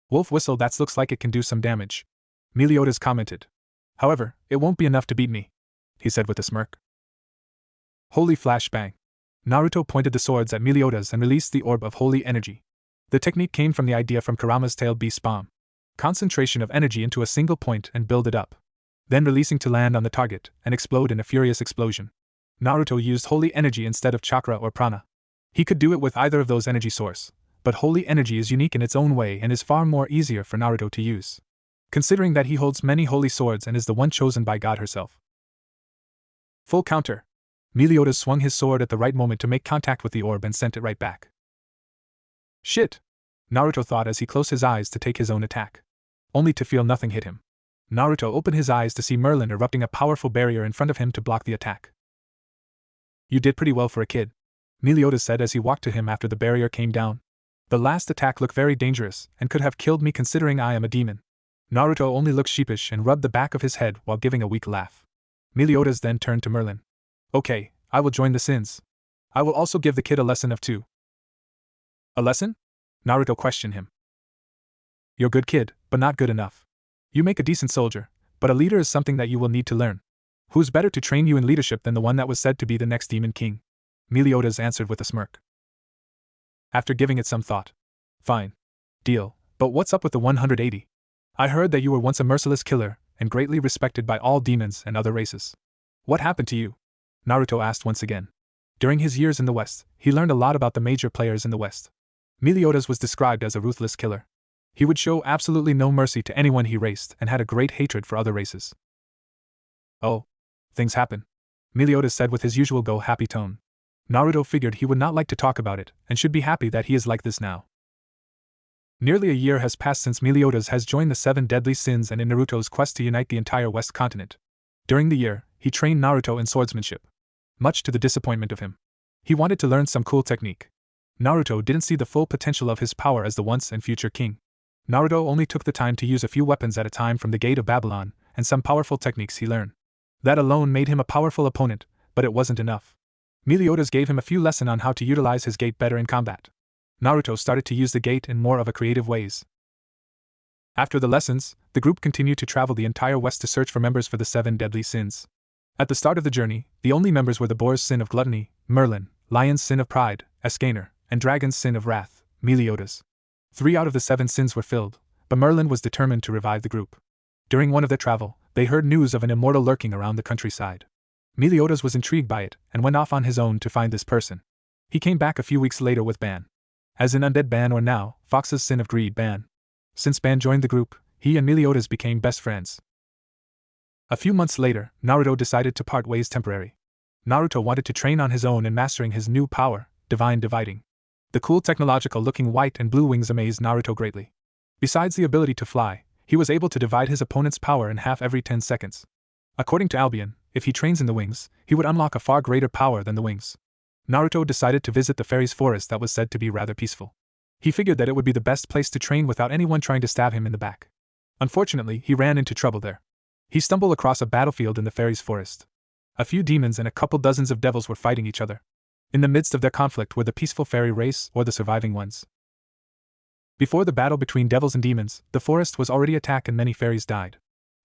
Wolf whistle, that looks like it can do some damage, Meliodas commented. However, it won't be enough to beat me, he said with a smirk. Holy flashbang. Naruto pointed the swords at Meliodas and released the orb of holy energy. The technique came from the idea from Kurama's tailed beast bomb. Concentration of energy into a single point and build it up. Then releasing to land on the target and explode in a furious explosion. Naruto used holy energy instead of chakra or prana. He could do it with either of those energy source, but holy energy is unique in its own way and is far more easier for Naruto to use, considering that he holds many holy swords and is the one chosen by God herself. Full counter. Meliodas swung his sword at the right moment to make contact with the orb and sent it right back. Shit! Naruto thought as he closed his eyes to take his own attack, only to feel nothing hit him. Naruto opened his eyes to see Merlin erupting a powerful barrier in front of him to block the attack. You did pretty well for a kid, Meliodas said as he walked to him after the barrier came down. The last attack looked very dangerous and could have killed me considering I am a demon. Naruto only looked sheepish and rubbed the back of his head while giving a weak laugh. Meliodas then turned to Merlin. Okay, I will join the sins. I will also give the kid a lesson of 2. A lesson? Naruto questioned him. You're good kid, but not good enough. You make a decent soldier, but a leader is something that you will need to learn. Who's better to train you in leadership than the one that was said to be the next demon king? Meliodas answered with a smirk. After giving it some thought. Fine. Deal, but what's up with the 180? I heard that you were once a merciless killer and greatly respected by all demons and other races. What happened to you? Naruto asked once again. During his years in the West, he learned a lot about the major players in the West. Meliodas was described as a ruthless killer. He would show absolutely no mercy to anyone he raced and had a great hatred for other races. Oh. Things happen, Meliodas said with his usual go-happy tone. Naruto figured he would not like to talk about it and should be happy that he is like this now. Nearly a year has passed since Meliodas has joined the 7 deadly sins and in Naruto's quest to unite the entire West continent. During the year, he trained Naruto in swordsmanship. Much to the disappointment of him. He wanted to learn some cool technique. Naruto didn't see the full potential of his power as the once and future king. Naruto only took the time to use a few weapons at a time from the Gate of Babylon and some powerful techniques he learned. That alone made him a powerful opponent, but it wasn't enough. Meliodas gave him a few lessons on how to utilize his gate better in combat. Naruto started to use the gate in more of a creative ways. After the lessons, the group continued to travel the entire West to search for members for the 7 deadly sins. At the start of the journey, the only members were the boar's sin of gluttony, Merlin, lion's sin of pride, Escanor, and dragon's sin of wrath, Meliodas. 3 out of the 7 sins were filled, but Merlin was determined to revive the group. During one of their travel, they heard news of an immortal lurking around the countryside. Meliodas was intrigued by it and went off on his own to find this person. He came back a few weeks later with Ban. As in Undead Ban or now, Fox's sin of greed Ban. Since Ban joined the group, he and Meliodas became best friends. A few months later, Naruto decided to part ways temporarily. Naruto wanted to train on his own in mastering his new power, Divine Dividing. The cool technological looking white and blue wings amazed Naruto greatly. Besides the ability to fly, He was able to divide his opponent's power in half every 10 seconds. According to Albion, if he trains in the wings, he would unlock a far greater power than the wings. Naruto decided to visit the fairies' forest that was said to be rather peaceful. He figured that it would be the best place to train without anyone trying to stab him in the back. Unfortunately, he ran into trouble there. He stumbled across a battlefield in the fairies' forest. A few demons and a couple dozens of devils were fighting each other. In the midst of their conflict were the peaceful fairy race or the surviving ones. Before the battle between devils and demons, the forest was already attacked and many fairies died.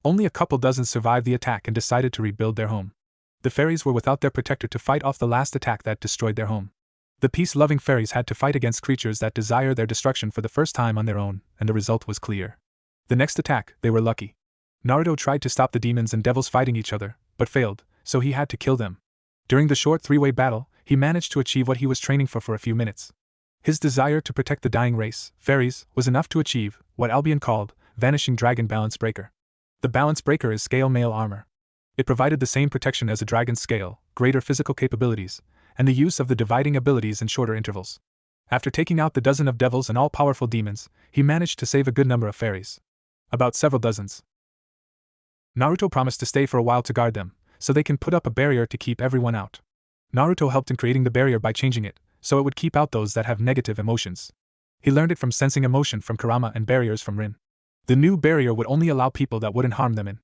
Only a couple dozen survived the attack and decided to rebuild their home. The fairies were without their protector to fight off the last attack that destroyed their home. The peace-loving fairies had to fight against creatures that desire their destruction for the first time on their own, and the result was clear. The next attack, they were lucky. Naruto tried to stop the demons and devils fighting each other, but failed, so he had to kill them. During the short three-way battle, he managed to achieve what he was training for a few minutes. His desire to protect the dying race, fairies, was enough to achieve what Albion called Vanishing Dragon Balance Breaker. The Balance Breaker is scale mail armor. It provided the same protection as a dragon's scale, greater physical capabilities, and the use of the dividing abilities in shorter intervals. After taking out the dozen of devils and all-powerful demons, he managed to save a good number of fairies. About several dozens. Naruto promised to stay for a while to guard them, so they can put up a barrier to keep everyone out. Naruto helped in creating the barrier by changing it, so it would keep out those that have negative emotions. He learned it from sensing emotion from Kurama and barriers from Rin. The new barrier would only allow people that wouldn't harm them in.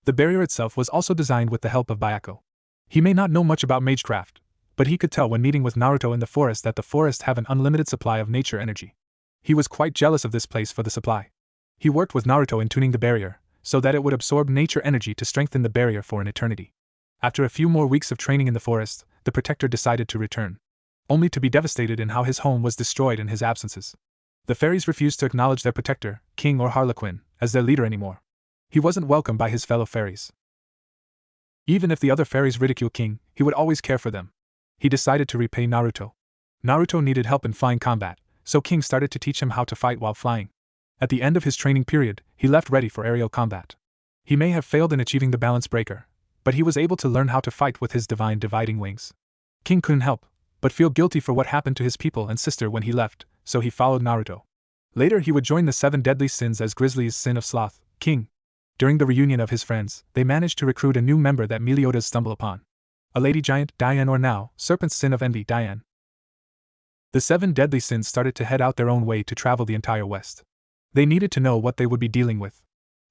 The barrier itself was also designed with the help of Byakko. He may not know much about magecraft, but he could tell when meeting with Naruto in the forest that the forest have an unlimited supply of nature energy. He was quite jealous of this place for the supply. He worked with Naruto in tuning the barrier, so that it would absorb nature energy to strengthen the barrier for an eternity. After a few more weeks of training in the forest, the protector decided to return, only to be devastated in how his home was destroyed in his absences. The fairies refused to acknowledge their protector, king or Harlequin, as their leader anymore. He wasn't welcomed by his fellow fairies. Even if the other fairies ridiculed King, he would always care for them. He decided to repay Naruto. Naruto needed help in flying combat, so King started to teach him how to fight while flying. At the end of his training period, he left ready for aerial combat. He may have failed in achieving the balance breaker, but he was able to learn how to fight with his divine dividing wings. King couldn't help but feel guilty for what happened to his people and sister when he left, so he followed Naruto. Later he would join the 7 deadly sins as Grizzly's sin of sloth, King. During the reunion of his friends, they managed to recruit a new member that Meliodas stumbled upon. A lady giant, Diane, or now, Serpent's sin of envy, Diane. The 7 deadly sins started to head out their own way to travel the entire West. They needed to know what they would be dealing with.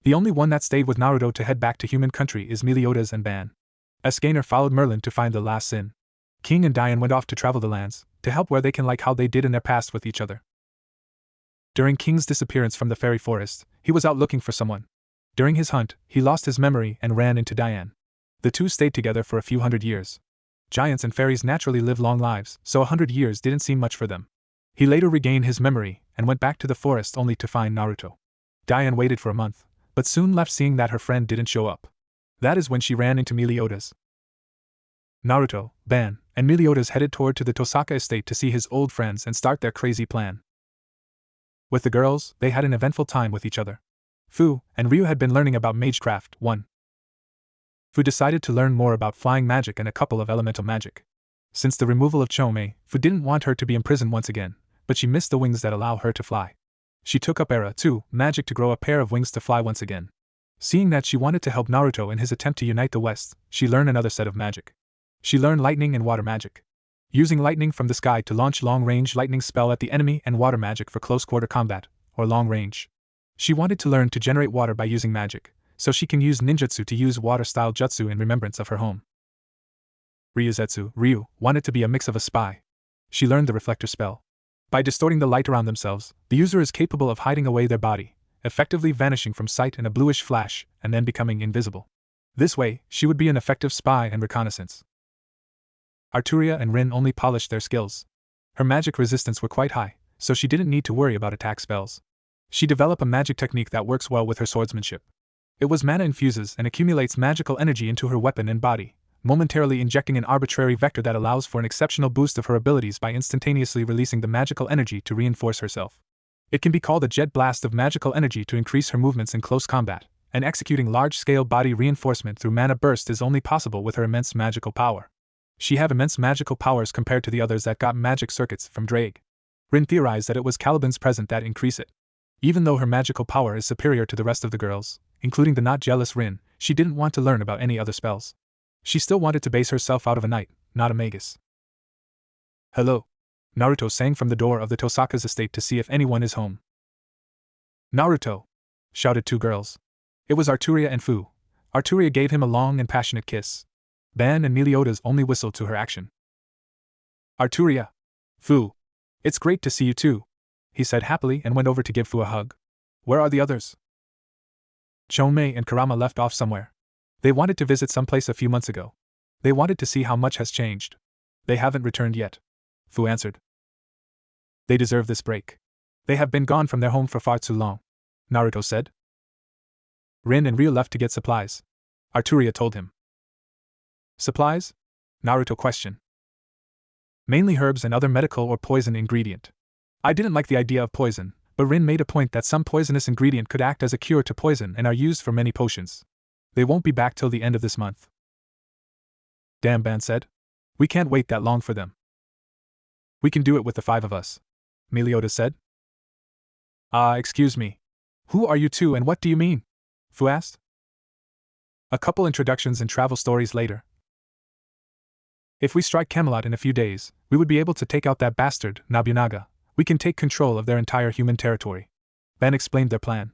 The only one that stayed with Naruto to head back to human country is Meliodas and Ban. Escanor followed Merlin to find the last sin. King and Diane went off to travel the lands, to help where they can, like how they did in their past with each other. During King's disappearance from the fairy forest, he was out looking for someone. During his hunt, he lost his memory and ran into Diane. The two stayed together for a few hundred years. Giants and fairies naturally live long lives, so 100 years didn't seem much for them. He later regained his memory and went back to the forest only to find Naruto. Diane waited for a month, but soon left seeing that her friend didn't show up. That is when she ran into Meliodas. Naruto, Ban, and Meliodas headed toward to the Tosaka estate to see his old friends and start their crazy plan. With the girls, they had an eventful time with each other. Fu and Ryu had been learning about magecraft. 1. Fu decided to learn more about flying magic and a couple of elemental magic. Since the removal of Chome, Fu didn't want her to be imprisoned once again, but she missed the wings that allow her to fly. She took up Era 2 magic to grow a pair of wings to fly once again. Seeing that she wanted to help Naruto in his attempt to unite the West, she learned another set of magic. She learned lightning and water magic. Using lightning from the sky to launch long-range lightning spell at the enemy and water magic for close-quarter combat, or long range. She wanted to learn to generate water by using magic, so she can use ninjutsu to use water-style jutsu in remembrance of her home. Ryuzetsu, Ryu, wanted to be a mix of a spy. She learned the reflector spell. By distorting the light around themselves, the user is capable of hiding away their body, effectively vanishing from sight in a bluish flash, and then becoming invisible. This way, she would be an effective spy and reconnaissance. Arturia and Rin only polished their skills. Her magic resistance were quite high, so she didn't need to worry about attack spells. She developed a magic technique that works well with her swordsmanship. It was mana infuses and accumulates magical energy into her weapon and body, momentarily injecting an arbitrary vector that allows for an exceptional boost of her abilities by instantaneously releasing the magical energy to reinforce herself. It can be called a jet blast of magical energy to increase her movements in close combat, and executing large-scale body reinforcement through mana burst is only possible with her immense magical power. She had immense magical powers compared to the others that got magic circuits from Drake. Rin theorized that it was Caliban's present that increased it. Even though her magical power is superior to the rest of the girls, including the not jealous Rin, she didn't want to learn about any other spells. She still wanted to base herself out of a knight, not a magus. Hello. Naruto sang from the door of the Tosaka's estate to see if anyone is home. Naruto! Shouted two girls. It was Arturia and Fu. Arturia gave him a long and passionate kiss. Ban and Meliodas only whistled to her action. Arturia! Fu! It's great to see you too, he said happily and went over to give Fu a hug. Where are the others? Chonmei and Kurama left off somewhere. They wanted to visit someplace a few months ago. They wanted to see how much has changed. They haven't returned yet, Fu answered. They deserve this break. They have been gone from their home for far too long, Naruto said. Rin and Ryo left to get supplies, Arturia told him. Supplies? Naruto questioned. Mainly herbs and other medical or poison ingredient. I didn't like the idea of poison, but Rin made a point that some poisonous ingredient could act as a cure to poison and are used for many potions. They won't be back till the end of this month. Damn, Ban said. We can't wait that long for them. We can do it with the 5 of us, Meliodas said. Excuse me. Who are you two and what do you mean? Fu asked. A couple introductions and travel stories later. If we strike Camelot in a few days, we would be able to take out that bastard, Nobunaga. We can take control of their entire human territory. Ben explained their plan.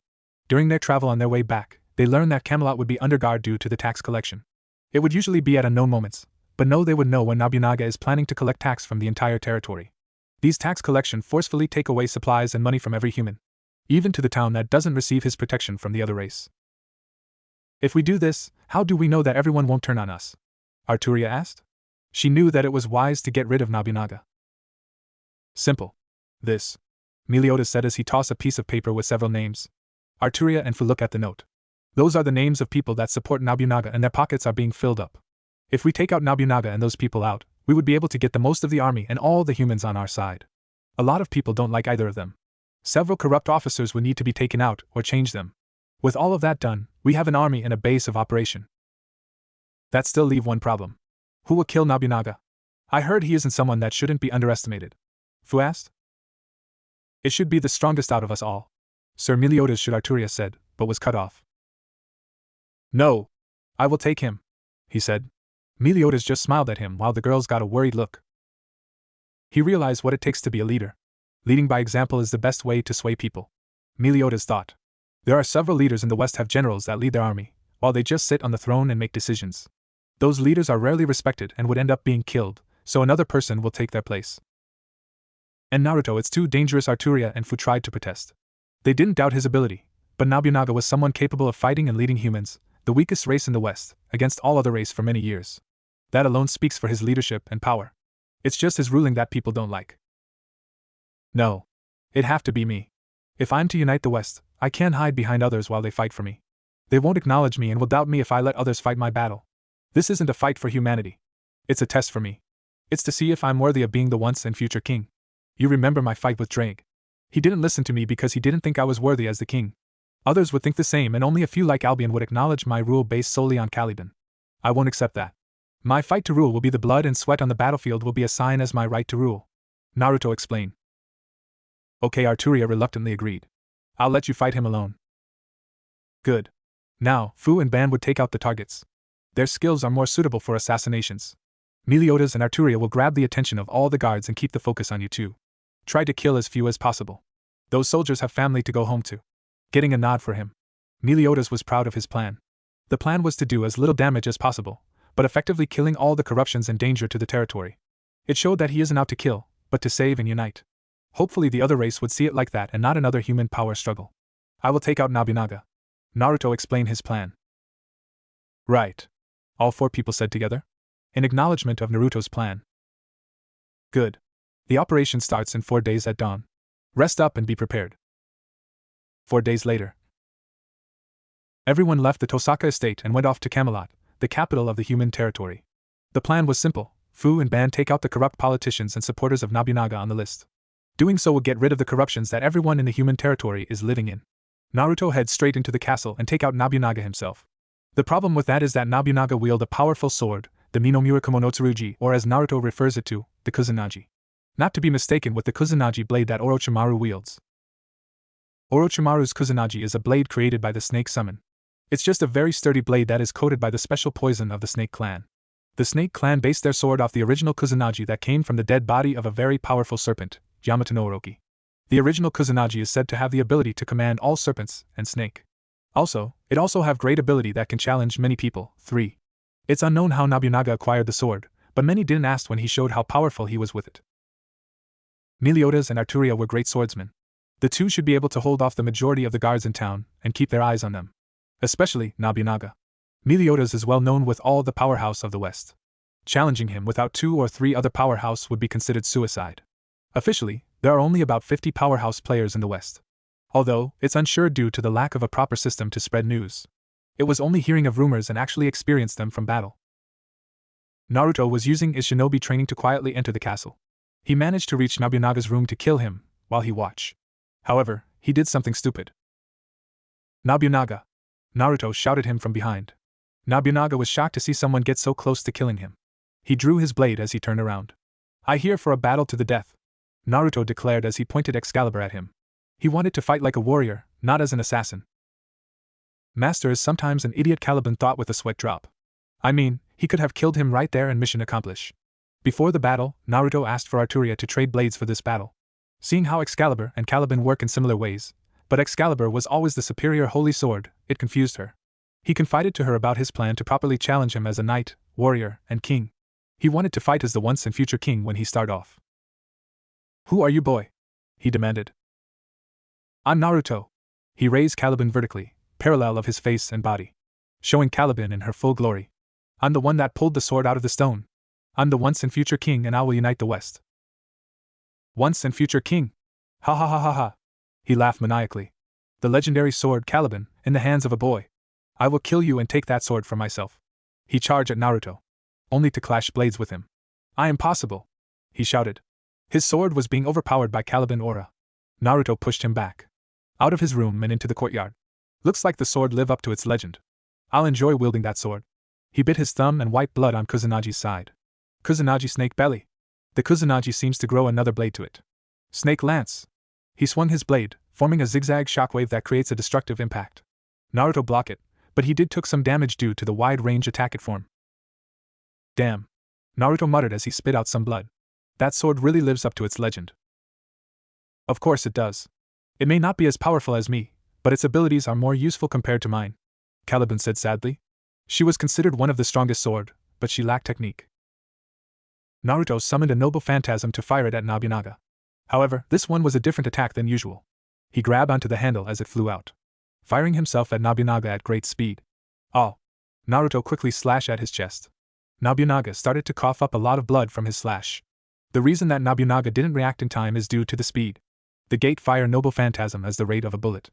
During their travel on their way back, they learned that Camelot would be under guard due to the tax collection. It would usually be at unknown moments, but they would know when Nobunaga is planning to collect tax from the entire territory. These tax collection forcefully take away supplies and money from every human, even to the town that doesn't receive his protection from the other race. If we do this, how do we know that everyone won't turn on us? Arturia asked. She knew that it was wise to get rid of Nobunaga. Simple. This, Meliodas said as he tossed a piece of paper with several names. Arturia and Fu look at the note. Those are the names of people that support Nobunaga and their pockets are being filled up. If we take out Nobunaga and those people out, we would be able to get the most of the army and all the humans on our side. A lot of people don't like either of them. Several corrupt officers would need to be taken out or change them. With all of that done, we have an army and a base of operation. That still leave one problem. Who will kill Nobunaga? I heard he isn't someone that shouldn't be underestimated. Fu asked. It should be the strongest out of us all. Sir Meliodas should Arturia said, but was cut off. No. I will take him, he said. Meliodas just smiled at him while the girls got a worried look. He realized what it takes to be a leader. Leading by example is the best way to sway people. Meliodas thought. There are several leaders in the West have generals that lead their army, while they just sit on the throne and make decisions. Those leaders are rarely respected and would end up being killed, so another person will take their place. And Naruto, it's too dangerous. Arturia and Fu tried to protest. They didn't doubt his ability, but Nobunaga was someone capable of fighting and leading humans, the weakest race in the West, against all other race for many years. That alone speaks for his leadership and power. It's just his ruling that people don't like. No. It'd have to be me. If I'm to unite the West, I can't hide behind others while they fight for me. They won't acknowledge me and will doubt me if I let others fight my battle. This isn't a fight for humanity. It's a test for me. It's to see if I'm worthy of being the once and future king. You remember my fight with Drake. He didn't listen to me because he didn't think I was worthy as the king. Others would think the same and only a few like Albion would acknowledge my rule based solely on Caliban. I won't accept that. My fight to rule will be the blood and sweat on the battlefield will be a sign as my right to rule. Naruto explained. Okay, Arturia reluctantly agreed. I'll let you fight him alone. Good. Now, Fu and Ban would take out the targets. Their skills are more suitable for assassinations. Meliodas and Arturia will grab the attention of all the guards and keep the focus on you two. Try to kill as few as possible. Those soldiers have family to go home to. Getting a nod for him. Meliodas was proud of his plan. The plan was to do as little damage as possible, but effectively killing all the corruptions and danger to the territory. It showed that he isn't out to kill, but to save and unite. Hopefully the other race would see it like that and not another human power struggle. I will take out Nobunaga. Naruto explained his plan. Right. All 4 people said together. In acknowledgement of Naruto's plan. Good. The operation starts in 4 days at dawn. Rest up and be prepared. 4 days later. Everyone left the Tosaka estate and went off to Camelot, the capital of the human territory. The plan was simple. Fu and Ban take out the corrupt politicians and supporters of Nobunaga on the list. Doing so will get rid of the corruptions that everyone in the human territory is living in. Naruto heads straight into the castle and take out Nobunaga himself. The problem with that is that Nobunaga wield a powerful sword, the Minomura Komonotsuruji, or as Naruto refers it to, the Kusanagi. Not to be mistaken with the Kusanagi blade that Orochimaru wields. Orochimaru's Kusanagi is a blade created by the snake summon. It's just a very sturdy blade that is coated by the special poison of the snake clan. The snake clan based their sword off the original Kusanagi that came from the dead body of a very powerful serpent, Yamato no Orochi. The original Kusanagi is said to have the ability to command all serpents and snake. It also have great ability that can challenge many people. 3. It's unknown how Nobunaga acquired the sword, but many didn't ask when he showed how powerful he was with it. Meliodas and Arturia were great swordsmen. The two should be able to hold off the majority of the guards in town and keep their eyes on them. Especially Nobunaga. Meliodas is well known with all the powerhouse of the West. Challenging him without 2 or 3 other powerhouse would be considered suicide. Officially, there are only about 50 powerhouse players in the West. Although, it's unsure due to the lack of a proper system to spread news. It was only hearing of rumors and actually experienced them from battle. Naruto was using his shinobi training to quietly enter the castle. He managed to reach Nobunaga's room to kill him, while he watched. However, he did something stupid. Nobunaga! Naruto shouted him from behind. Nobunaga was shocked to see someone get so close to killing him. He drew his blade as he turned around. "I here for a battle to the death," Naruto declared as he pointed Excalibur at him. He wanted to fight like a warrior, not as an assassin. Master is sometimes an idiot, Caliban thought with a sweat drop. I mean, he could have killed him right there and mission accomplished. Before the battle, Naruto asked for Arturia to trade blades for this battle. Seeing how Excalibur and Caliban work in similar ways, but Excalibur was always the superior holy sword, it confused her. He confided to her about his plan to properly challenge him as a knight, warrior, and king. He wanted to fight as the once and future king when he started off. "Who are you, boy?" he demanded. "I'm Naruto." He raised Caliban vertically, parallel of his face and body, showing Caliban in her full glory. "I'm the one that pulled the sword out of the stone. I'm the once and future king, and I will unite the West." "Once and future king? Ha ha ha ha ha." He laughed maniacally. "The legendary sword Caliban, in the hands of a boy. I will kill you and take that sword for myself." He charged at Naruto, only to clash blades with him. "I am impossible," he shouted. His sword was being overpowered by Caliban aura. Naruto pushed him back, out of his room and into the courtyard. "Looks like the sword lived up to its legend. I'll enjoy wielding that sword." He bit his thumb and wiped blood on Kusanagi's side. Kusanagi snake belly. The Kusanagi seems to grow another blade to it. Snake lance. He swung his blade, forming a zigzag shockwave that creates a destructive impact. Naruto blocked it, but he took some damage due to the wide-range attack it formed. "Damn," Naruto muttered as he spit out some blood. "That sword really lives up to its legend." "Of course it does. It may not be as powerful as me, but its abilities are more useful compared to mine," Caliban said sadly. She was considered one of the strongest sword, but she lacked technique. Naruto summoned a noble phantasm to fire it at Nobunaga. However, this one was a different attack than usual. He grabbed onto the handle as it flew out, firing himself at Nobunaga at great speed. "Oh!" Naruto quickly slashed at his chest. Nobunaga started to cough up a lot of blood from his slash. The reason that Nobunaga didn't react in time is due to the speed. The gate fire noble phantasm as the rate of a bullet.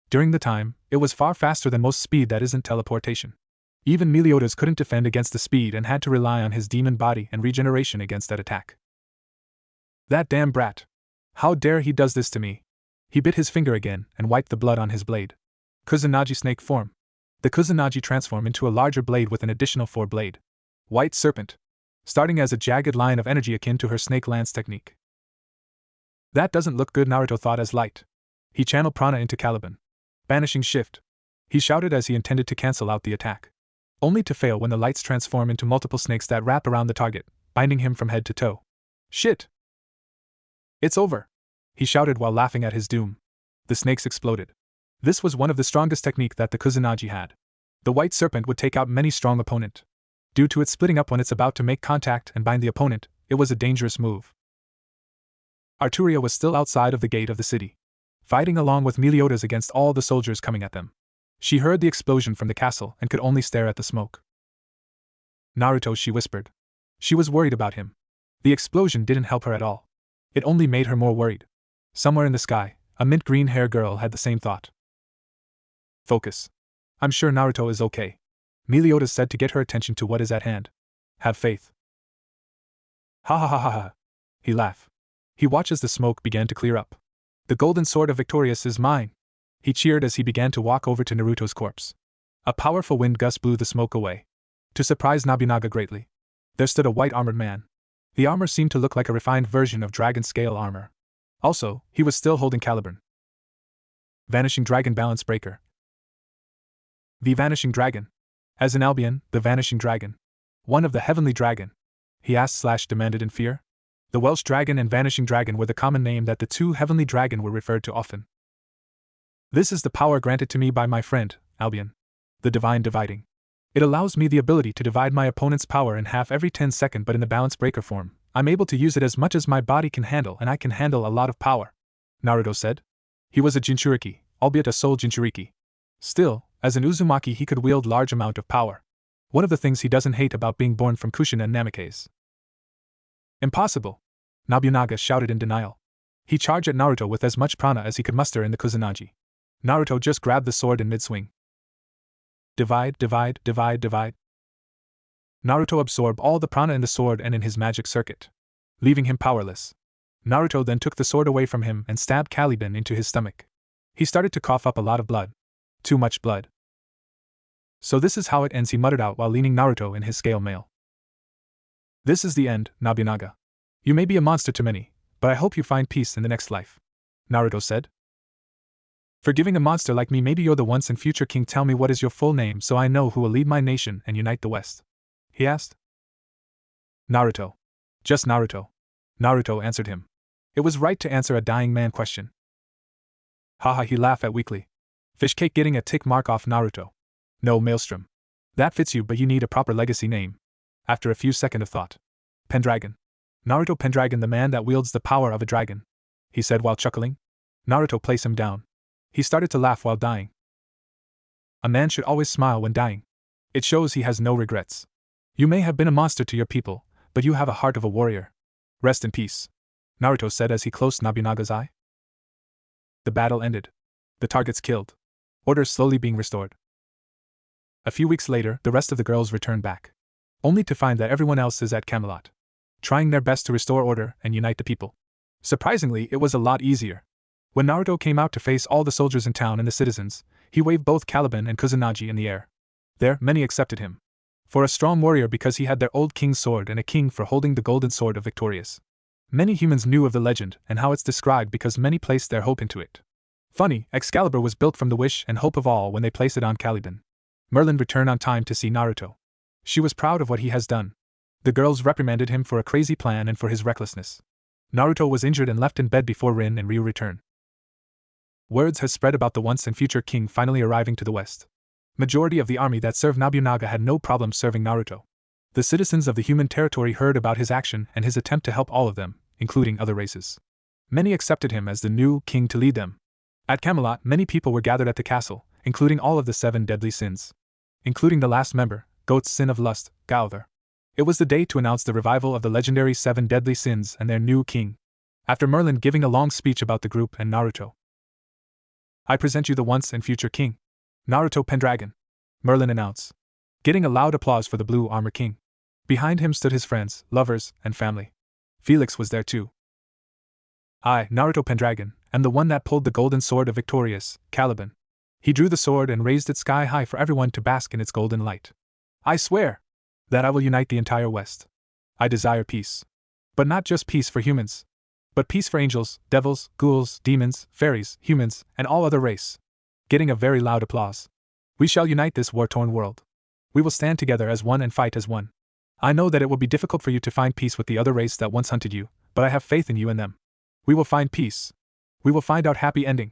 During the time, it was far faster than most speed that isn't teleportation. Even Meliodas couldn't defend against the speed and had to rely on his demon body and regeneration against that attack. "That damn brat! How dare he does this to me!" He bit his finger again and wiped the blood on his blade. Kusanagi snake form. The Kusanagi transformed into a larger blade with an additional 4 blade. White serpent. Starting as a jagged line of energy akin to her snake lance technique. "That doesn't look good," Naruto thought as light. He channeled prana into Caliban. "Banishing shift," he shouted as he intended to cancel out the attack, only to fail when the lights transform into multiple snakes that wrap around the target, binding him from head to toe. "Shit! It's over!" he shouted while laughing at his doom. The snakes exploded. This was one of the strongest technique that the Kusanagi had. The white serpent would take out many strong opponent. Due to it splitting up when it's about to make contact and bind the opponent, it was a dangerous move. Arturia was still outside of the gate of the city, fighting along with Meliodas against all the soldiers coming at them. She heard the explosion from the castle and could only stare at the smoke. "Naruto," she whispered. She was worried about him. The explosion didn't help her at all. It only made her more worried. Somewhere in the sky, a mint green hair girl had the same thought. "Focus. I'm sure Naruto is okay," Meliodas said to get her attention to what is at hand. "Have faith." "Ha ha ha ha ha," he laughed. He watched as the smoke began to clear up. "The golden sword of Victorious is mine," he cheered as he began to walk over to Naruto's corpse. A powerful wind gust blew the smoke away. To surprise Nobunaga greatly, there stood a white armored man. The armor seemed to look like a refined version of dragon scale armor. Also, he was still holding Caliban. Vanishing Dragon Balance Breaker. The Vanishing Dragon. As in Albion, the Vanishing Dragon. One of the Heavenly Dragon? He asked/demanded in fear. The Welsh Dragon and Vanishing Dragon were the common name that the two Heavenly Dragon were referred to often. This is the power granted to me by my friend, Albion. The Divine Dividing. It allows me the ability to divide my opponent's power in half every 10 seconds, but in the balance breaker form, I'm able to use it as much as my body can handle, and I can handle a lot of power, Naruto said. He was a Jinchuriki, albeit a soul Jinchuriki. Still, as an Uzumaki he could wield large amount of power. One of the things he doesn't hate about being born from Kushin and Namikaze. Impossible! Nobunaga shouted in denial. He charged at Naruto with as much prana as he could muster in the Kusanagi. Naruto just grabbed the sword in mid-swing. Divide, divide, divide, divide. Naruto absorbed all the prana in the sword and in his magic circuit, leaving him powerless. Naruto then took the sword away from him and stabbed Caliban into his stomach. He started to cough up a lot of blood. Too much blood. So this is how it ends, he muttered out while leaning Naruto in his scale mail. This is the end, Nobunaga. You may be a monster to many, but I hope you find peace in the next life, Naruto said. Forgiving a monster like me, maybe you're the once and future king. Tell me what is your full name so I know who will lead my nation and unite the West, he asked. Naruto. Just Naruto. Naruto answered him. It was right to answer a dying man question. Haha, he laughed at weakly. Fishcake getting a tick mark off Naruto. No, Maelstrom. That fits you, but you need a proper legacy name. After a few seconds of thought. Pendragon. Naruto Pendragon, the man that wields the power of a dragon, he said while chuckling. Naruto placed him down. He started to laugh while dying. A man should always smile when dying. It shows he has no regrets. You may have been a monster to your people, but you have a heart of a warrior. Rest in peace, Naruto said as he closed Nobunaga's eye. The battle ended. The targets killed. Order slowly being restored. A few weeks later, the rest of the girls returned back, only to find that everyone else is at Camelot, trying their best to restore order and unite the people. Surprisingly, it was a lot easier. When Naruto came out to face all the soldiers in town and the citizens, he waved both Caliban and Kusanagi in the air. There, many accepted him. For a strong warrior because he had their old king's sword and a king for holding the golden sword of Victorious. Many humans knew of the legend and how it's described because many placed their hope into it. Funny, Excalibur was built from the wish and hope of all when they placed it on Caliban. Merlin returned on time to see Naruto. She was proud of what he has done. The girls reprimanded him for a crazy plan and for his recklessness. Naruto was injured and left in bed before Rin and Ryu returned. Words has spread about the once and future king finally arriving to the west. Majority of the army that served Nobunaga had no problem serving Naruto. The citizens of the human territory heard about his action and his attempt to help all of them, including other races. Many accepted him as the new king to lead them. At Camelot, many people were gathered at the castle, including all of the 7 deadly sins. Including the last member, Goat's sin of lust, Gauther. It was the day to announce the revival of the legendary 7 deadly sins and their new king. After Merlin giving a long speech about the group and Naruto. I present you the once and future king, Naruto Pendragon, Merlin announced, getting a loud applause for the Blue Armor King. Behind him stood his friends, lovers, and family. Felix was there too. I, Naruto Pendragon, am the one that pulled the golden sword of Victorious, Caliban. He drew the sword and raised it sky high for everyone to bask in its golden light. I swear that I will unite the entire West. I desire peace. But not just peace for humans, but peace for angels, devils, ghouls, demons, fairies, humans, and all other race. Getting a very loud applause. We shall unite this war-torn world. We will stand together as one and fight as one. I know that it will be difficult for you to find peace with the other race that once hunted you, but I have faith in you and them. We will find peace. We will find out happy ending.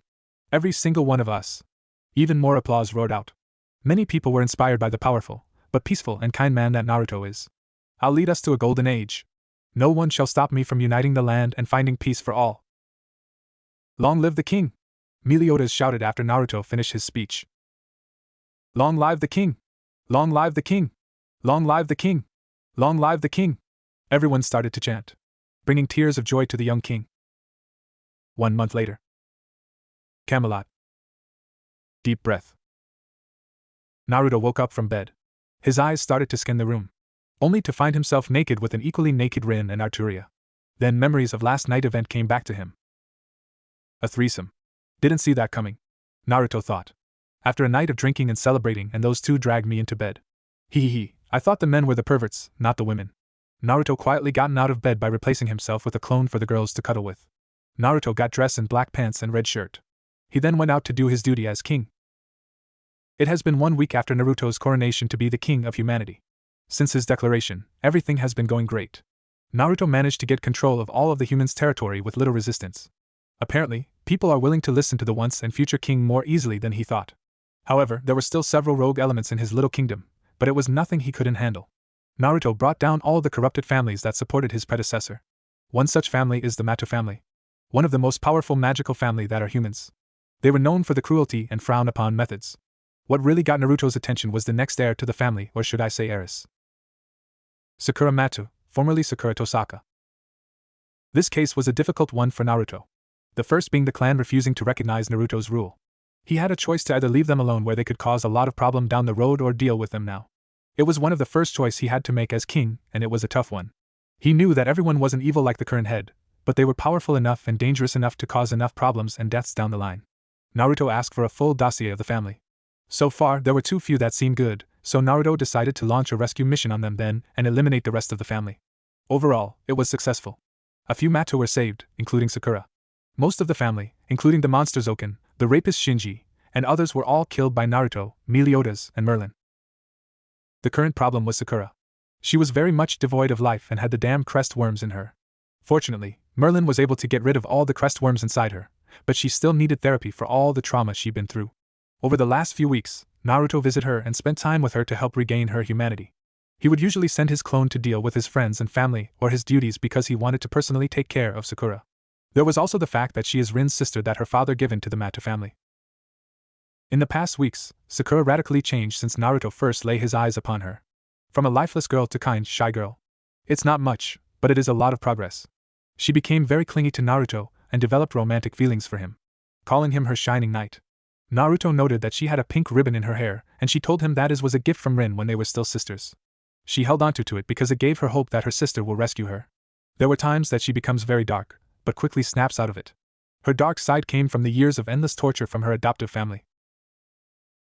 Every single one of us. Even more applause roared out. Many people were inspired by the powerful, but peaceful and kind man that Naruto is. I'll lead us to a golden age. No one shall stop me from uniting the land and finding peace for all. Long live the king! Meliodas shouted after Naruto finished his speech. Long live the king! Long live the king! Long live the king! Long live the king! Everyone started to chant, bringing tears of joy to the young king. 1 month later. Camelot. Deep breath. Naruto woke up from bed. His eyes started to scan the room, only to find himself naked with an equally naked Rin and Arturia. Then memories of last night event came back to him. A threesome. Didn't see that coming, Naruto thought. After a night of drinking and celebrating, and those two dragged me into bed. Hee, I thought the men were the perverts, not the women. Naruto quietly gotten out of bed by replacing himself with a clone for the girls to cuddle with. Naruto got dressed in black pants and red shirt. He then went out to do his duty as king. It has been 1 week after Naruto's coronation to be the king of humanity. Since his declaration, everything has been going great. Naruto managed to get control of all of the humans' territory with little resistance. Apparently, people are willing to listen to the once and future king more easily than he thought. However, there were still several rogue elements in his little kingdom, but it was nothing he couldn't handle. Naruto brought down all the corrupted families that supported his predecessor. One such family is the Mato family. One of the most powerful magical family that are humans. They were known for the cruelty and frown-upon methods. What really got Naruto's attention was the next heir to the family, or should I say heiress. Sakura Mato, formerly Sakura Tosaka. This case was a difficult one for Naruto. The first being the clan refusing to recognize Naruto's rule. He had a choice to either leave them alone where they could cause a lot of problem down the road or deal with them now. It was one of the first choice he had to make as king, and it was a tough one. He knew that everyone wasn't evil like the current head, but they were powerful enough and dangerous enough to cause enough problems and deaths down the line. Naruto asked for a full dossier of the family. So far, there were too few that seemed good, so Naruto decided to launch a rescue mission on them then and eliminate the rest of the family. Overall, it was successful. A few Mato were saved, including Sakura. Most of the family, including the monster Zoken, the rapist Shinji, and others were all killed by Naruto, Meliodas, and Merlin. The current problem was Sakura. She was very much devoid of life and had the damn crest worms in her. Fortunately, Merlin was able to get rid of all the crest worms inside her, but she still needed therapy for all the trauma she'd been through. Over the last few weeks, Naruto visited her and spent time with her to help regain her humanity. He would usually send his clone to deal with his friends and family or his duties because he wanted to personally take care of Sakura. There was also the fact that she is Rin's sister that her father given to the Mato family. In the past weeks, Sakura radically changed since Naruto first laid his eyes upon her. From a lifeless girl to kind, shy girl. It's not much, but it is a lot of progress. She became very clingy to Naruto and developed romantic feelings for him, calling him her shining knight. Naruto noted that she had a pink ribbon in her hair, and she told him that it was a gift from Rin when they were still sisters. She held onto it because it gave her hope that her sister will rescue her. There were times that she becomes very dark, but quickly snaps out of it. Her dark side came from the years of endless torture from her adoptive family.